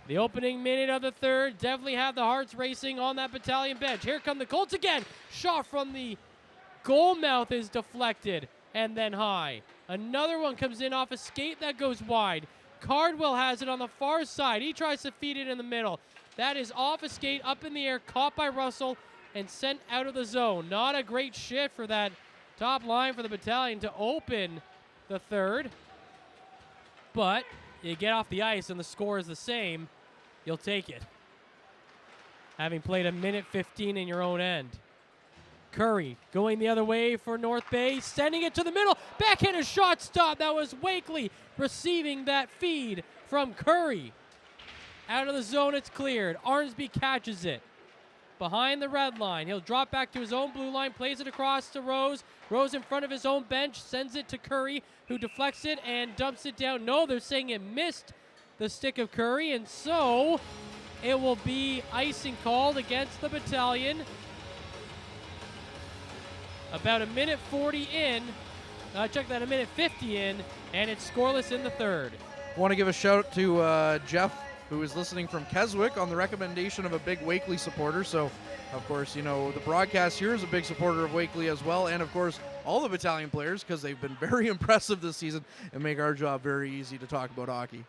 The opening minute of the third definitely have the hearts racing on that Battalion bench. Here come the Colts again. Shot from the goal mouth is deflected and then high. Another one comes in off a skate that goes wide. Cardwell has it on the far side. He tries to feed it in the middle. That is off a skate, up in the air, caught by Russell and sent out of the zone. Not a great shift for that top line for the Battalion to open the third. But you get off the ice and the score is the same. You'll take it. Having played a minute 15 in your own end. Curry going the other way for North Bay, sending it to the middle. Backhanded shot stop. That was Wakely receiving that feed from Curry. Out of the zone, it's cleared. Arnsby catches it. behind the red line. He'll drop back to his own blue line, plays it across to Rose. Rose in front of his own bench, sends it to Curry, who deflects it and dumps it down. No, they're saying it missed the stick of Curry, and so it will be icing called against the Battalion. About a minute 40 in, check that, a minute 50 in, and it's scoreless in the third. I want to give a shout out to Jeff, who is listening from Keswick on the recommendation of a big Wakely supporter. So, of course, you know, the broadcast here is a big supporter of Wakely as well, and of course, all the Battalion players, because they've been very impressive this season and make our job very easy to talk about hockey.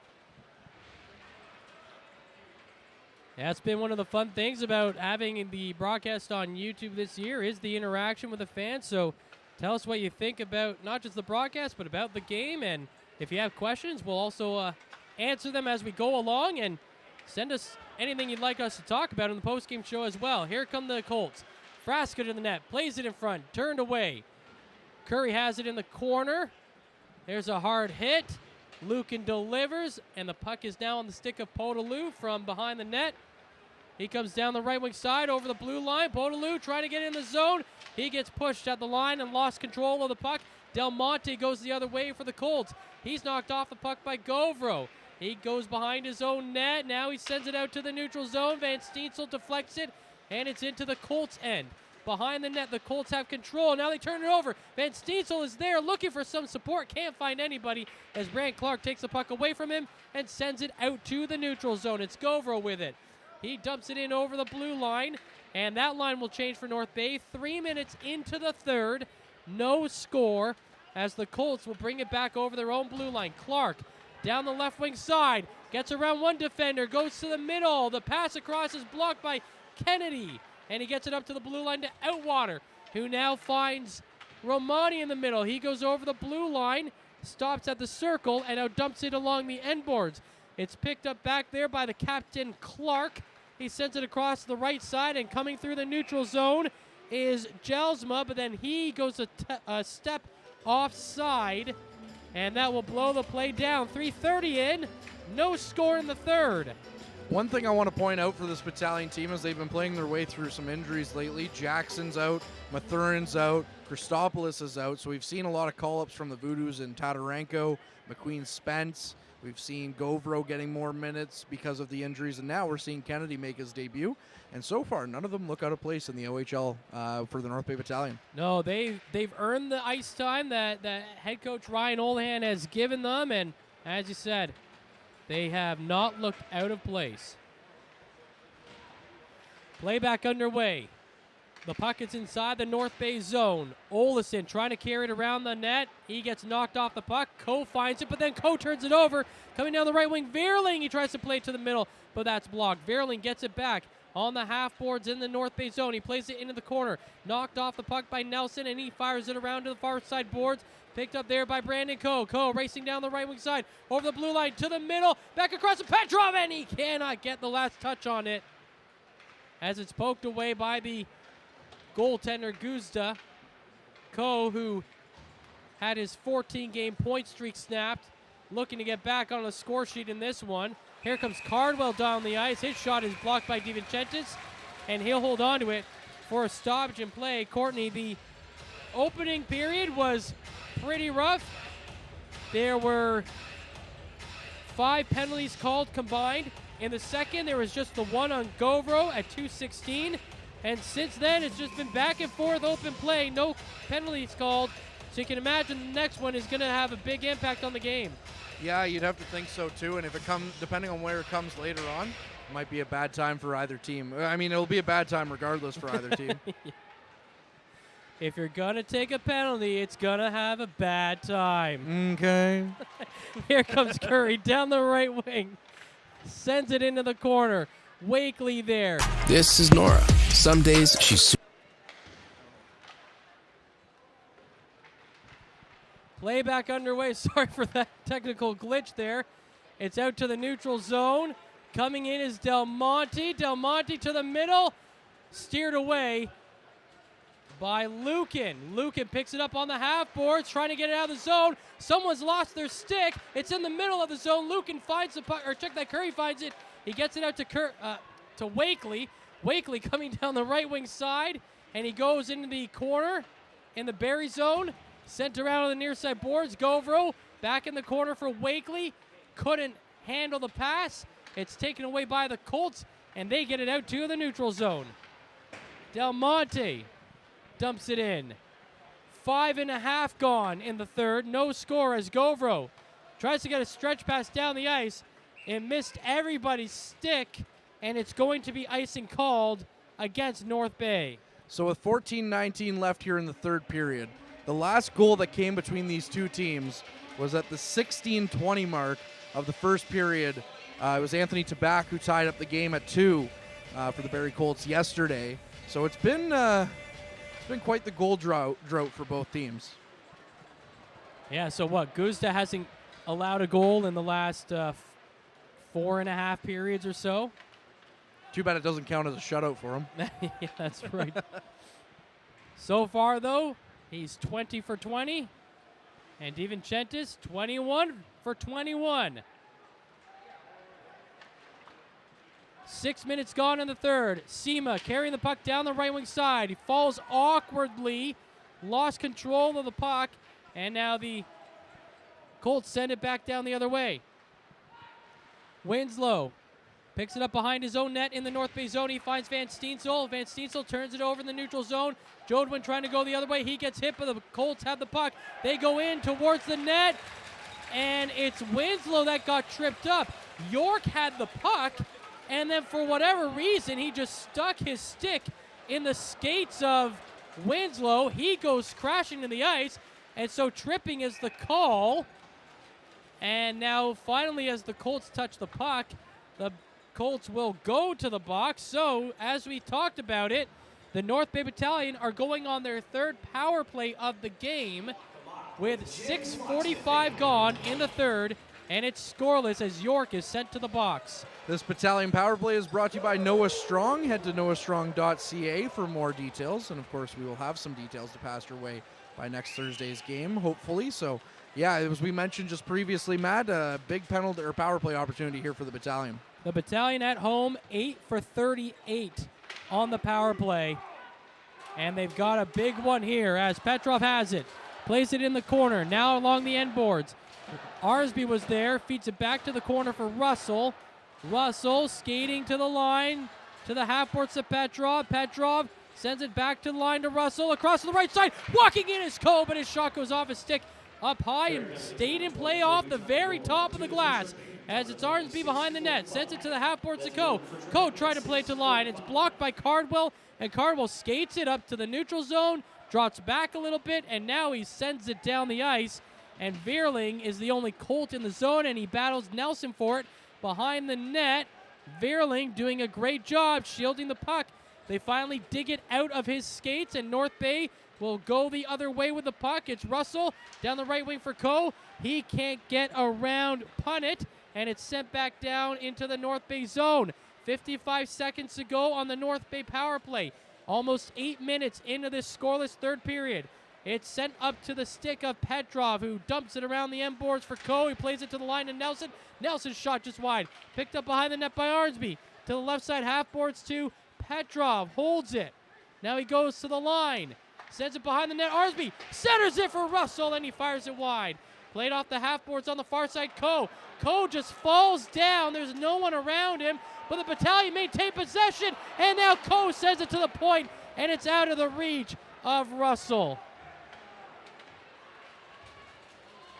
That's been one of the fun things about having the broadcast on YouTube this year is the interaction with the fans. So tell us what you think about not just the broadcast, but about the game. And if you have questions, we'll also answer them as we go along, and send us anything you'd like us to talk about in the postgame show as well. Here come the Colts. Frasca to the net, plays it in front, turned away. Curry has it in the corner. There's a hard hit. Lucan delivers, and the puck is now on the stick of Podolou from behind the net. He comes down the right wing side over the blue line. Podolou trying to get in the zone. He gets pushed at the line and lost control of the puck. Del Monte goes the other way for the Colts. He's knocked off the puck by Govro. He goes behind his own net. Now he sends it out to the neutral zone. Van Steensel deflects it, and it's into the Colts end. Behind the net, the Colts have control. Now they turn it over. Van Steensel is there looking for some support. Can't find anybody as Brant Clark takes the puck away from him and sends it out to the neutral zone. It's Govro with it. He dumps it in over the blue line, and that line will change for North Bay. 3 minutes into the third. No score as the Colts will bring it back over their own blue line. Clark down the left wing side. Gets around one defender. Goes to the middle. The pass across is blocked by Kennedy. And he gets it up to the blue line to Outwater, who now finds Romani in the middle. He goes over the blue line, stops at the circle, and now dumps it along the end boards. It's picked up back there by the captain, Clark. He sends it across the right side, and coming through the neutral zone is Jelsma, but then he goes a step offside, and that will blow the play down. 3:30 in, no score in the third. One thing I want to point out for this Battalion team is they've been playing their way through some injuries lately. Jackson's out, Mathurin's out, Christopoulos is out, so we've seen a lot of call-ups from the Voodoos in Tatarenko, McQueen Spence. We've seen Govro getting more minutes because of the injuries, and now we're seeing Kennedy make his debut. And so far, none of them look out of place in the OHL for the North Bay Battalion. No, they've earned the ice time that head coach Ryan Olhan has given them, and as you said, they have not looked out of place. Playback underway. The puck is inside the North Bay zone. Olesen trying to carry it around the net. He gets knocked off the puck. Coe finds it, but then Coe turns it over. Coming down the right wing, Verling. He tries to play it to the middle, but that's blocked. Verling gets it back on the half boards in the North Bay zone. He plays it into the corner. Knocked off the puck by Nelson, and he fires it around to the far side boards. Picked up there by Brandon Coe. Coe racing down the right wing side, over the blue line to the middle, back across to Petrov, and he cannot get the last touch on it as it's poked away by the goaltender Guzda. Coe, who had his 14-game point streak snapped, looking to get back on the score sheet in this one. Here comes Cardwell down the ice. His shot is blocked by DiVincentis, and he'll hold on to it for a stoppage in play. Courtney, the opening period was pretty rough. There were 5 penalties called combined. In the second, there was just the one on Govro at 2:16. And since then, it's just been back and forth open play. No penalties called. So you can imagine the next one is going to have a big impact on the game. Yeah, you'd have to think so too. And if it comes, depending on where it comes later on, it might be a bad time for either team. I mean, it'll be a bad time regardless for either team. If you're going to take a penalty, it's going to have a bad time. Okay. Here comes Curry down the right wing. Sends it into the corner. Wakely there. This is Nora. Some days she's... Playback underway. Sorry for that technical glitch there. It's out to the neutral zone. Coming in is Del Monte. Del Monte to the middle. Steered away by Lucan. Lucan picks it up on the half boards, trying to get it out of the zone. Someone's lost their stick. It's in the middle of the zone. Lucan finds the puck, or check that Curry finds it. He gets it out to Wakely. Wakely coming down the right wing side, and he goes into the corner in the Barrie zone. Sent around on the near side boards. Govro back in the corner for Wakely. Couldn't handle the pass. It's taken away by the Colts, and they get it out to the neutral zone. Del Monte dumps it in. 5.5 gone in the third. No score as Govro tries to get a stretch pass down the ice. It missed everybody's stick, and it's going to be icing called against North Bay. So with 14:19 left here in the third period, the last goal that came between these two teams was at the 16:20 mark of the first period. It was Anthony Tabak who tied up the game at 2 for the Barrie Colts yesterday. So it's been quite the goal drought for both teams. Yeah, so what? Guzda hasn't allowed a goal in the last 4.5 periods or so. Too bad it doesn't count as a shutout for him. Yeah, that's right. So far, though, he's 20 for 20. And DiVincentis, 21 for 21. 6 minutes gone in the third. Sema carrying the puck down the right wing side. He falls awkwardly, lost control of the puck, and now the Colts send it back down the other way. Winslow picks it up behind his own net in the North Bay zone. He finds Van Steensel. Van Steensel turns it over in the neutral zone. Jodwin trying to go the other way. He gets hit, but the Colts have the puck. They go in towards the net, and it's Winslow that got tripped up. York had the puck, and then for whatever reason, he just stuck his stick in the skates of Winslow. He goes crashing to the ice, and so tripping is the call. And now finally, as the Colts touch the puck, the Colts will go to the box. So, as we talked about it, the North Bay Battalion are going on their third power play of the game with 6:45 gone in the third, and it's scoreless as York is sent to the box. This battalion power play is brought to you by Noah Strong. Head to noahstrong.ca for more details, and of course we will have some details to pass your way by next Thursday's game, hopefully. So, yeah, as we mentioned just previously, Matt, a big penalty or power play opportunity here for the battalion. The battalion at home, 8 for 38 on the power play. And they've got a big one here as Petrov has it. Plays it in the corner, now along the end boards. Arsby was there, feeds it back to the corner for Russell. Russell skating to the line, to the half boards to Petrov. Petrov sends it back to the line to Russell, across to the right side. Walking in is Coe, but his shot goes off his stick up high and stayed in play off the very top of the glass. As it's Arnsby behind the net, sends it to the half boards to Coe. Coe tried to play to line. It's blocked by Cardwell, and Cardwell skates it up to the neutral zone, drops back a little bit, and now he sends it down the ice. And Veerling is the only Colt in the zone, and he battles Nelson for it behind the net. Veerling doing a great job shielding the puck. They finally dig it out of his skates, and North Bay will go the other way with the puck. It's Russell down the right wing for Coe. He can't get around Punnett, and it's sent back down into the North Bay zone. 55 seconds to go on the North Bay power play. Almost 8 minutes into this scoreless third period. It's sent up to the stick of Petrov, who dumps it around the end boards for Coe. He plays it to the line to Nelson. Nelson's shot just wide. Picked up behind the net by Arnsby. To the left side half boards to Petrov. Holds it. Now he goes to the line. Sends it behind the net. Arnsby centers it for Russell, and he fires it wide. Played off the half boards on the far side. Coe just falls down. There's no one around him, but the battalion maintain possession, and now Coe sends it to the point, and it's out of the reach of Russell.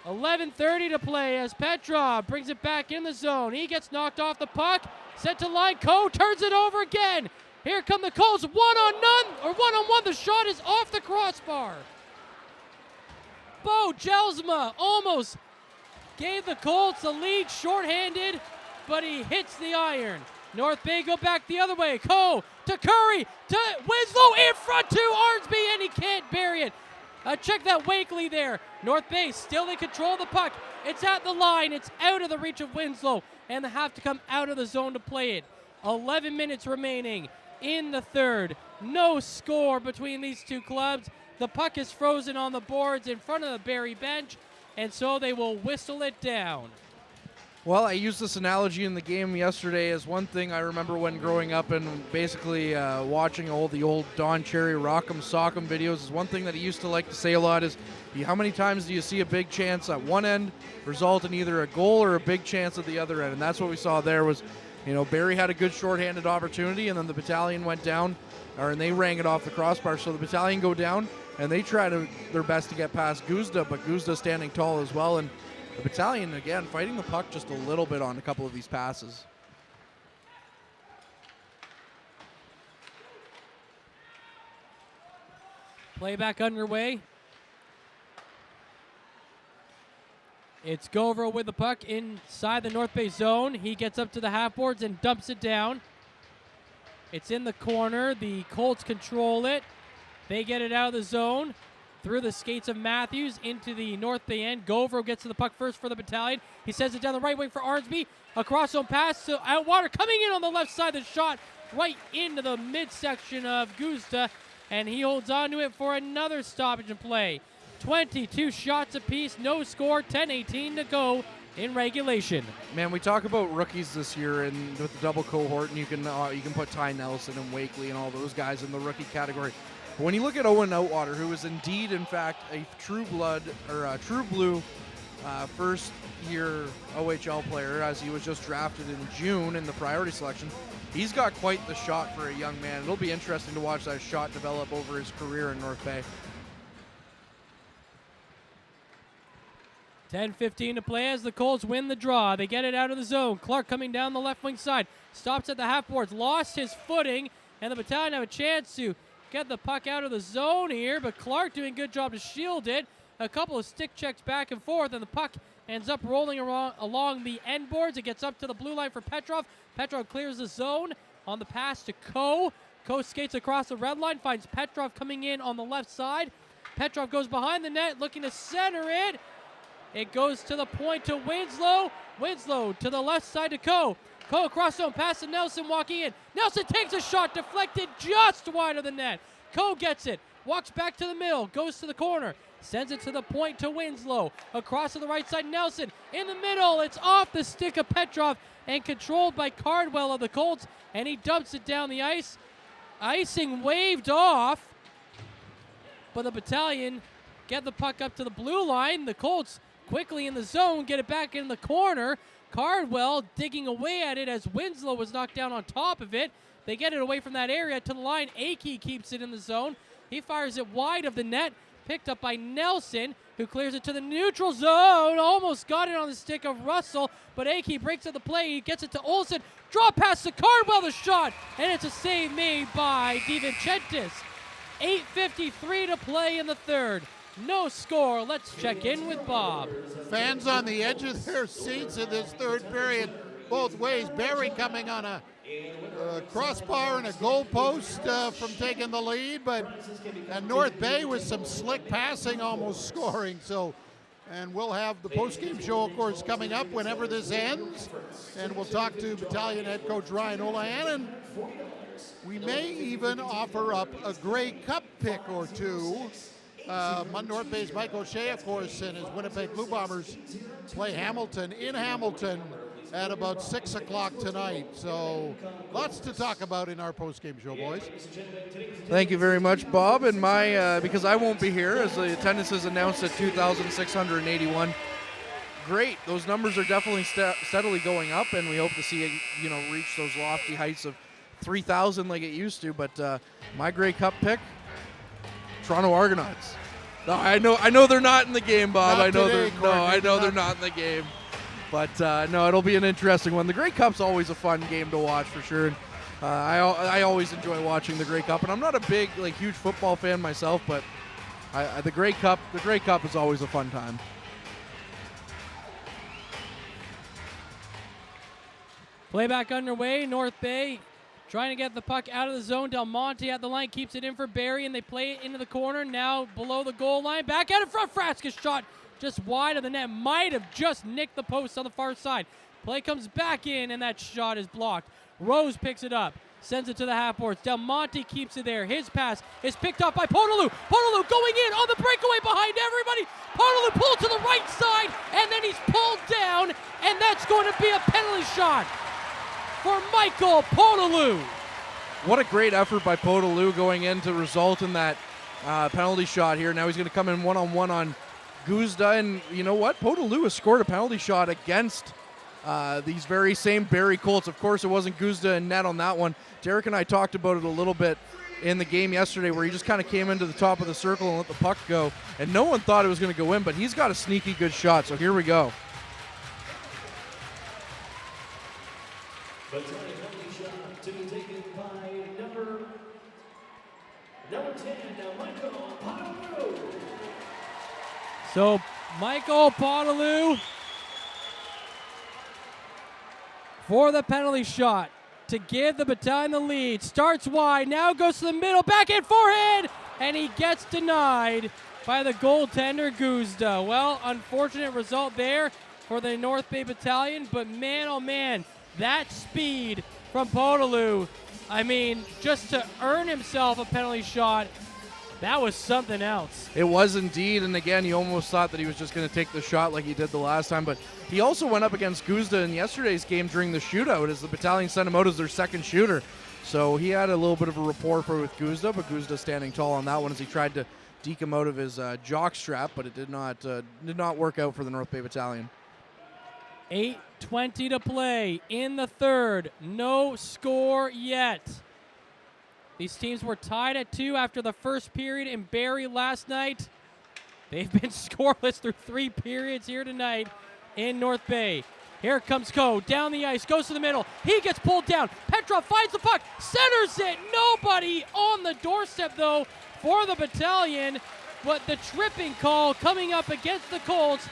11:30 to play as Petrov brings it back in the zone. He gets knocked off the puck, sent to line. Coe turns it over again. Here come the Colts, one-on-one. The shot is off the crossbar. Bo Jelsma almost gave the Colts the lead shorthanded, but he hits the iron. North Bay go back the other way. Coe to Curry, to Winslow in front to Arnsby, and he can't bury it. Check that Wakely there. North Bay still in control of the puck. It's at the line. It's out of the reach of Winslow, and they have to come out of the zone to play it. 11 minutes remaining in the third. No score between these two clubs. The puck is frozen on the boards in front of the Barrie bench, and so they will whistle it down. Well, I used this analogy in the game yesterday as one thing I remember when growing up and basically watching all the old Don Cherry Rock'em Sock'em videos. Is one thing that he used to like to say a lot is, how many times do you see a big chance at one end result in either a goal or a big chance at the other end? And that's what we saw there was, Barrie had a good shorthanded opportunity, and then the Battalion went down, and they rang it off the crossbar. So the Battalion go down, and they try their best to get past Guzda, but Guzda standing tall as well. And the Battalion, again, fighting the puck just a little bit on a couple of these passes. Playback underway. It's Govro with the puck inside the North Bay zone. He gets up to the half boards and dumps it down. It's in the corner. The Colts control it. They get it out of the zone. Through the skates of Matthews into the North Bay end. Govro gets to the puck first for the Battalion. He sends it down the right wing for Arnsby. A cross-zone pass to Outwater. Coming in on the left side. The shot right into the midsection of Guzda. And he holds on to it for another stoppage and play. 22 shots apiece. No score. 10-18 to go in regulation. Man, we talk about rookies this year and with the double cohort, and you can put Ty Nelson and Wakely and all those guys in the rookie category. When you look at Owen Outwater, who is indeed, in fact, a true blue first-year OHL player, as he was just drafted in June in the priority selection, he's got quite the shot for a young man. It'll be interesting to watch that shot develop over his career in North Bay. 10-15 to play as the Colts win the draw. They get it out of the zone. Clark coming down the left wing side. Stops at the half boards. Lost his footing, and the Battalion have a chance to get the puck out of the zone here, but Clark doing a good job to shield it. A couple of stick checks back and forth, and the puck ends up rolling along the end boards. It gets up to the blue line for Petrov. Petrov clears the zone on the pass to Coe. Coe skates across the red line, finds Petrov coming in on the left side. Petrov goes behind the net, looking to center it. It goes to the point to Winslow. Winslow to the left side to Coe. Coe across zone, pass to Nelson walking in. Nelson takes a shot, deflected just wide of the net. Coe gets it, walks back to the middle, goes to the corner, sends it to the point to Winslow. Across to the right side, Nelson in the middle. It's off the stick of Petrov and controlled by Cardwell of the Colts, and he dumps it down the ice. Icing waved off, but the Battalion get the puck up to the blue line. The Colts quickly in the zone, get it back in the corner. Cardwell digging away at it as Winslow was knocked down on top of it. They get it away from that area to the line. Akey keeps it in the zone. He fires it wide of the net. Picked up by Nelson, who clears it to the neutral zone. Almost got it on the stick of Russell, but Akey breaks up the play. He gets it to Olsen. Draw pass to Cardwell, the shot, and it's a save made by DiVincentis. 8:53 to play in the third. No score. Let's check in with Bob. Fans on the edge of their seats in this third period, both ways. Barrie coming on a crossbar and a goal post from taking the lead, and North Bay with some slick passing, almost scoring. And we'll have the post-game show, of course, coming up whenever this ends, and we'll talk to Battalion head coach Ryan Olahan, and we may even offer up a Grey Cup pick or two. North Bay's Mike O'Shea, of course, and his Winnipeg Blue Bombers play Hamilton in Hamilton at about 6 o'clock tonight. So lots to talk about in our post-game show, boys. Thank you very much, Bob. And because I won't be here, as the attendance is announced at 2,681. Great. Those numbers are definitely steadily going up, and we hope to see it, reach those lofty heights of 3,000 like it used to. But my Grey Cup pick, Toronto Argonauts. No, I know they're not in the game, Bob. Not today, Courtney. They're not in the game. But no, it'll be an interesting one. The Grey Cup's always a fun game to watch for sure. I always enjoy watching the Grey Cup, and I'm not a big huge football fan myself, but the Grey Cup is always a fun time. Playback underway. North Bay trying to get the puck out of the zone. Del Monte at the line keeps it in for Barrie, and they play it into the corner. Now below the goal line. Back out in front. Frasca's shot just wide of the net. Might have just nicked the post on the far side. Play comes back in, and that shot is blocked. Rose picks it up. Sends it to the half boards. Del Monte keeps it there. His pass is picked up by Ponalu. Ponalu going in on the breakaway behind everybody. Ponalu pulled to the right side, and then he's pulled down down, and that's going to be a penalty shot for Michael Podolou. What a great effort by Podolou going in to result in that penalty shot here. Now he's going to come in one-on-one on Guzda, and you know what? Podolou has scored a penalty shot against these very same Barrie Colts. Of course, it wasn't Guzda and net on that one. Derek and I talked about it a little bit in the game yesterday where he just kind of came into the top of the circle and let the puck go, and no one thought it was going to go in, but he's got a sneaky good shot, so here we go. But penalty shot to be taken by number 10, Michael Podolou. So Michael Podolou for the penalty shot to give the Battalion the lead. Starts wide, now goes to the middle, backhand forehand, and he gets denied by the goaltender Guzda. Well, unfortunate result there for the North Bay Battalion, but man, oh man, that speed from Podolou, I mean, just to earn himself a penalty shot, that was something else. It was indeed, and again, you almost thought that he was just going to take the shot like he did the last time, but he also went up against Guzda in yesterday's game during the shootout as the Battalion sent him out as their second shooter. So he had a little bit of a rapport with Guzda, but Guzda standing tall on that one as he tried to deke him out of his jock strap, but it did not work out for the North Bay Battalion. 8:20 to play in the third. No score yet. These teams were tied at 2 after the first period in Barrie last night. They've been scoreless through 3 periods here tonight in North Bay. Here comes Coe, down the ice, goes to the middle. He gets pulled down. Petrov finds the puck, centers it. Nobody on the doorstep, though, for the Battalion. But the tripping call coming up against the Colts.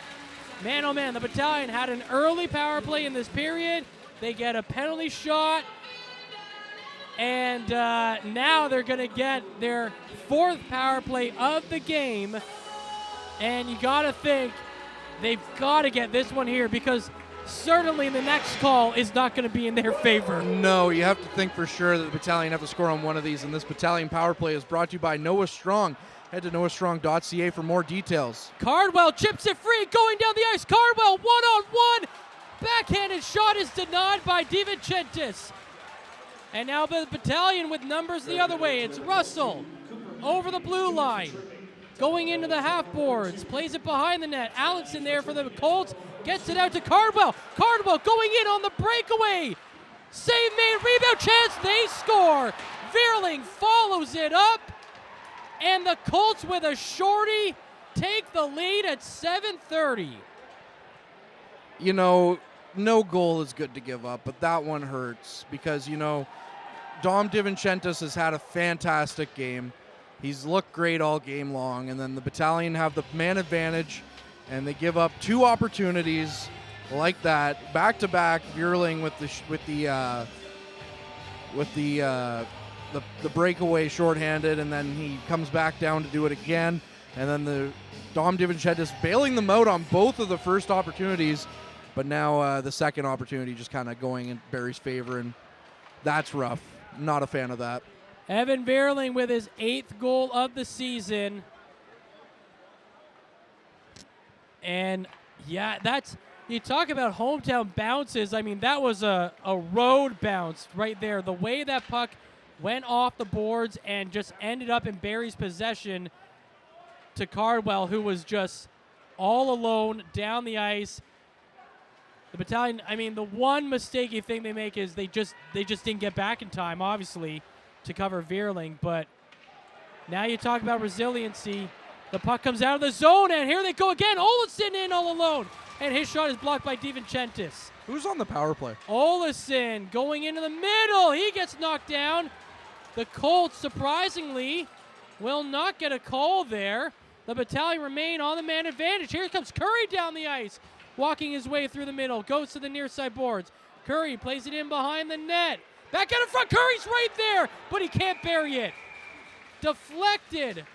Man, oh man, the Battalion had an early power play in this period. They get a penalty shot. And now they're going to get their 4th power play of the game. And you got to think they've got to get this one here because certainly the next call is not going to be in their favor. No, you have to think for sure that the Battalion have to score on one of these. And this Battalion power play is brought to you by Noah Strong. Head to noahstrong.ca for more details. Cardwell chips it free, going down the ice. Cardwell one-on-one. Backhanded shot is denied by DiVincentis. And now the Battalion with numbers the other way. It's Russell over the blue line. Going into the half boards. Plays it behind the net. Allenson there for the Colts. Gets it out to Cardwell. Cardwell going in on the breakaway. Save made. Rebound chance. They score. Veerling follows it up. And the Colts with a shorty take the lead at 7:30. You know, no goal is good to give up, but that one hurts because, you know, Dom DiVincentis has had a fantastic game. He's looked great all game long, and then the Battalion have the man advantage, and they give up 2 opportunities like that, back-to-back. Veerling with the breakaway shorthanded, and then he comes back down to do it again, and then the Dom DiVincentis bailing them out on both of the first opportunities. But now the second opportunity just kind of going in Barrie's favor, and that's rough. Not a fan of that. Evan Veerling with his 8th goal of the season. And, yeah, that's – you talk about hometown bounces. I mean, that was a road bounce right there. The way that puck went off the boards and just ended up in Barrie's possession to Cardwell, who was just all alone down the ice. The Battalion, I mean, the one mistake thing they make is they just didn't get back in time, obviously, to cover Veerling. But now you talk about resiliency. The puck comes out of the zone, and here they go again. Olesen in all alone, and his shot is blocked by DiVincentis. Who's on the power play? Olesen going into the middle. He gets knocked down. The Colts, surprisingly, will not get a call there. The Battalion remain on the man advantage. Here comes Curry down the ice. Walking his way through the middle, goes to the near side boards. Curry plays it in behind the net. Back out in front, Curry's right there, but he can't bury it. Deflected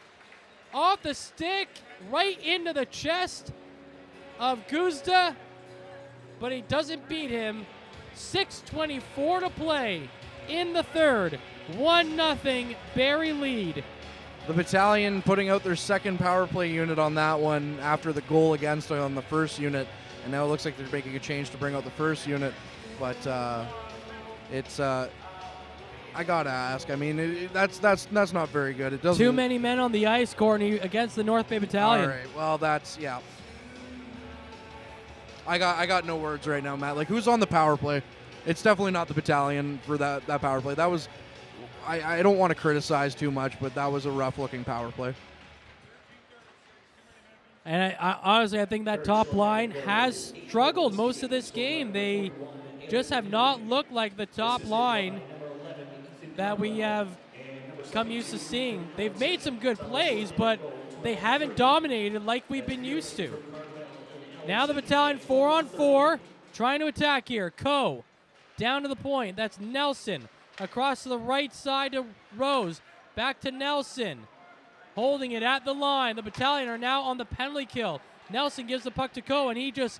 off the stick, right into the chest of Guzda, but he doesn't beat him. 6:24 to play in the third. 1-0 Barrie lead. The Battalion putting out their second power play unit on that one after the goal against on the first unit. And now it looks like they're making a change to bring out the first unit. But it's I gotta ask. I mean, that's not very good. It doesn't. Too many men on the ice, Courtney, against the North Bay Battalion. All right. Well, that's yeah. I got no words right now, Matt. Like, who's on the power play? It's definitely not the battalion for that power play. That was. I don't want to criticize too much, but that was a rough-looking power play. And I honestly, I think that top line has struggled most of this game. They just have not looked like the top line that we have come used to seeing. They've made some good plays, but they haven't dominated like we've been used to. Now the battalion 4-on-4, trying to attack here. Coe down to the point. That's Nelson. Across to the right side to Rose. Back to Nelson. Holding it at the line. The battalion are now on the penalty kill. Nelson gives the puck to Coe, and he just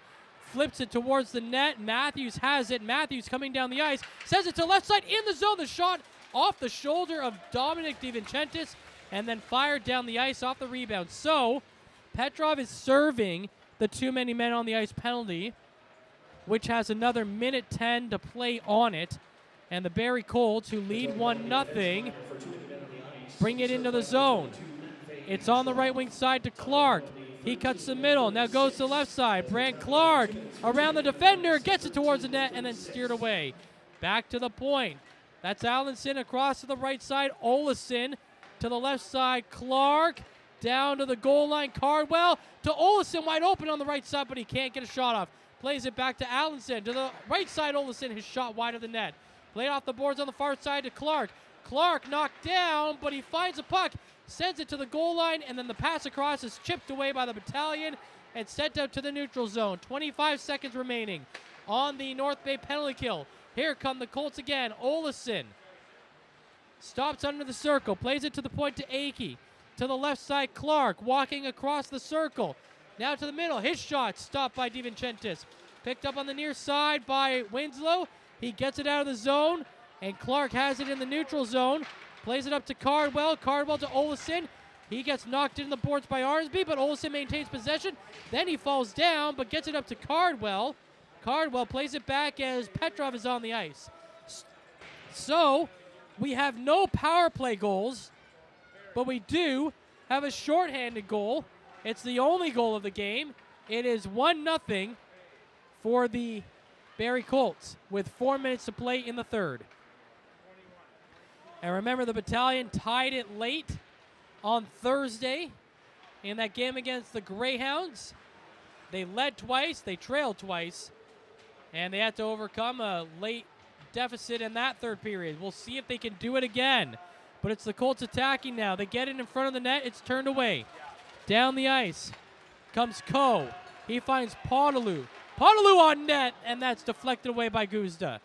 flips it towards the net. Matthews has it. Matthews coming down the ice. Sends it to left side in the zone. The shot off the shoulder of Dominic DiVincentis, and then fired down the ice off the rebound. So Petrov is serving the too many men on the ice penalty, which has another minute 10 to play on it. And the Barrie Colts, who lead 1-0, bring it into the zone. It's on the right wing side to Clark. He cuts the middle, now goes to the left side. Brant Clark around the defender, gets it towards the net, and then steered away. Back to the point. That's Allenson across to the right side. Olesen to the left side. Clark down to the goal line. Cardwell to Olesen, wide open on the right side, but he can't get a shot off. Plays it back to Allenson. To the right side, Olesen, his shot wide of the net. Played off the boards on the far side to Clark. Clark knocked down, but he finds a puck, sends it to the goal line, and then the pass across is chipped away by the battalion and sent out to the neutral zone. 25 seconds remaining on the North Bay penalty kill. Here come the Colts again. Olesen stops under the circle, plays it to the point to Akey. To the left side, Clark walking across the circle. Now to the middle. His shot stopped by DiVincentis. Picked up on the near side by Winslow. He gets it out of the zone, and Clark has it in the neutral zone. Plays it up to Cardwell. Cardwell to Olesen. He gets knocked in the boards by Arnsby, but Olesen maintains possession. Then he falls down, but gets it up to Cardwell. Cardwell plays it back as Petrov is on the ice. So we have no power play goals, but we do have a shorthanded goal. It's the only goal of the game. It is 1-0 for the Barrie Colts with 4 minutes to play in the third. And remember, the battalion tied it late on Thursday in that game against the Greyhounds. They led twice, they trailed twice, and they had to overcome a late deficit in that third period. We'll see if they can do it again. But it's the Colts attacking now. They get it in front of the net. It's turned away. Down the ice comes Coe. He finds Podolou. Podolou on net, and that's deflected away by Guzda.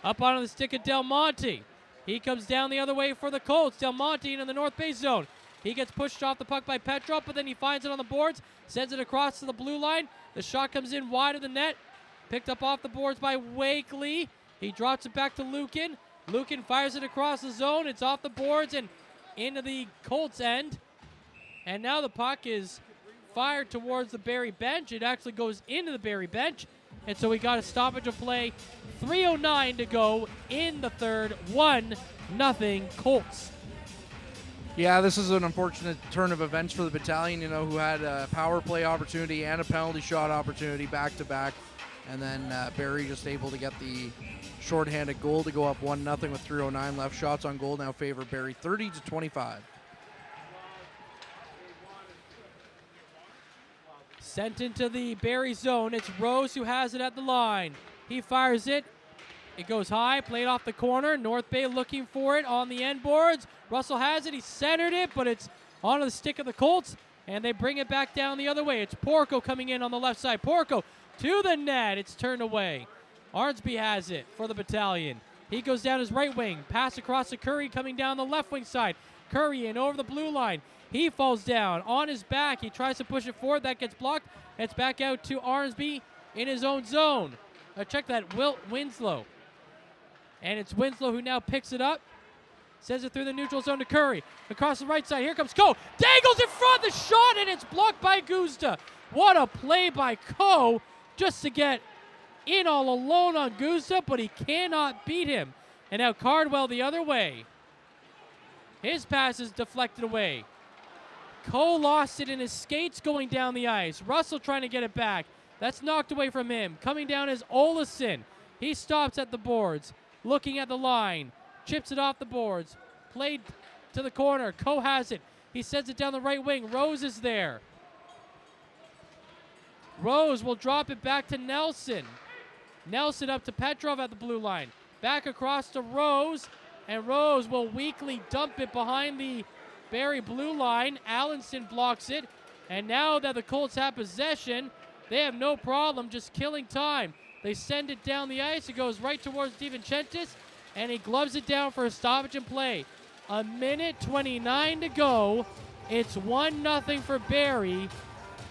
Up onto the stick of Del Monte. He comes down the other way for the Colts. Del Monte into the North Bay zone. He gets pushed off the puck by Petrov, but then he finds it on the boards, sends it across to the blue line. The shot comes in wide of the net. Picked up off the boards by Wakely. He drops it back to Lukin. Lukin fires it across the zone. It's off the boards and into the Colts end. And now the puck is fired towards the Barrie bench. It actually goes into the Barrie bench. And so we got a stoppage of play. 3:09 to go in the third. 1-0 Colts. Yeah, this is an unfortunate turn of events for the battalion, who had a power play opportunity and a penalty shot opportunity back-to-back. And then Barrie just able to get the shorthanded goal to go up 1-0 with 3:09 left. Shots on goal now favor Barrie 30-25. Sent into the Barrie zone. It's Rose who has it at the line. He fires it. It goes high, played off the corner. North Bay looking for it on the end boards. Russell has it. He centered it, but it's onto the stick of the Colts, and they bring it back down the other way. It's Porco coming in on the left side. Porco to the net. It's turned away. Arnsby has it for the battalion. He goes down his right wing. Pass across to Curry coming down the left wing side. Curry in over the blue line. He falls down on his back. He tries to push it forward. That gets blocked. It's back out to Arnsby in his own zone. Check that, Winslow. And it's Winslow who now picks it up. Sends it through the neutral zone to Curry. Across the right side, here comes Coe. Dangles in front, the shot, and it's blocked by Guzda. What a play by Coe. just to get in all alone on Gusta, but he cannot beat him. And now Cardwell the other way. His pass is deflected away. Cole lost it in his skates going down the ice. Russell trying to get it back. That's knocked away from him. Coming down is Olesen. He stops at the boards, looking at the line. Chips it off the boards. Played to the corner. Cole has it. He sends it down the right wing. Rose is there. Rose will drop it back to Nelson. Nelson up to Petrov at the blue line. Back across to Rose. And Rose will weakly dump it behind the Barrie blue line. Allenson blocks it. And now that the Colts have possession, they have no problem just killing time. They send it down the ice. It goes right towards DiVincentis. And he gloves it down for a stoppage and play. 1:29 to go. It's 1-0 for Barrie.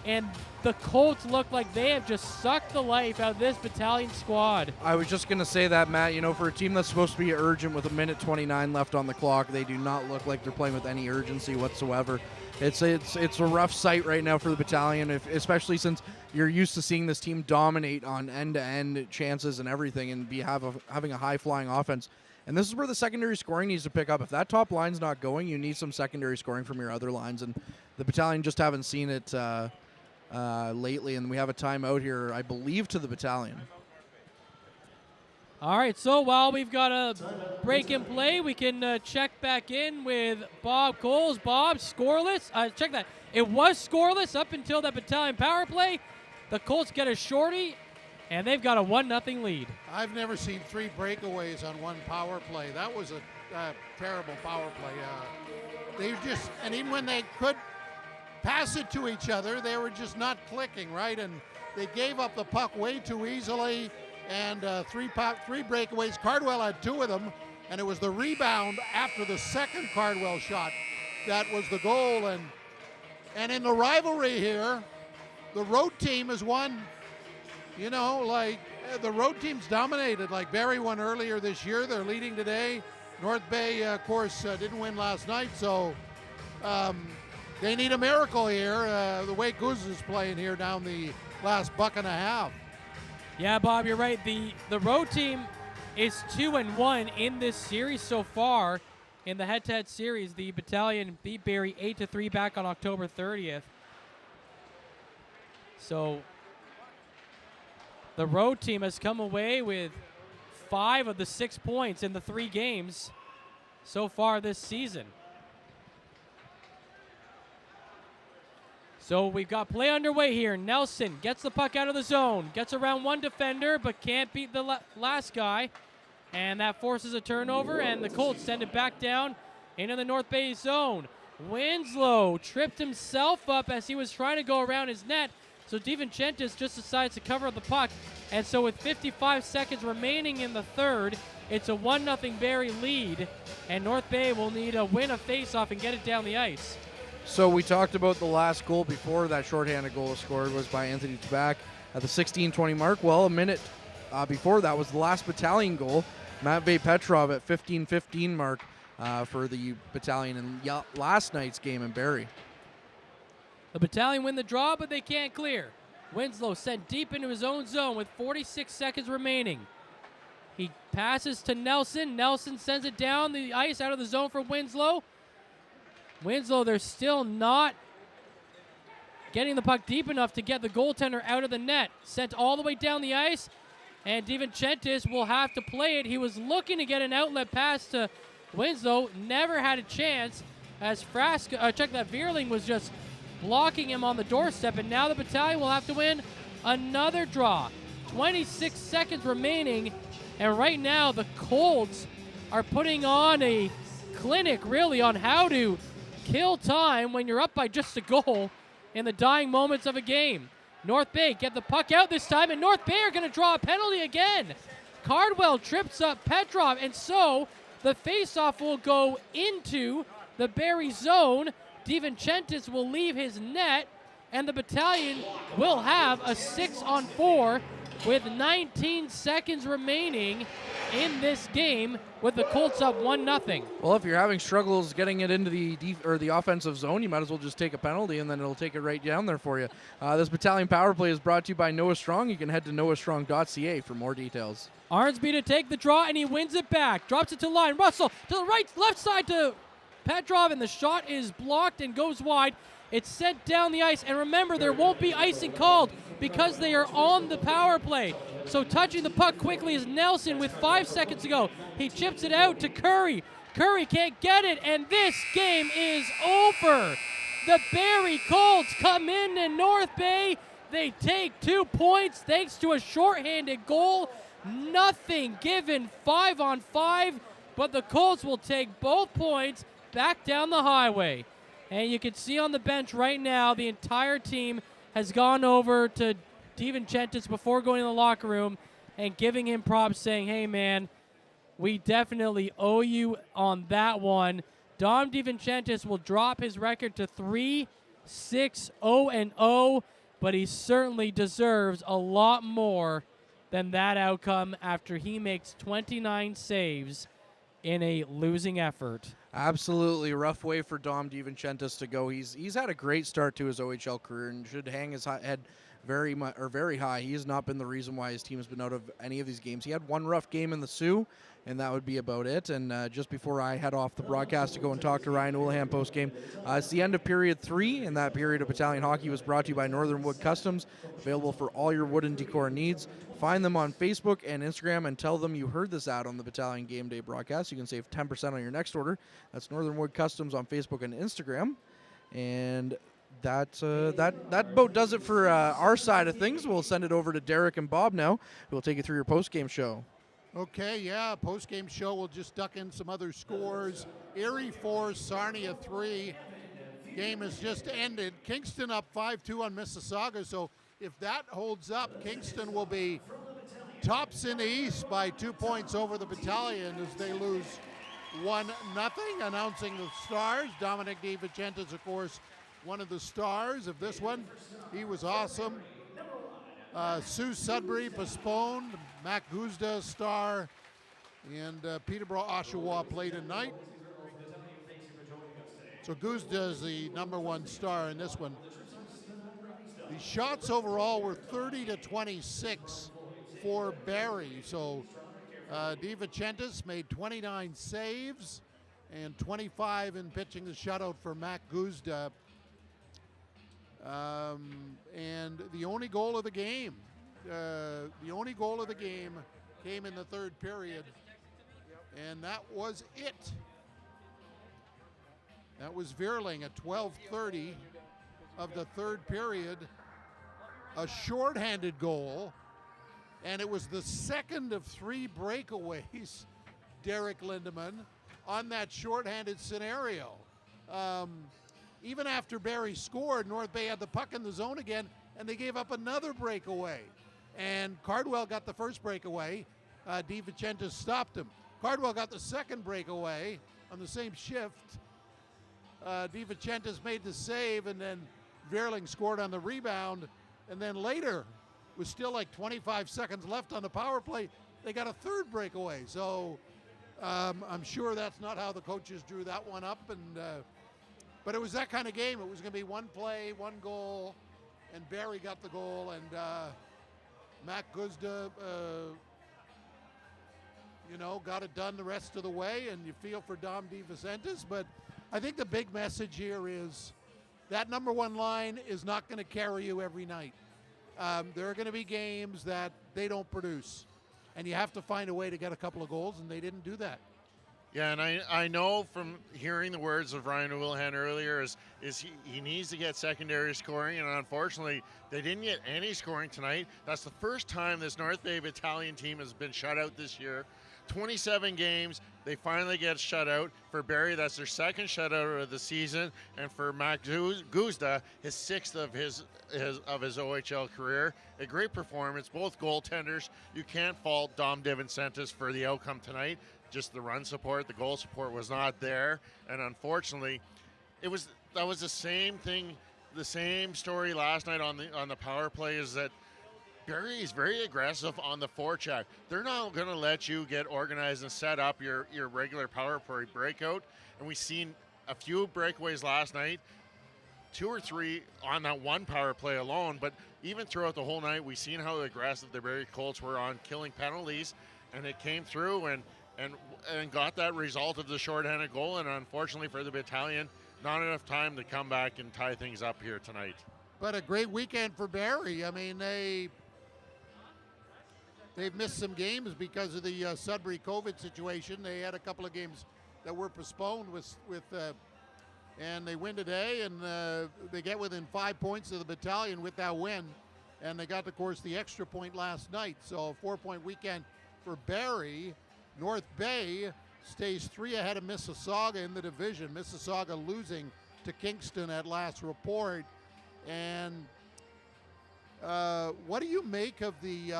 And the Colts look like they have just sucked the life out of this Battalion squad. I was just going to say that, Matt. You know, for a team that's supposed to be urgent with 1:29 left on the clock, they do not look like they're playing with any urgency whatsoever. It's a rough sight right now for the Battalion, especially since you're used to seeing this team dominate on end-to-end chances and everything and having a high-flying offense. And this is where the secondary scoring needs to pick up. If that top line's not going, you need some secondary scoring from your other lines. And the Battalion just haven't seen it lately. And we have a timeout here, I believe, to the Battalion. All right, so while we've got a break in play, we can check back in with Bob Coles. Bob, scoreless. Check that. It was scoreless up until that Battalion power play. The Colts get a shorty, and they've got a 1-0 lead. I've never seen 3 breakaways on one power play. That was a terrible power play. And even when they could pass it to each other, they were just not clicking, right? And they gave up the puck way too easily. And 3 breakaways. Cardwell had 2 of them, and it was the rebound after the second Cardwell shot that was the goal. And in the rivalry here, the road team has won. You know, like the road team's dominated. Like Barrie won earlier this year. They're leading today. North Bay, of course, didn't win last night. So they need a miracle here. The way Guz is playing here down the last buck and a half. Yeah, Bob, you're right. The road team is 2-1 in this series so far. In the head-to-head series, the Battalion beat Barrie 8-3 back on October 30th. So the road team has come away with 5 of the 6 points in the 3 games so far this season. So we've got play underway here. Nelson gets the puck out of the zone, gets around one defender, but can't beat the last guy. And that forces a turnover, and the Colts send it back down into the North Bay zone. Winslow tripped himself up as he was trying to go around his net, so DiVincentis just decides to cover up the puck. And so with 55 seconds remaining in the third, it's a 1-0 Barrie lead, and North Bay will need a win a faceoff and get it down the ice. So we talked about the last goal before that shorthanded goal was scored was by Anthony Tabak at the 16:20 mark. Well, a minute before that was the last Battalion goal. Matvey Petrov at 15:15 mark for the Battalion in last night's game in Barrie. The Battalion win the draw, but they can't clear. Winslow sent deep into his own zone with 46 seconds remaining. He passes to Nelson. Nelson sends it down the ice out of the zone for Winslow. Winslow, they're still not getting the puck deep enough to get the goaltender out of the net. Sent all the way down the ice, and DiVincentis will have to play it. He was looking to get an outlet pass to Winslow, never had a chance as Vierling was just blocking him on the doorstep, and now the Battalion will have to win another draw. 26 seconds remaining, and right now the Colts are putting on a clinic really on how to kill time when you're up by just a goal in the dying moments of a game. North Bay get the puck out this time, and North Bay are going to draw a penalty again. Cardwell trips up Petrov, and so the faceoff will go into the Barrie zone. DiVincentis will leave his net, and the Battalion will have a 6-on-4 with 19 seconds remaining in this game with the Colts up 1-0. Well, if you're having struggles getting it into the offensive zone, you might as well just take a penalty, and then it'll take it right down there for you. This Battalion Power Play is brought to you by Noah Strong. You can head to noahstrong.ca for more details. Arnsby to take the draw, and he wins it back. Drops it to line. Russell to the left side to Petrov, and the shot is blocked and goes wide. It's sent down the ice, and remember, there won't be icing called because they are on the power play. So touching the puck quickly is Nelson with 5 seconds to go. He chips it out to Curry. Curry can't get it, and this game is over. The Barrie Colts come in North Bay. They take 2 points thanks to a shorthanded goal. Nothing given 5-on-5, but the Colts will take both points back down the highway. And you can see on the bench right now, the entire team has gone over to DiVincentis before going in the locker room and giving him props, saying, hey, man, we definitely owe you on that one. Dom DiVincentis will drop his record to 3-6-0-0, but he certainly deserves a lot more than that outcome after he makes 29 saves in a losing effort. Absolutely rough way for Dom DiVincentis to go. He's had a great start to his OHL career and should hang his head very high. He has not been the reason why his team has been out of any of these games. He had one rough game in the Sioux, and that would be about it. And just before I head off the broadcast to go and talk to Ryan Houlihan post-game, it's the end of period 3, and that period of Battalion Hockey was brought to you by Northern Wood Customs, available for all your wooden decor needs. Find them on Facebook and Instagram and tell them you heard this ad on the Battalion Game Day broadcast. You can save 10% on your next order. That's Northern Wood Customs on Facebook and Instagram. And that boat does it for our side of things. We'll send it over to Derek and Bob now, who will take you through your post-game show. Okay, yeah, post-game show. We'll just duck in some other scores. Erie 4, Sarnia 3. Game has just ended. Kingston up 5-2 on Mississauga. So if that holds up, Kingston will be tops in the East by 2 points over the Battalion as they lose 1-0. Announcing the stars, Dominic DiVincentis, of course, one of the stars of this one. He was awesome. Sue Sudbury postponed. Matt Guzda, star. And Peterborough Oshawa played tonight. So Guzda is the #1 star in this one. The shots overall were 30-26 for Barrie. So DiVincentis made 29 saves and 25 in pitching the shutout for Matt Guzda. And the only goal of the game, came in the third period, and that was it. That was Vierling at 12:30 of the third period, a shorthanded goal, and it was the second of 3 breakaways, Derek Lindemann, on that shorthanded scenario. Even after Barrie scored, North Bay had the puck in the zone again, and they gave up another breakaway. And Cardwell got the first breakaway. DiVincentis stopped him. Cardwell got the second breakaway on the same shift. DiVincentis made the save, and then Vierling scored on the rebound. And then later, with still like 25 seconds left on the power play, they got a third breakaway. So I'm sure that's not how the coaches drew that one up. But it was that kind of game. It was going to be one play, one goal, and Barrie got the goal, and Matt Guzda, got it done the rest of the way, and you feel for Dom DiVincentis. But I think the big message here is that #1 line is not going to carry you every night. There are going to be games that they don't produce, and you have to find a way to get a couple of goals, and they didn't do that. Yeah, and I know from hearing the words of Ryan Houlihan earlier is he needs to get secondary scoring, and unfortunately they didn't get any scoring tonight. That's the first time this North Bay Battalion team has been shut out this year. 27 games, they finally get shut out. For Barrie, that's their second shutout of the season, and for Matt Guzda, his 6th of his OHL career. A great performance, both goaltenders. You can't fault Dom DiVincentis for the outcome tonight. Just the run support, the goal support was not there, and unfortunately, that was the same thing, the same story last night on the power play. Is that Barrie is very aggressive on the forecheck. They're not going to let you get organized and set up your regular power play breakout. And we've seen a few breakaways last night, 2 or 3 on that one power play alone. But even throughout the whole night, we've seen how aggressive the Barrie Colts were on killing penalties, and it came through and got that result of the shorthanded goal. And unfortunately for the Battalion, not enough time to come back and tie things up here tonight. But a great weekend for Barrie. I mean, they've missed some games because of the Sudbury COVID situation. They had a couple of games that were postponed and they win today, and they get within 5 points of the Battalion with that win. And they got, of course, the extra point last night. So a 4-point weekend for Barrie. North Bay stays 3 ahead of Mississauga in the division. Mississauga losing to Kingston at last report. And what do you make of the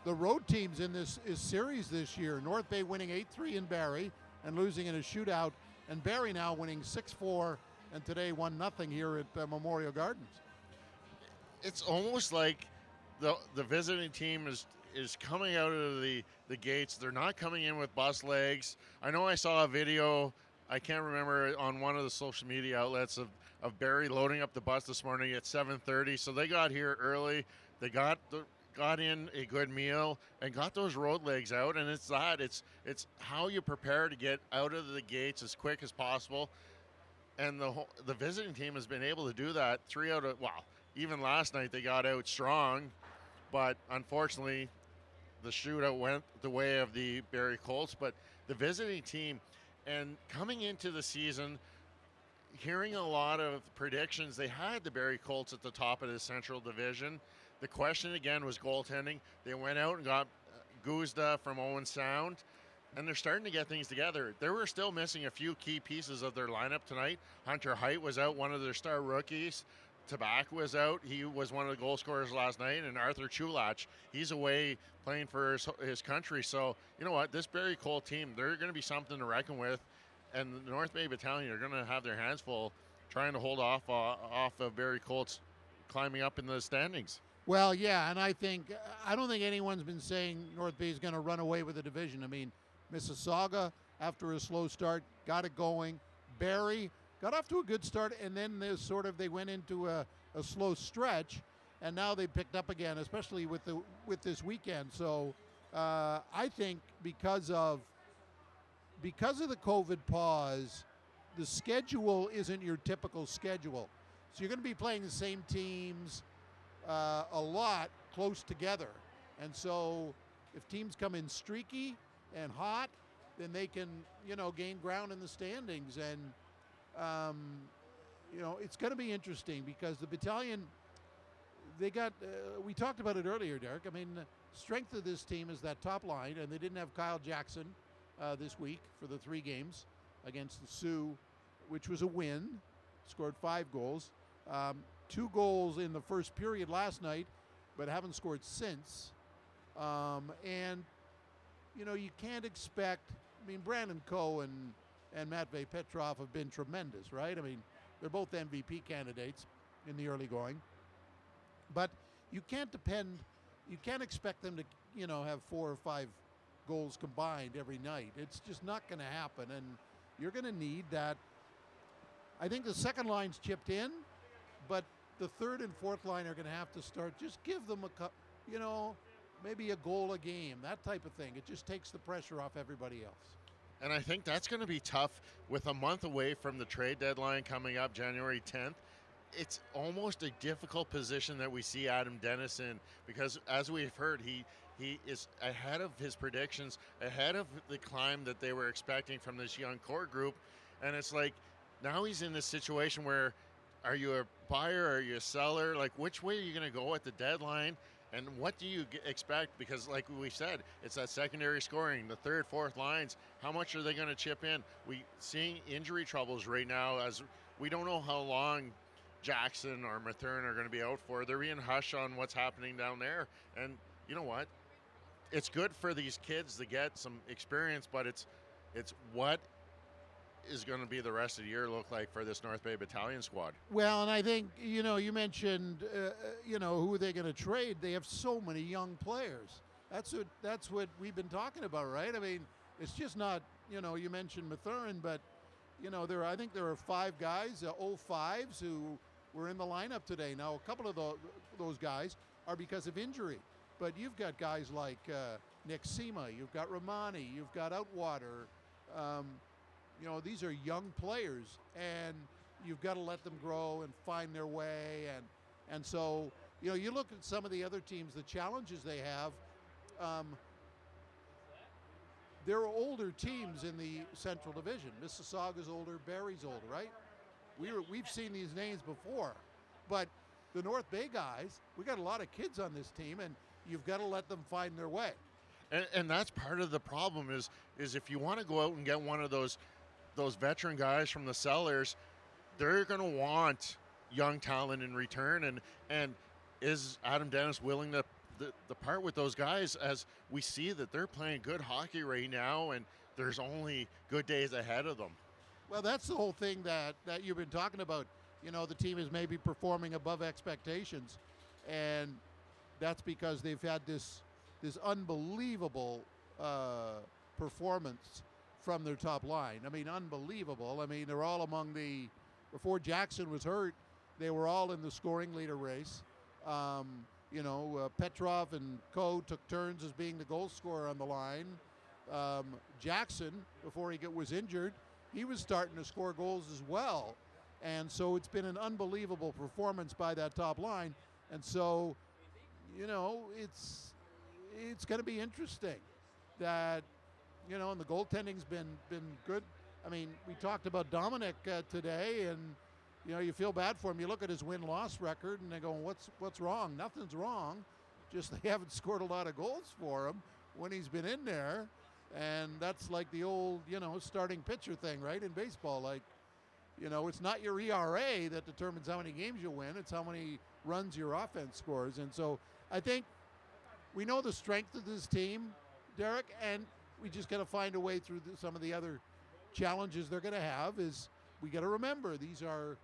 road teams in this series this year? North Bay winning 8-3 in Barrie and losing in a shootout, and Barrie now winning 6-4 and today 1-0 here at Memorial Gardens. It's almost like the visiting team is coming out of the gates. They're not coming in with bus legs. I know I saw a video, I can't remember, on one of the social media outlets of Barrie loading up the bus this morning at 7:30. So they got here early. They got in a good meal and got those road legs out. And it's how you prepare to get out of the gates as quick as possible. And the visiting team has been able to do that. 3 out of, even last night they got out strong, but unfortunately the shootout went the way of the Barrie Colts. But the visiting team, and coming into the season, hearing a lot of predictions, they had the Barrie Colts at the top of the Central Division. The question again was goaltending. They went out and got Guzda from Owen Sound, and they're starting to get things together. They were still missing a few key pieces of their lineup tonight. Hunter Height was out, one of their star rookies. Tabak was out. He was one of the goal scorers last night. And Arthur Chulach, he's away playing for his country. So, you know what? This Barrie Colt team, they're going to be something to reckon with. And the North Bay Battalion are going to have their hands full trying to hold off of Barrie Colts climbing up in the standings. Well, yeah, and I don't think anyone's been saying North Bay is going to run away with the division. I mean, Mississauga, after a slow start, got it going. Barrie got off to a good start, and then they went into a slow stretch, and now they picked up again, especially with this weekend. So I think because of the COVID pause, the schedule isn't your typical schedule. So you're going to be playing the same teams a lot close together. And so if teams come in streaky and hot, then they can, gain ground in the standings. And, it's going to be interesting because the Battalion, they got, we talked about it earlier, Derek. I mean, the strength of this team is that top line, and they didn't have Kyle Jackson this week for the 3 games against the Sioux, which was a win, scored 5 goals. 2 goals in the first period last night, but haven't scored since. And, you can't expect, Brandon Coe and Matvei Petrov have been tremendous, right? They're both MVP candidates in the early going. But you can't expect them to, have 4 or 5 goals combined every night. It's just not going to happen. And you're going to need that. I think the second line's chipped in, but the third and fourth line are going to have to start. Just give them maybe a goal a game, that type of thing. It just takes the pressure off everybody else. And I think that's going to be tough with a month away from the trade deadline coming up January 10th. It's almost a difficult position that we see Adam Dennis in because, as we've heard, he is ahead of his predictions, ahead of the climb that they were expecting from this young core group. And it's like now he's in this situation where, are you a buyer? Are you a seller? Like, which way are you going to go at the deadline? And what do you expect? Because like we said, it's that secondary scoring, the third, fourth lines. How much are they going to chip in? We seeing injury troubles right now as we don't know how long Jackson or Mathern are going to be out for. They're being hushed on what's happening down there. And you know what? It's good for these kids to get some experience, but it's what is going to be the rest of the year look like for this North Bay Battalion squad? Well, and I think, you mentioned, who are they going to trade? They have so many young players. That's what we've been talking about, right? I mean, it's just not, you mentioned Mathurin, but, I think there are 5 guys, 05s, who were in the lineup today. Now, a couple of those guys are because of injury. But you've got guys like Nick Sema, you've got Romani, you've got Outwater. These are young players, and you've got to let them grow and find their way. And so, you look at some of the other teams, the challenges they have. There are older teams in the Central Division. Mississauga's older, Barrie's older, right? We've seen these names before, but the North Bay guys, we got a lot of kids on this team, and you've got to let them find their way. And that's part of the problem is if you want to go out and get one of those veteran guys from the Sellers, they're going to want young talent in return. And is Adam Dennis willing to part with those guys, as we see that they're playing good hockey right now and there's only good days ahead of them? Well, that's the whole thing that you've been talking about. The team is maybe performing above expectations, and that's because they've had this unbelievable performance from their top line. I mean, unbelievable. I mean, they're all among before Jackson was hurt, they were all in the scoring leader race. Petrov and Coe took turns as being the goal scorer on the line. Jackson, before he was injured, he was starting to score goals as well. And so it's been an unbelievable performance by that top line. And so, it's going to be interesting that, and the goaltending's been good. I mean, we talked about Dominic today, and, you feel bad for him. You look at his win-loss record, and they go, what's wrong? Nothing's wrong. Just they haven't scored a lot of goals for him when he's been in there. And that's like the old, starting pitcher thing, right, in baseball. Like, it's not your ERA that determines how many games you win. It's how many runs your offense scores. And so I think we know the strength of this team, Derek, and we just got to find a way through some of the other challenges they're going to have. Is we got to remember these are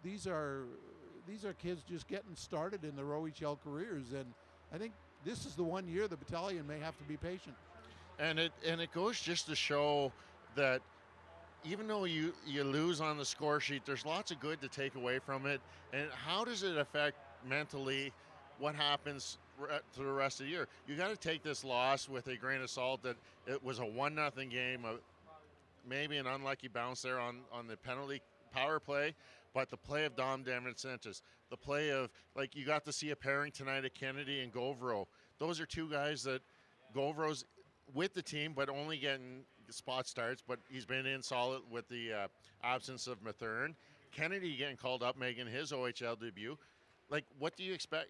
kids just getting started in their OHL careers. And I think this is the one year the battalion may have to be patient. And it goes just to show that even though you lose on the score sheet, there's lots of good to take away from it. And how does it affect mentally what happens to the rest of the year? You got to take this loss with a grain of salt, that it was a 1-0 game, maybe an unlucky bounce there on the penalty power play, but the play of Dom David-Sanchez, the play of, like, you got to see a pairing tonight of Kennedy and Govro. Those are 2 guys that Govro's with the team, but only getting spot starts, but he's been in solid with the absence of Mathurin. Kennedy getting called up, making his OHL debut. Like, what do you expect?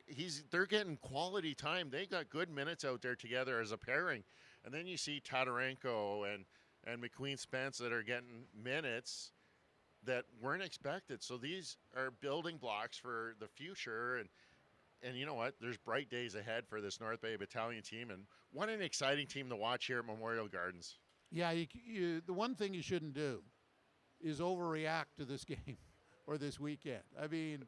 They're getting quality time. They got good minutes out there together as a pairing. And then you see Tatarenko and McQueen Spence that are getting minutes that weren't expected. So these are building blocks for the future. And you know what? There's bright days ahead for this North Bay Battalion team, and what an exciting team to watch here at Memorial Gardens. Yeah, the one thing you shouldn't do is overreact to this game or this weekend. I mean,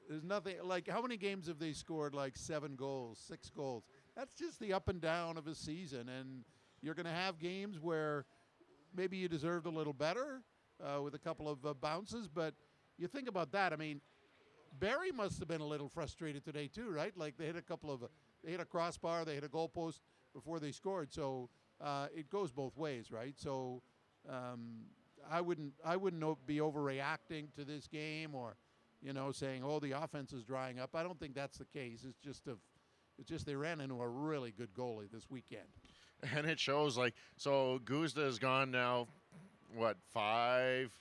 there's nothing, like, how many games have they scored, like 7 goals, 6 goals? That's just the up and down of a season, and you're going to have games where maybe you deserved a little better with a couple of bounces, but you think about that. I mean, Barrie must have been a little frustrated today too, right? Like, they hit a crossbar, they hit a goalpost before they scored. So it goes both ways, right? So I wouldn't be overreacting to this game, or saying, oh, the offense is drying up. I don't think that's the case. It's just they ran into a really good goalie this weekend. And it shows, like, so Guzda has gone now,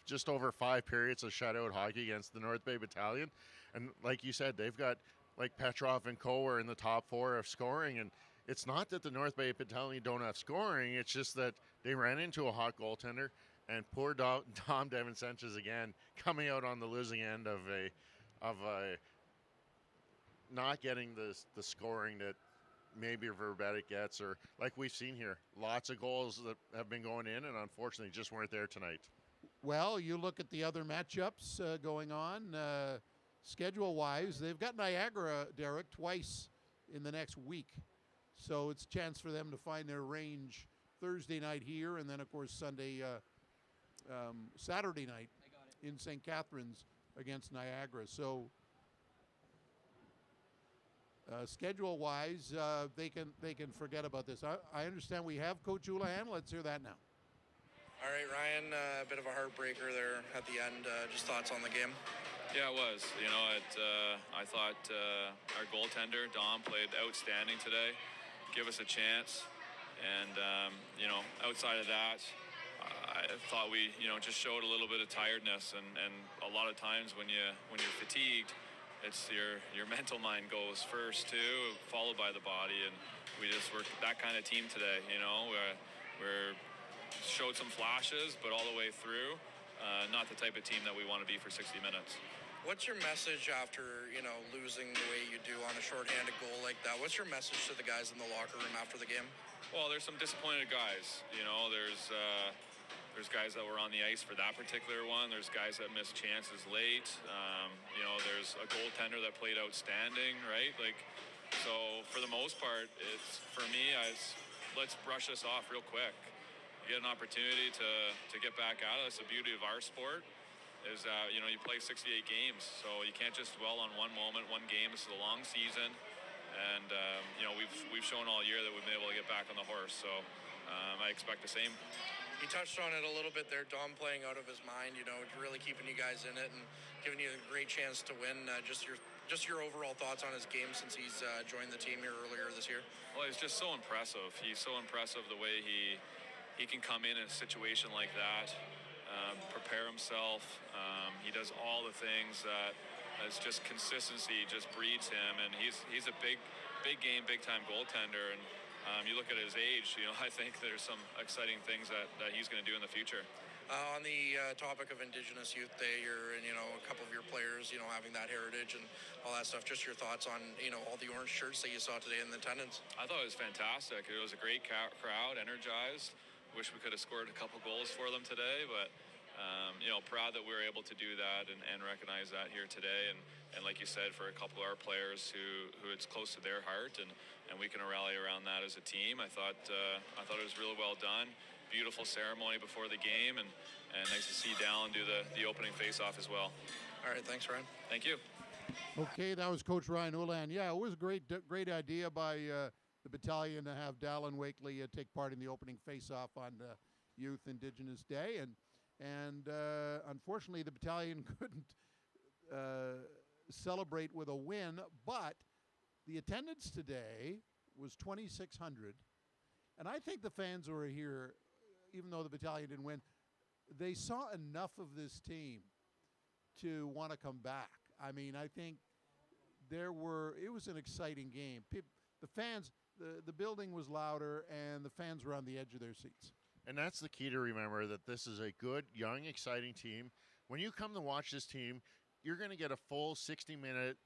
just over 5 periods of shutout hockey against the North Bay Battalion. And like you said, they've got, like, Petrov and Coe are in the top 4 of scoring. And it's not that the North Bay Battalion don't have scoring. It's just that they ran into a hot goaltender. And poor Dom David-Sanchez again coming out on the losing end of a not getting the scoring that maybe Verbetic gets, or like we've seen here, lots of goals that have been going in and unfortunately just weren't there tonight. Well, you look at the other matchups going on, schedule-wise, they've got Niagara, Derek, twice in the next week. So it's a chance for them to find their range Thursday night here, and then, of course, Saturday night in St. Catharines against Niagara. So schedule-wise, they can forget about this. I understand we have Coach Houlihan. Let's hear that now. All right, Ryan, a bit of a heartbreaker there at the end. Just thoughts on the game? Yeah, it was. I thought our goaltender, Dom, played outstanding today. Give us a chance. And, outside of that, I thought we, just showed a little bit of tiredness. And a lot of times when you're fatigued, it's your mental mind goes first, too, followed by the body. And we just were that kind of team today, we're showed some flashes, but all the way through, not the type of team that we want to be for 60 minutes. What's your message after, losing the way you do on a shorthanded goal like that? What's your message to the guys in the locker room after the game? Well, there's some disappointed guys. There's guys that were on the ice for that particular one. There's guys that missed chances late. There's a goaltender that played outstanding, right? So for the most part, for me, let's brush this off real quick. You get an opportunity to get back at it. That's the beauty of our sport, is that, you play 68 games, so you can't just dwell on one moment, one game. This is a long season, and, we've shown all year that we've been able to get back on the horse, so I expect the same. You touched on it a little bit there, Dom playing out of his mind, really keeping you guys in it and giving you a great chance to win. Just your overall thoughts on his game since he's joined the team here earlier this year. Well, he's just so impressive. He's so impressive the way he can come in a situation like that, prepare himself. He does all the things that it's just consistency just breeds him, and he's a big game, big time goaltender. And you look at his age, I think there's some exciting things that he's going to do in the future. On the topic of Indigenous Youth Day, and a couple of your players, having that heritage and all that stuff. Just your thoughts on all the orange shirts that you saw today in the attendance. I thought it was fantastic. It was a great crowd, energized. Wish we could have scored a couple goals for them today, but proud that we were able to do that and recognize that here today. And like you said, for a couple of our players who it's close to their heart, and we can rally around that as a team. I thought it was really well done. Beautiful ceremony before the game, and nice to see Dallin do the opening face-off as well. All right, thanks, Ryan. Thank you. Okay, that was Coach Ryan Houlihan. Yeah, it was a great idea by the battalion to have Dallin Wakely take part in the opening face-off on Youth Indigenous Day, and unfortunately the battalion couldn't celebrate with a win, but the attendance today was 2,600, and I think the fans who were here, even though the battalion didn't win, they saw enough of this team to want to come back. I mean, I think it was an exciting game. The fans, the building was louder, and the fans were on the edge of their seats. And that's the key to remember, that this is a good, young, exciting team. When you come to watch this team, you're going to get a full 60-minute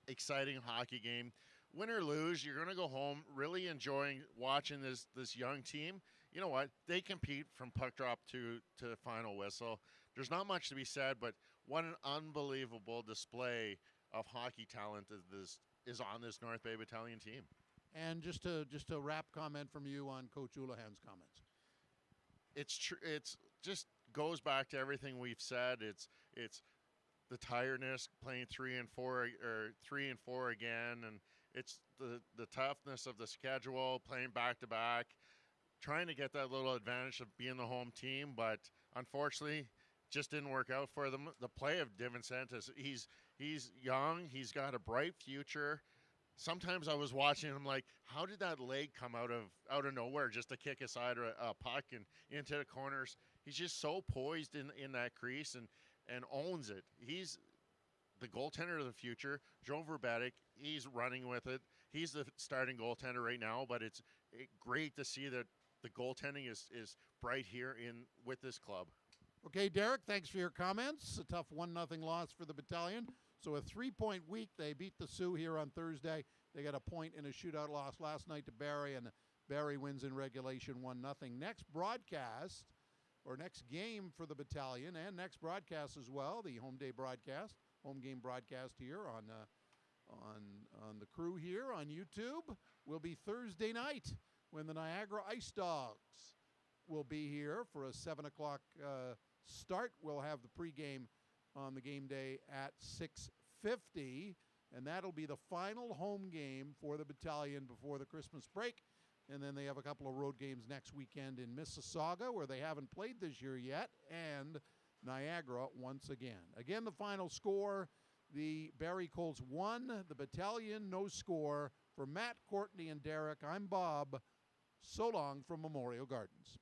exciting hockey game. Win or lose, you're going to go home really enjoying watching this young team. You know what? They compete from puck drop to final whistle. There's not much to be said, but what an unbelievable display of hockey talent is on this North Bay Battalion team. And just a wrap comment from you on Coach Houlihan's comments. It's true. It's just goes back to everything we've said. It's the tiredness, playing 3 and 4 again, and it's the toughness of the schedule, playing back to back, trying to get that little advantage of being the home team, but unfortunately, just didn't work out for them. The play of DiVincentis, he's young, he's got a bright future. Sometimes I was watching him like, how did that leg come out of nowhere just to kick aside a puck and into the corners? He's just so poised in that crease and owns it. He's the goaltender of the future. Joe Verbetic, he's running with it. He's the starting goaltender right now, but it's great to see that the goaltending is bright here with this club. Okay, Derek, thanks for your comments. A tough 1-0 loss for the battalion. So a 3-point week. They beat the Sioux here on Thursday. They got a point in a shootout loss last night to Barrie, and Barrie wins in regulation 1-0. Next broadcast, or next game for the Battalion, and next broadcast as well, the home day broadcast, home game broadcast here on the crew here on YouTube, will be Thursday night when the Niagara Ice Dogs will be here for a 7 o'clock start. We'll have the pregame on the game day at 6:50, and that'll be the final home game for the Battalion before the Christmas break. And then they have a couple of road games next weekend in Mississauga, where they haven't played this year yet, and Niagara once again. Again, the final score, the Barrie Colts 1, the Battalion no score. For Matt, Courtney, and Derek, I'm Bob. So long from Memorial Gardens.